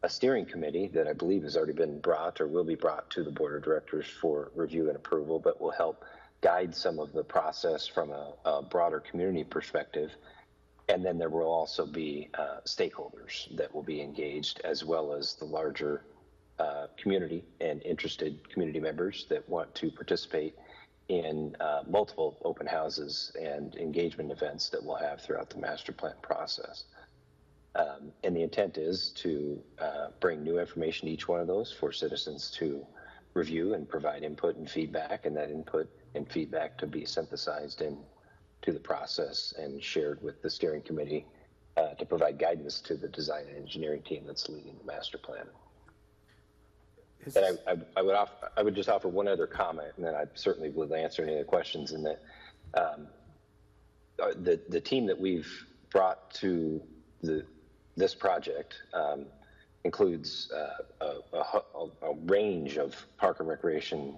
a steering committee that I believe has already been brought or will be brought to the board of directors for review and approval, but will help guide some of the process from a broader community perspective. And then there will also be stakeholders that will be engaged, as well as the larger community and interested community members that want to participate in multiple open houses and engagement events that we'll have throughout the master plan process. And the intent is to bring new information to each one of those for citizens to review and provide input and feedback, and that input and feedback to be synthesized into the process and shared with the steering committee to provide guidance to the design and engineering team that's leading the master plan. And I would just offer one other comment, and then I certainly will answer any other questions. In that the team that we've brought to this project includes a range of park and recreation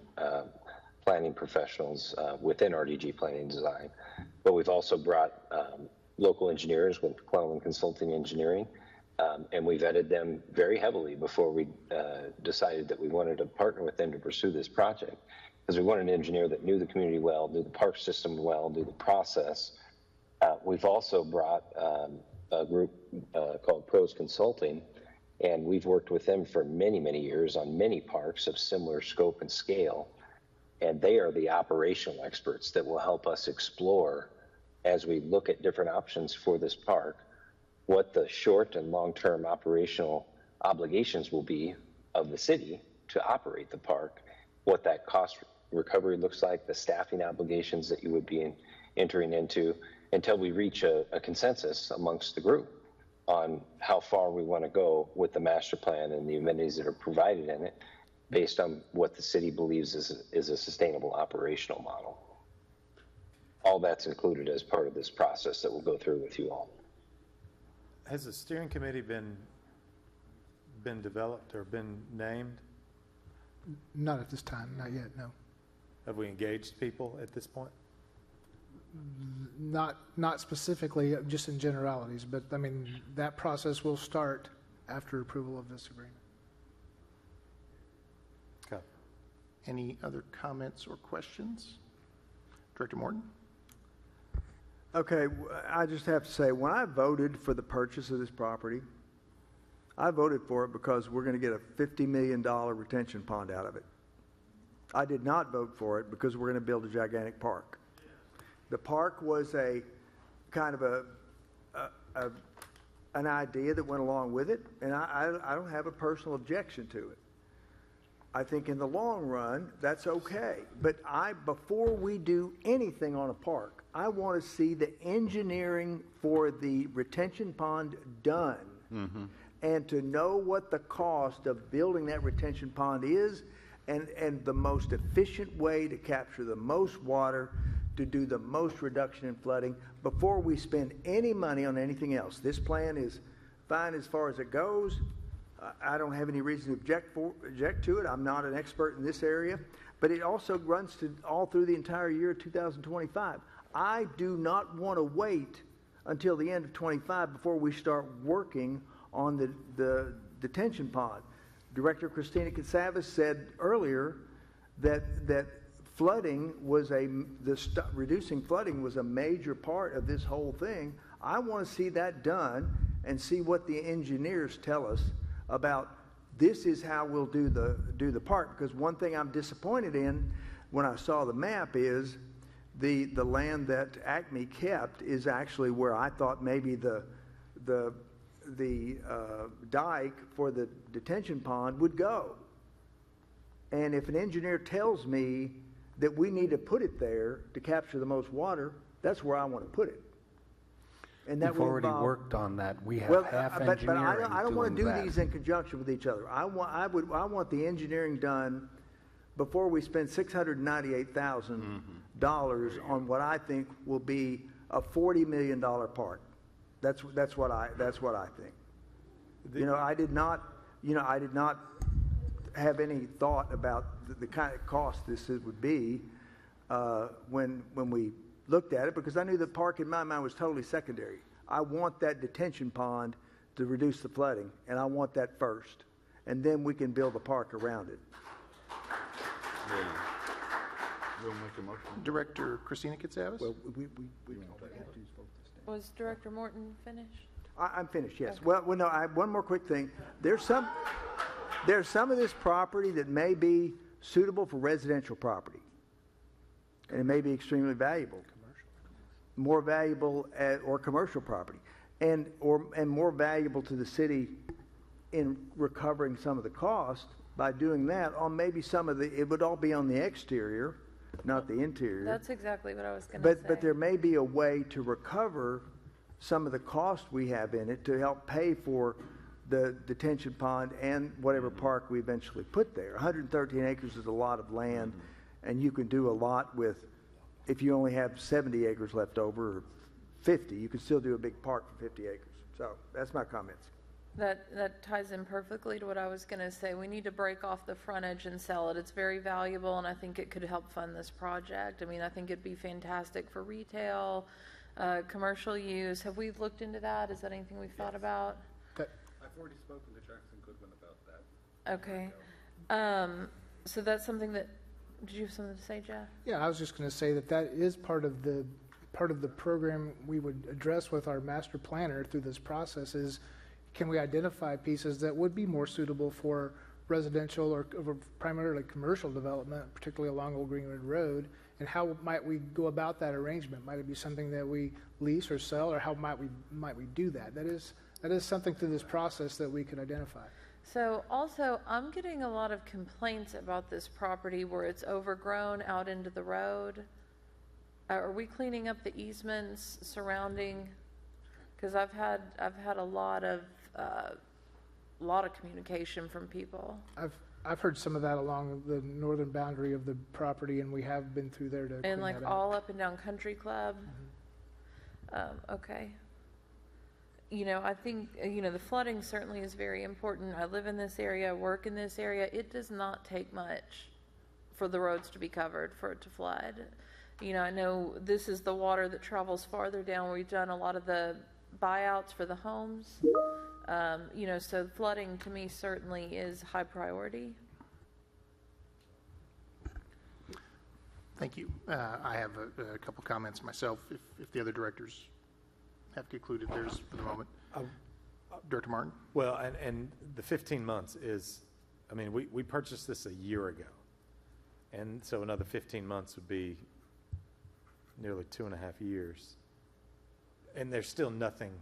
planning professionals within RDG Planning Design, but we've also brought local engineers with Cleveland Consulting Engineering. And we vetted them very heavily before we decided that we wanted to partner with them to pursue this project, because we wanted an engineer that knew the community well, knew the park system well, knew the process. We've also brought a group called Pros Consulting, and we've worked with them for many, many years on many parks of similar scope and scale. And they are the operational experts that will help us explore, as we look at different options for this park, what the short and long-term operational obligations will be of the city to operate the park, what that cost recovery looks like, the staffing obligations that you would be entering into, until we reach a consensus amongst the group on how far we want to go with the master plan and the amenities that are provided in it, based on what the city believes is a sustainable operational model. All that's included as part of this process that we'll go through with you all. Has the steering committee been developed or been named? Not at this time, not yet, no. Have we engaged people at this point? Not specifically, just in generalities, but I mean, that process will start after approval of this agreement. Okay. Any other comments or questions? Director Morton? Okay, I just have to say, when I voted for the purchase of this property, I voted for it because we're going to get a $50 million retention pond out of it. I did not vote for it because we're going to build a gigantic park. The park was a kind of an idea that went along with it, and I don't have a personal objection to it. I think in the long run, that's okay. But before we do anything on a park, I want to see the engineering for the retention pond done And to know what the cost of building that retention pond is and the most efficient way to capture the most water, to do the most reduction in flooding before we spend any money on anything else. This plan is fine as far as it goes. I don't have any reason to object to it. I'm not an expert in this area, but it also runs to all through the entire year of 2025. I do not want to wait until the end of 25 before we start working on the detention pond. Director Christina Cassavas said earlier that flooding was reducing flooding was a major part of this whole thing. I want to see that done and see what the engineers tell us about this is how we'll do the park. Because one thing I'm disappointed in when I saw the map is the land that Acme kept is actually where I thought maybe the dike for the detention pond would go. And if an engineer tells me that we need to put it there to capture the most water, that's where I want to put it. And that We've will already involve, worked on that. We have half engineering but I don't want to do that. these in conjunction with each other. I want the engineering done before we spend $698,000 on what I think will be a $40 million park. That's what I think. I did not have any thought about the kind of cost this would be when we looked at it, because I knew the park in my mind was totally secondary. I want that detention pond to reduce the flooding, and I want that first, and then we can build a park around it. We'll make a motion. Director Christina Cassavas? Well, Was Director Morton finished? I'm finished, yes. Okay. Well, no, one more quick thing. There's some of this property that may be suitable for residential property, and it may be extremely valuable. More valuable or commercial property, and more valuable to the city in recovering some of the cost by doing that on maybe it would all be on the exterior, not the interior. That's exactly what I was going to say. But there may be a way to recover some of the cost we have in it to help pay for the detention pond and whatever park we eventually put there. 113 acres is a lot of land, and you can do a lot with, if you only have 70 acres left over, or 50, you can still do a big park for 50 acres. So that's my comments. That ties in perfectly to what I was going to say. We need to break off the frontage and sell it. It's very valuable, and I think it could help fund this project. I mean, I think it'd be fantastic for retail, commercial use. Have we looked into that? Is that anything we've thought about? I've already spoken to Jackson Goodwin about that. Okay. So that's something that, did you have something to say, Jeff? Yeah, I was just going to say that is part of the program we would address with our master planner through this process is, can we identify pieces that would be more suitable for residential or primarily commercial development, particularly along Old Greenwood Road, and how might we go about that arrangement? Might it be something that we lease or sell, or how might we do that? That is something through this process that we could identify. So also, I'm getting a lot of complaints about this property where it's overgrown out into the road. Are we cleaning up the easements surrounding? Because I've had a lot of communication from people. I've heard some of that along the northern boundary of the property, and we have been through there to And clean that all out. up and down Country Club. Okay. I think, the flooding certainly is very important. I live in this area, work in this area. It does not take much for the roads to be covered, for it to flood. I know this is the water that travels farther down. We've done a lot of the buyouts for the homes. So flooding to me certainly is high priority. Thank you. I have a couple comments myself, if the other directors have concluded theirs for the moment. Director Martin? Well, and the 15 months is, we purchased this a year ago. And so another 15 months would be nearly 2.5 years. And there's still nothing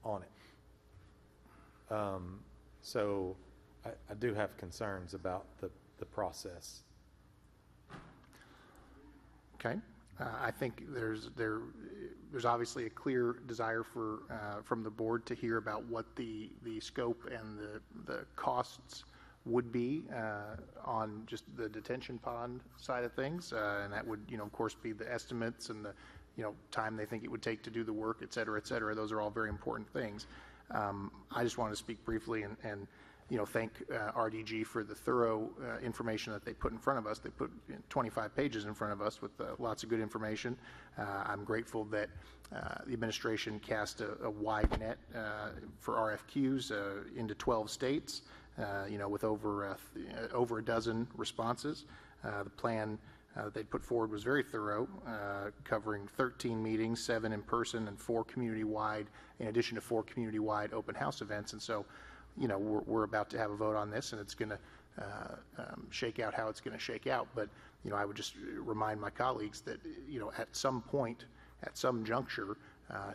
on it. So I do have concerns about the process. Okay. I think there's obviously a clear desire from the board to hear about what the scope and the costs would be on just the detention pond side of things, and that would, of course, be the estimates and the, time they think it would take to do the work, et cetera, et cetera. Those are all very important things. I just wanted to speak briefly and thank RDG for the thorough information that they put in front of us. They put 25 pages in front of us with lots of good information. I'm grateful that the administration cast a wide net for RFQs into 12 states, with over a dozen responses. The plan they put forward was very thorough, covering 13 meetings, 7 in person and 4 community-wide, in addition to 4 community-wide open house events. And so, we're about to have a vote on this, and it's going to shake out how it's going to shake out. But, I would just remind my colleagues that, at some point, at some juncture,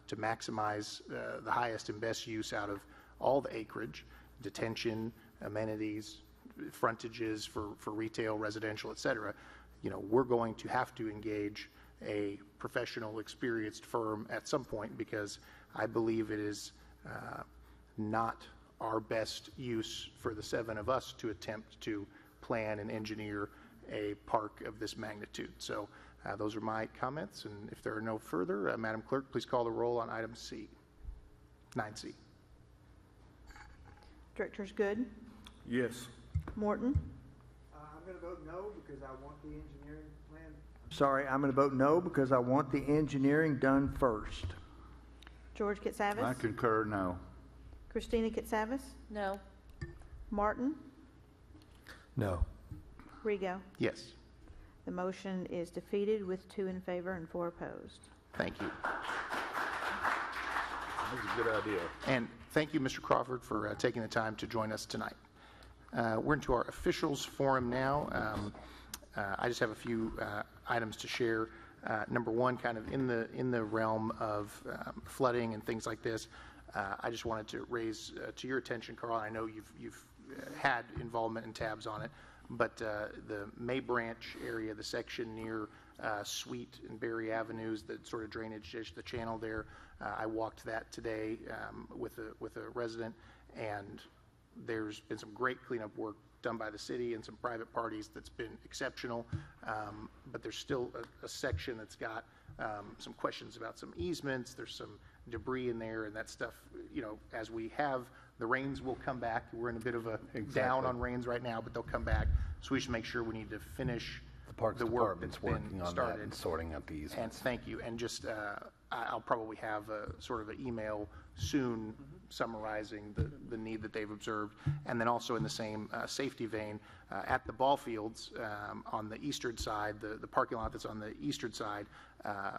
to maximize the highest and best use out of all the acreage, detention, amenities, frontages for retail, residential, et cetera, we're going to have to engage a professional, experienced firm at some point, because I believe it is not our best use for the 7 of us to attempt to plan and engineer a park of this magnitude. So those are my comments, and if there are no further, Madam Clerk, please call the roll on item C, 9C. Directors Good, Yes. Morton, I'm going to vote no because I want the engineering plan. Sorry, I'm going to vote no because I want the engineering done first. George Katsavas. I concur, no. Christina Katsavas. No. Martin, No. Rigo. Yes. The motion is defeated with 2 in favor and 4 opposed. Thank you. That's a good idea. And thank you, Mr. Crawford, for taking the time to join us tonight. We're into our officials forum now. I just have a few items to share. Number one, kind of in the realm of flooding and things like this, I just wanted to raise to your attention, Carl. I know you've had involvement in tabs on it, but the May Branch area, the section near Sweet and Berry Avenues, the sort of drainage dish, the channel there, I walked that today with a resident, and there's been some great cleanup work done by the city and some private parties that's been exceptional, but there's still a section that's got some questions about some easements. There's some debris in there, and that stuff, as we have, the rains will come back. We're in a bit of a down on rains right now, but they'll come back. So we should make sure we need to finish The Parks the work that's Department's been working on started. that and sorting out the And easements. thank you. And just, I'll probably have a sort of an email soon summarizing the need that they've observed. And then also in the same safety vein, at the ball fields on the eastern side, the parking lot that's on the eastern side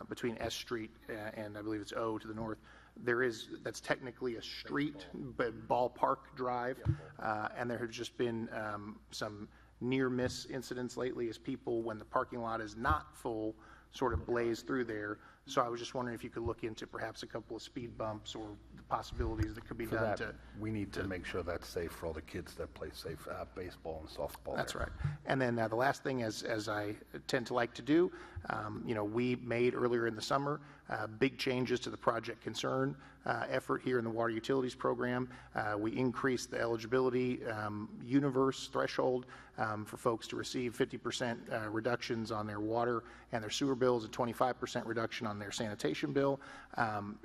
between S Street and I believe it's O to the north, that's technically a street, but ballpark drive. And there have just been some near miss incidents lately as people, when the parking lot is not full, sort of blaze through there. So I was just wondering if you could look into perhaps a couple of speed bumps or the possibilities that could be For done that, to. we need to make sure that's safe for all the kids that play safe baseball and softball. That's there. right. And then the last thing, as I tend to like to do, we made earlier in the summer big changes to the project concern effort here in the water utilities program. We increased the eligibility universe threshold for folks to receive 50% reductions on their water and their sewer bills, a 25% reduction on their sanitation bill.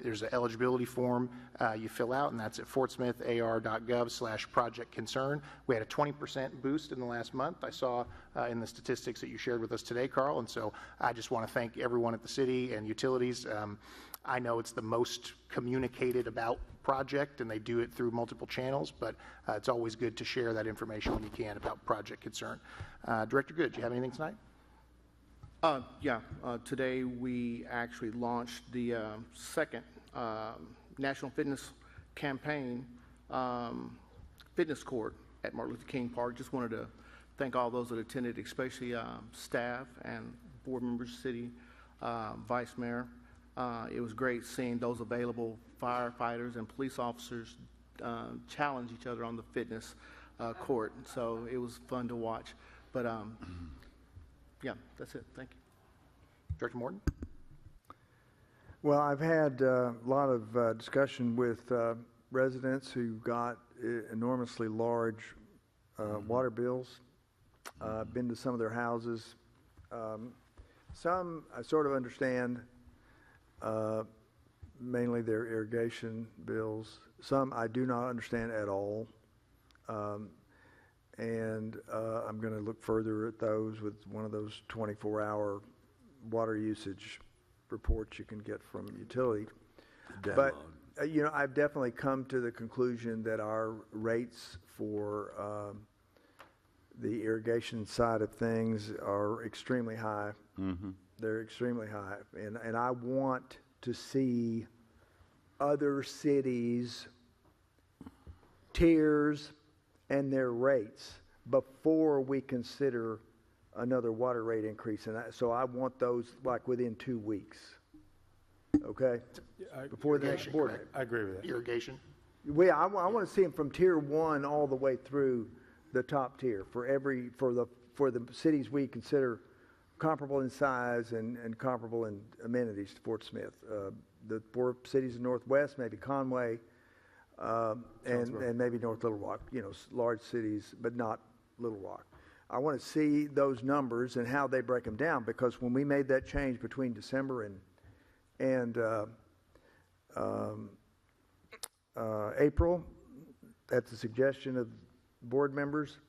There's an eligibility form you fill out, and that's at fortsmithar.gov/project concern. We had a 20% boost in the last month. I saw in the statistics that you shared with us today, Carl, and so I just want to thank everyone at the city and utilities. I know it's the most communicated about project, and they do it through multiple channels, but it's always good to share that information when you can about project concern. Director Good, do you have anything tonight? Today we actually launched the second National Fitness Campaign fitness court at Martin Luther King Park. Just wanted to thank all those that attended, especially staff and board members, city, vice mayor. It was great seeing those available firefighters and police officers challenge each other on the fitness court. So it was fun to watch. But yeah, that's it. Thank you. Director Morton? Well, I've had a lot of discussion with residents who got enormously large water bills. I've been to some of their houses. Some I sort of understand, mainly their irrigation bills. Some I do not understand at all. And I'm going to look further at those with one of those 24-hour water usage reports you can get from utility. But, I've definitely come to the conclusion that our rates for the irrigation side of things are extremely high. Mm-hmm. They're extremely high. And I want to see other cities' tiers and their rates before we consider another water rate increase. And so I want those like within 2 weeks. Okay? Before the next board meeting. I agree with that. Irrigation? Well, I want to see them from tier 1 all the way through the top tier for the cities we consider comparable in size and comparable in amenities to Fort Smith. The 4 cities in Northwest, maybe Conway, and maybe North Little Rock, large cities, but not Little Rock. I want to see those numbers and how they break them down, because when we made that change between December and April, at the suggestion of board members,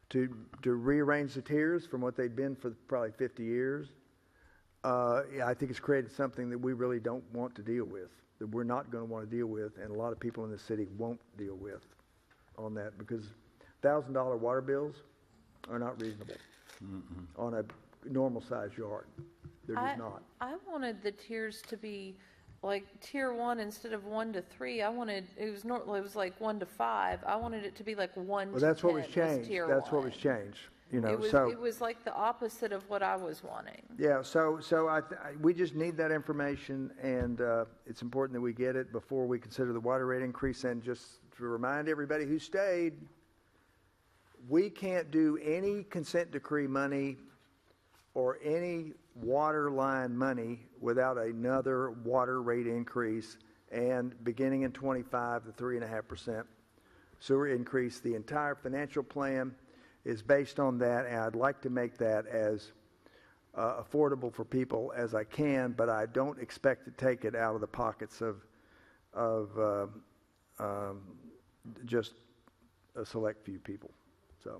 to rearrange the tiers from what they'd been for probably 50 years, I think it's created something that we really don't want to deal with, that we're not going to want to deal with, and a lot of people in the city won't deal with on that, because $1,000 water bills are not reasonable on a normal-sized yard. They're just not. I wanted the tiers to be like tier 1 instead of 1 to 3. It was like 1 to 5. I wanted it to be like 1 to 10. Well, that's what was changed. That's what was changed. It was like the opposite of what I was wanting. Yeah, so we just need that information, and it's important that we get it before we consider the water rate increase. And just to remind everybody who stayed, we can't do any consent decree money or any water line money without another water rate increase, and beginning in 25, the 3.5% sewer increase. The entire financial plan is based on that, and I'd like to make that as affordable for people as I can, but I don't expect to take it out of the pockets of just a select few people. So,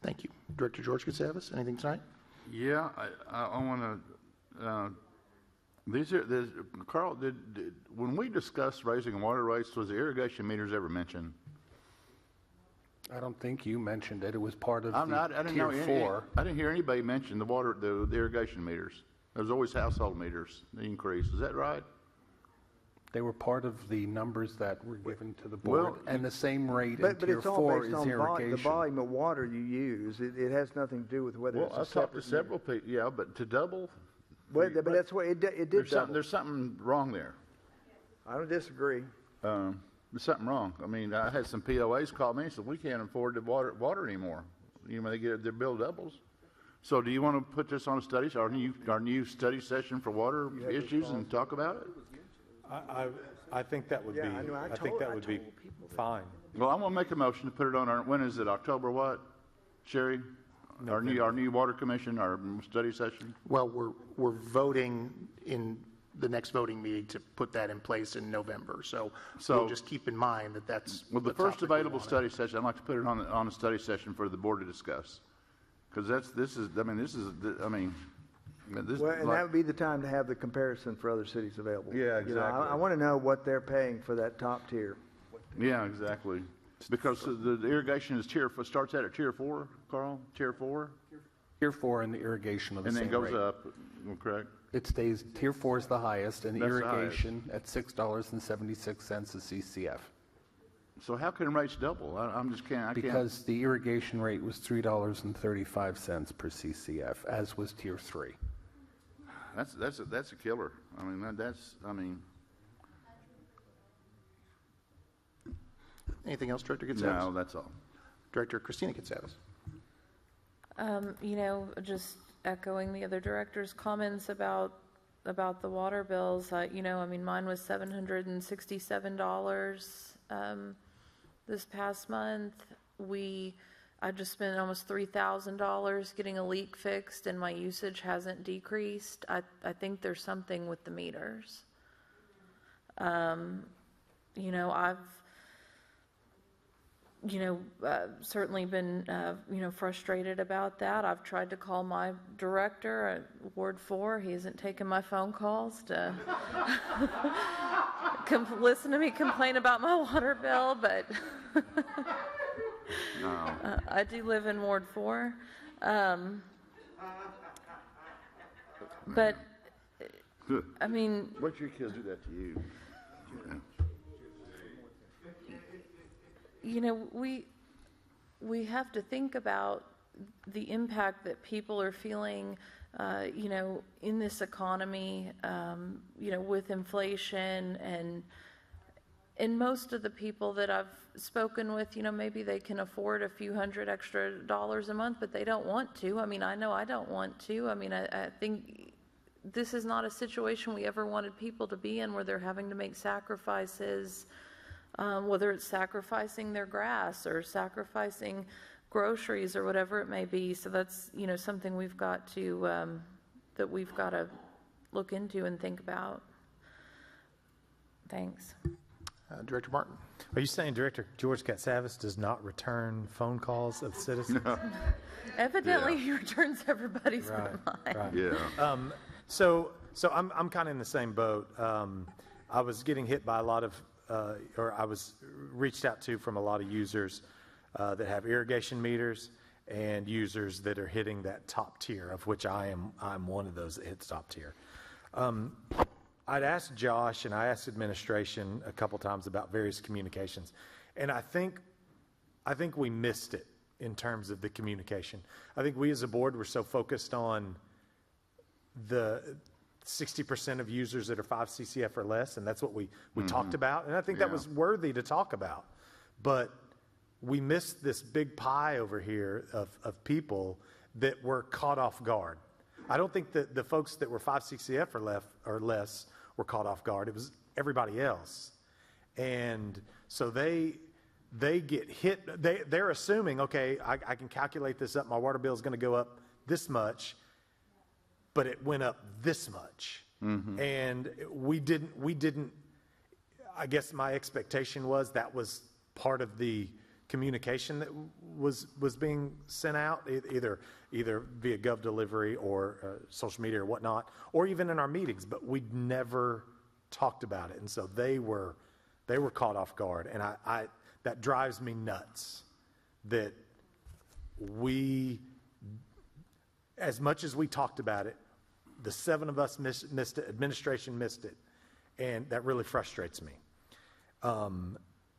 thank you. Director George Katsavas, anything tonight? Yeah, I want to, Carl, when we discussed raising water rates, was the irrigation meters ever mentioned? I don't think you mentioned it. It was part of I didn't tier know 4. I didn't hear anybody mention the irrigation meters. There's always household meters, the increase. Is that right? They were part of the numbers that were given to the board, and the same rate in but tier it's all 4 based is on irrigation. the volume of water you use. It has nothing to do with whether it's a I've talked to separate several people, yeah, but to double? Well, but that's what it did. There's something wrong there. I don't disagree. There's something wrong. I mean, I had some POAs call me and said, we can't afford the water anymore. They get their bill doubles. So do you want to put this on a study, our new study session for water issues, and talk about it? I think that would be. I think that would be fine. Well, I'm gonna make a motion to put it on when is it, October what, Sherry? Our new water commission, our study session? Well, we're voting in the next voting meeting to put that in place in November. So we'll just keep in mind that that's. Well, the first available study session, I'd like to put it on a study session for the board to discuss. Because Well, and that would be the time to have the comparison for other cities available. Yeah, exactly. I want to know what they're paying for that top tier. Yeah, exactly. Because the irrigation is starts out at tier 4, Carl? Tier 4? Tier 4 in the irrigation of the same rate. And then rate. goes up, correct? It stays, tier 4 is the highest, and the That's irrigation at $6.76 a CCF. So how can rates double? I can't. Because the irrigation rate was $3.35 per CCF, as was tier 3. That's a killer. I mean, Anything else, Director Katsavas? No, that's all. Director Christina Katsavas. Just echoing the other directors' comments about the water bills. You know, I mean, mine was $767 this past month. I just spent almost $3,000 getting a leak fixed, and my usage hasn't decreased. I think there's something with the meters. You know, I've certainly been, frustrated about that. I've tried to call my director at Ward 4. He hasn't taken my phone calls to listen to me complain about my water bill, but No. I do live in Ward 4. But, I mean... What your kids do that to you? You know, we have to think about the impact that people are feeling, in this economy, with inflation, and most of the people that I've spoken with, maybe they can afford a few $100 extra a month, but they don't want to. I mean, I know I don't want to. I mean, I think this is not a situation we ever wanted people to be in, where they're having to make sacrifices. Whether it's sacrificing their grass or sacrificing groceries or whatever it may be. So that's, something we've got to, look into and think about. Thanks. Director Martin. Are you saying Director George Katsavis does not return phone calls of citizens? No. Evidently, he returns everybody's Right, mine. right. Yeah. So I'm kind of in the same boat. I was getting hit by a lot of, or I was reached out to from a lot of users that have irrigation meters and users that are hitting that top tier, of which I'm one of those that hits top tier. I'd asked Josh and I asked administration a couple times about various communications, and I think we missed it in terms of the communication. I think we as a board were so focused on the 60% of users that are 5 CCF or less, and that's what we talked about, and I think that was worthy to talk about. But we missed this big pie over here of people that were caught off guard. I don't think that the folks that were 5 CCF or less were caught off guard. It was everybody else. And so they get hit. They're assuming, okay, I can calculate this up. My water bill is going to go up this much, but it went up this much. Mm-hmm. And we didn't, I guess my expectation was that was part of the communication that was being sent out, either via Gov Delivery or social media or whatnot, or even in our meetings, but we never talked about it. And so they were caught off guard. And I that drives me nuts that we, as much as we talked about it, the 7 of us missed it, administration missed it, and that really frustrates me.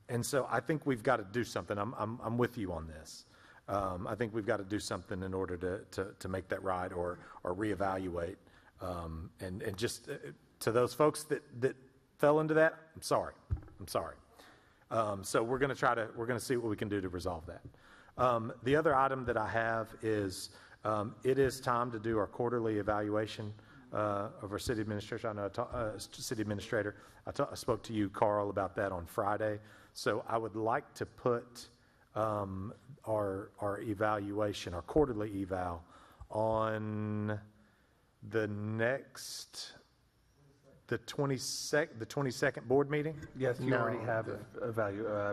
And so I think we've got to do something. I'm with you on this. I think we've got to do something in order to make that right or reevaluate. And just to those folks that fell into that, I'm sorry. So we're going to see what we can do to resolve that. The other item that I have is it is time to do our quarterly evaluation of our city administration. I know city administrator. I spoke to you, Carl, about that on Friday. So I would like to put our evaluation, our quarterly eval, on the 22nd board meeting. Yes, you already have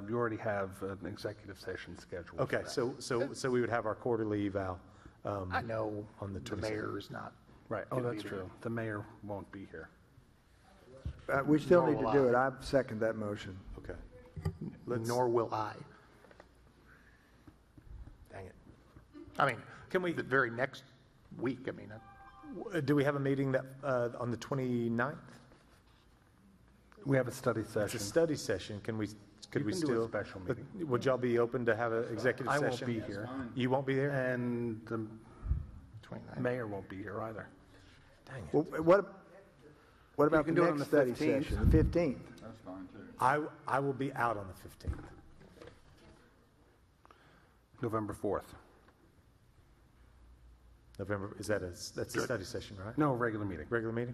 you already have an executive session scheduled. Okay, so we would have our quarterly eval. No, on the 22nd. The mayor is not. Right. Oh, that's true. The mayor won't be here. We still need to do it. I second that motion. Okay. Nor will I. Dang it. I mean, can we the very next week? I mean, do we have a meeting that on the 29th? We have a study session. It's a study session. Could we do still a special meeting? Would y'all be open to have an executive session? I won't be here. You won't be there, and the 29th. mayor won't be here either. Dang it. Well, what about the can do it on next the study 15th. session, the 15th? That's fine, too. I will be out on the 15th. November 4th. November, that's a study session, right? No, regular meeting. Regular meeting?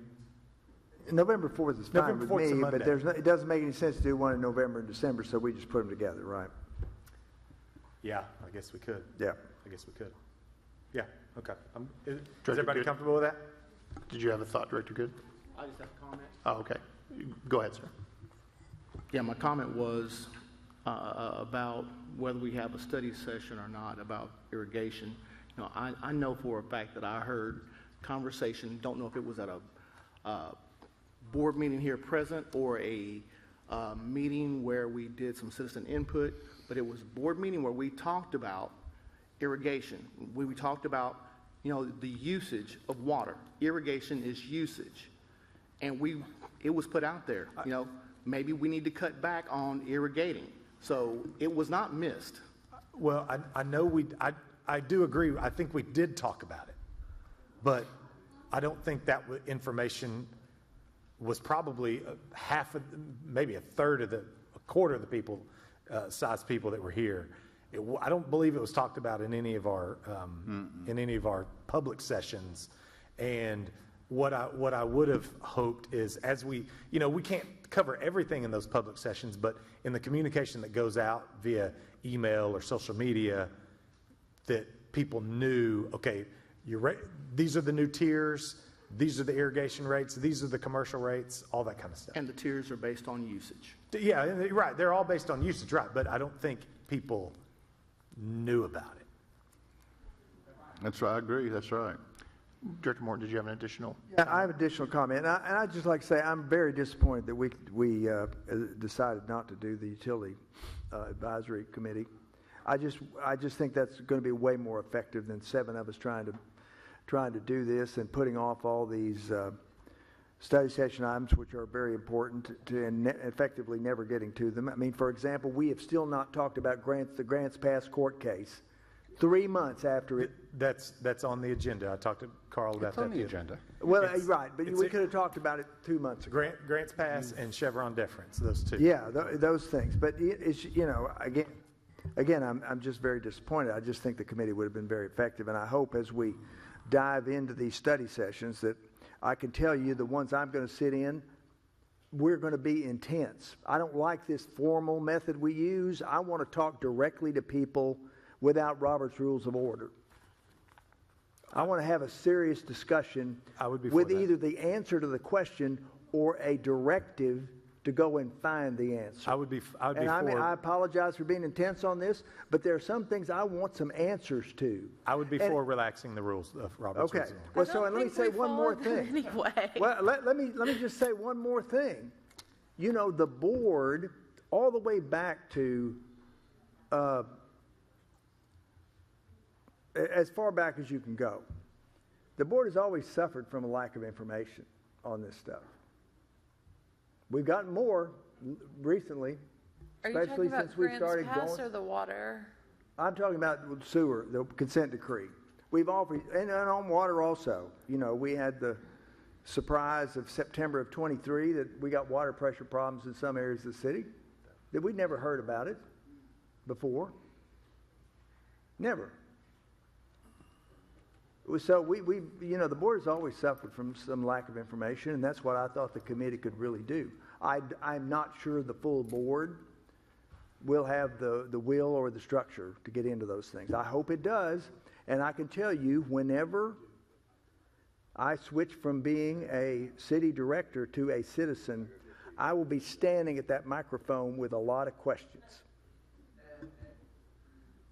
November 4th is fine November with 4th 's a me, but Monday. it doesn't make any sense to do one in November and December, so we just put them together, right? Yeah, I guess we could. Yeah. I guess we could. Yeah, okay. Is Director everybody Good? comfortable with that? Did you have a thought, Director Good? I just have a comment. Oh, okay. Go ahead, sir. Yeah, my comment was about whether we have a study session or not about irrigation. You know, I know for a fact that I heard conversation, don't know if it was at a board meeting here present or a meeting where we did some citizen input, but it was a board meeting where we talked about irrigation. We talked about, you know, the usage of water. Irrigation is usage. And it was put out there, you know, maybe we need to cut back on irrigating. So it was not missed. Well, I know I do agree. I think we did talk about it, but I don't think that information was probably maybe a quarter of the people, size people that were here. I don't believe it was talked about in any of our public sessions. And what I would have hoped is, as we can't cover everything in those public sessions, but in the communication that goes out via email or social media, that people knew, okay, these are the new tiers, these are the irrigation rates, these are the commercial rates, all that kind of stuff. And the tiers are based on usage. Yeah, right. They're all based on usage, right? But I don't think people knew about it. That's right, I agree, that's right. Director Moore, did you have an additional? Yeah, I have additional comment, and I'd just like to say I'm very disappointed that we decided not to do the utility advisory committee. I just think that's going to be way more effective than 7 of us trying to do this and putting off all these study session items, which are very important and effectively never getting to them. I mean, for example, we have still not talked about the grants past court case 3 months after it. That's on the agenda. I talked to Carl about that. It's on the agenda. Well, right, but we could have talked about it 2 months ago. Grants pass and Chevron deference, those two. Yeah, those things. But it's, again, I'm just very disappointed. I just think the committee would have been very effective, and I hope as we dive into these study sessions that I can tell you the ones I'm going to sit in, we're going to be intense. I don't like this formal method we use. I want to talk directly to people without Robert's Rules of Order. I want to have a serious discussion with either the answer to the question or a directive to go and find the answer. I would be I apologize for being intense on this, but there are some things I want some answers to. I would be for relaxing the rules of Robert's Rules of Order. Well, so let me say one more thing. Anyway. Well, let me just say one more thing. You know, the board, all the way back to as far back as you can go, the board has always suffered from a lack of information on this stuff. We've gotten more recently, Are you especially talking about since we grants started pass going. or the water? I'm talking about sewer, the consent decree. We've offered, and on water also. You know, we had the surprise of September of 23 that we got water pressure problems in some areas of the city that we'd never heard about it before. Never. So we the board has always suffered from some lack of information, and that's what I thought the committee could really do. I'm not sure the full board will have the will or the structure to get into those things. I hope it does, and I can tell you, whenever I switch from being a city director to a citizen, I will be standing at that microphone with a lot of questions.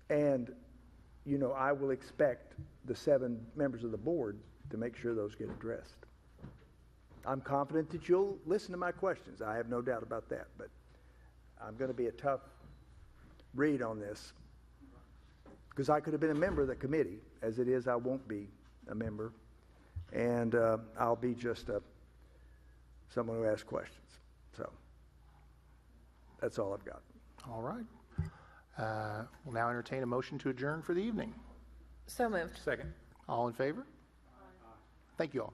And, I will expect the 7 members of the board to make sure those get addressed. I'm confident that you'll listen to my questions. I have no doubt about that, but I'm going to be a tough read on this because I could have been a member of the committee. As it is, I won't be a member, and I'll be just someone who asks questions. So that's all I've got. All right. We'll now entertain a motion to adjourn for the evening. So moved. Second. All in favor? Thank you all.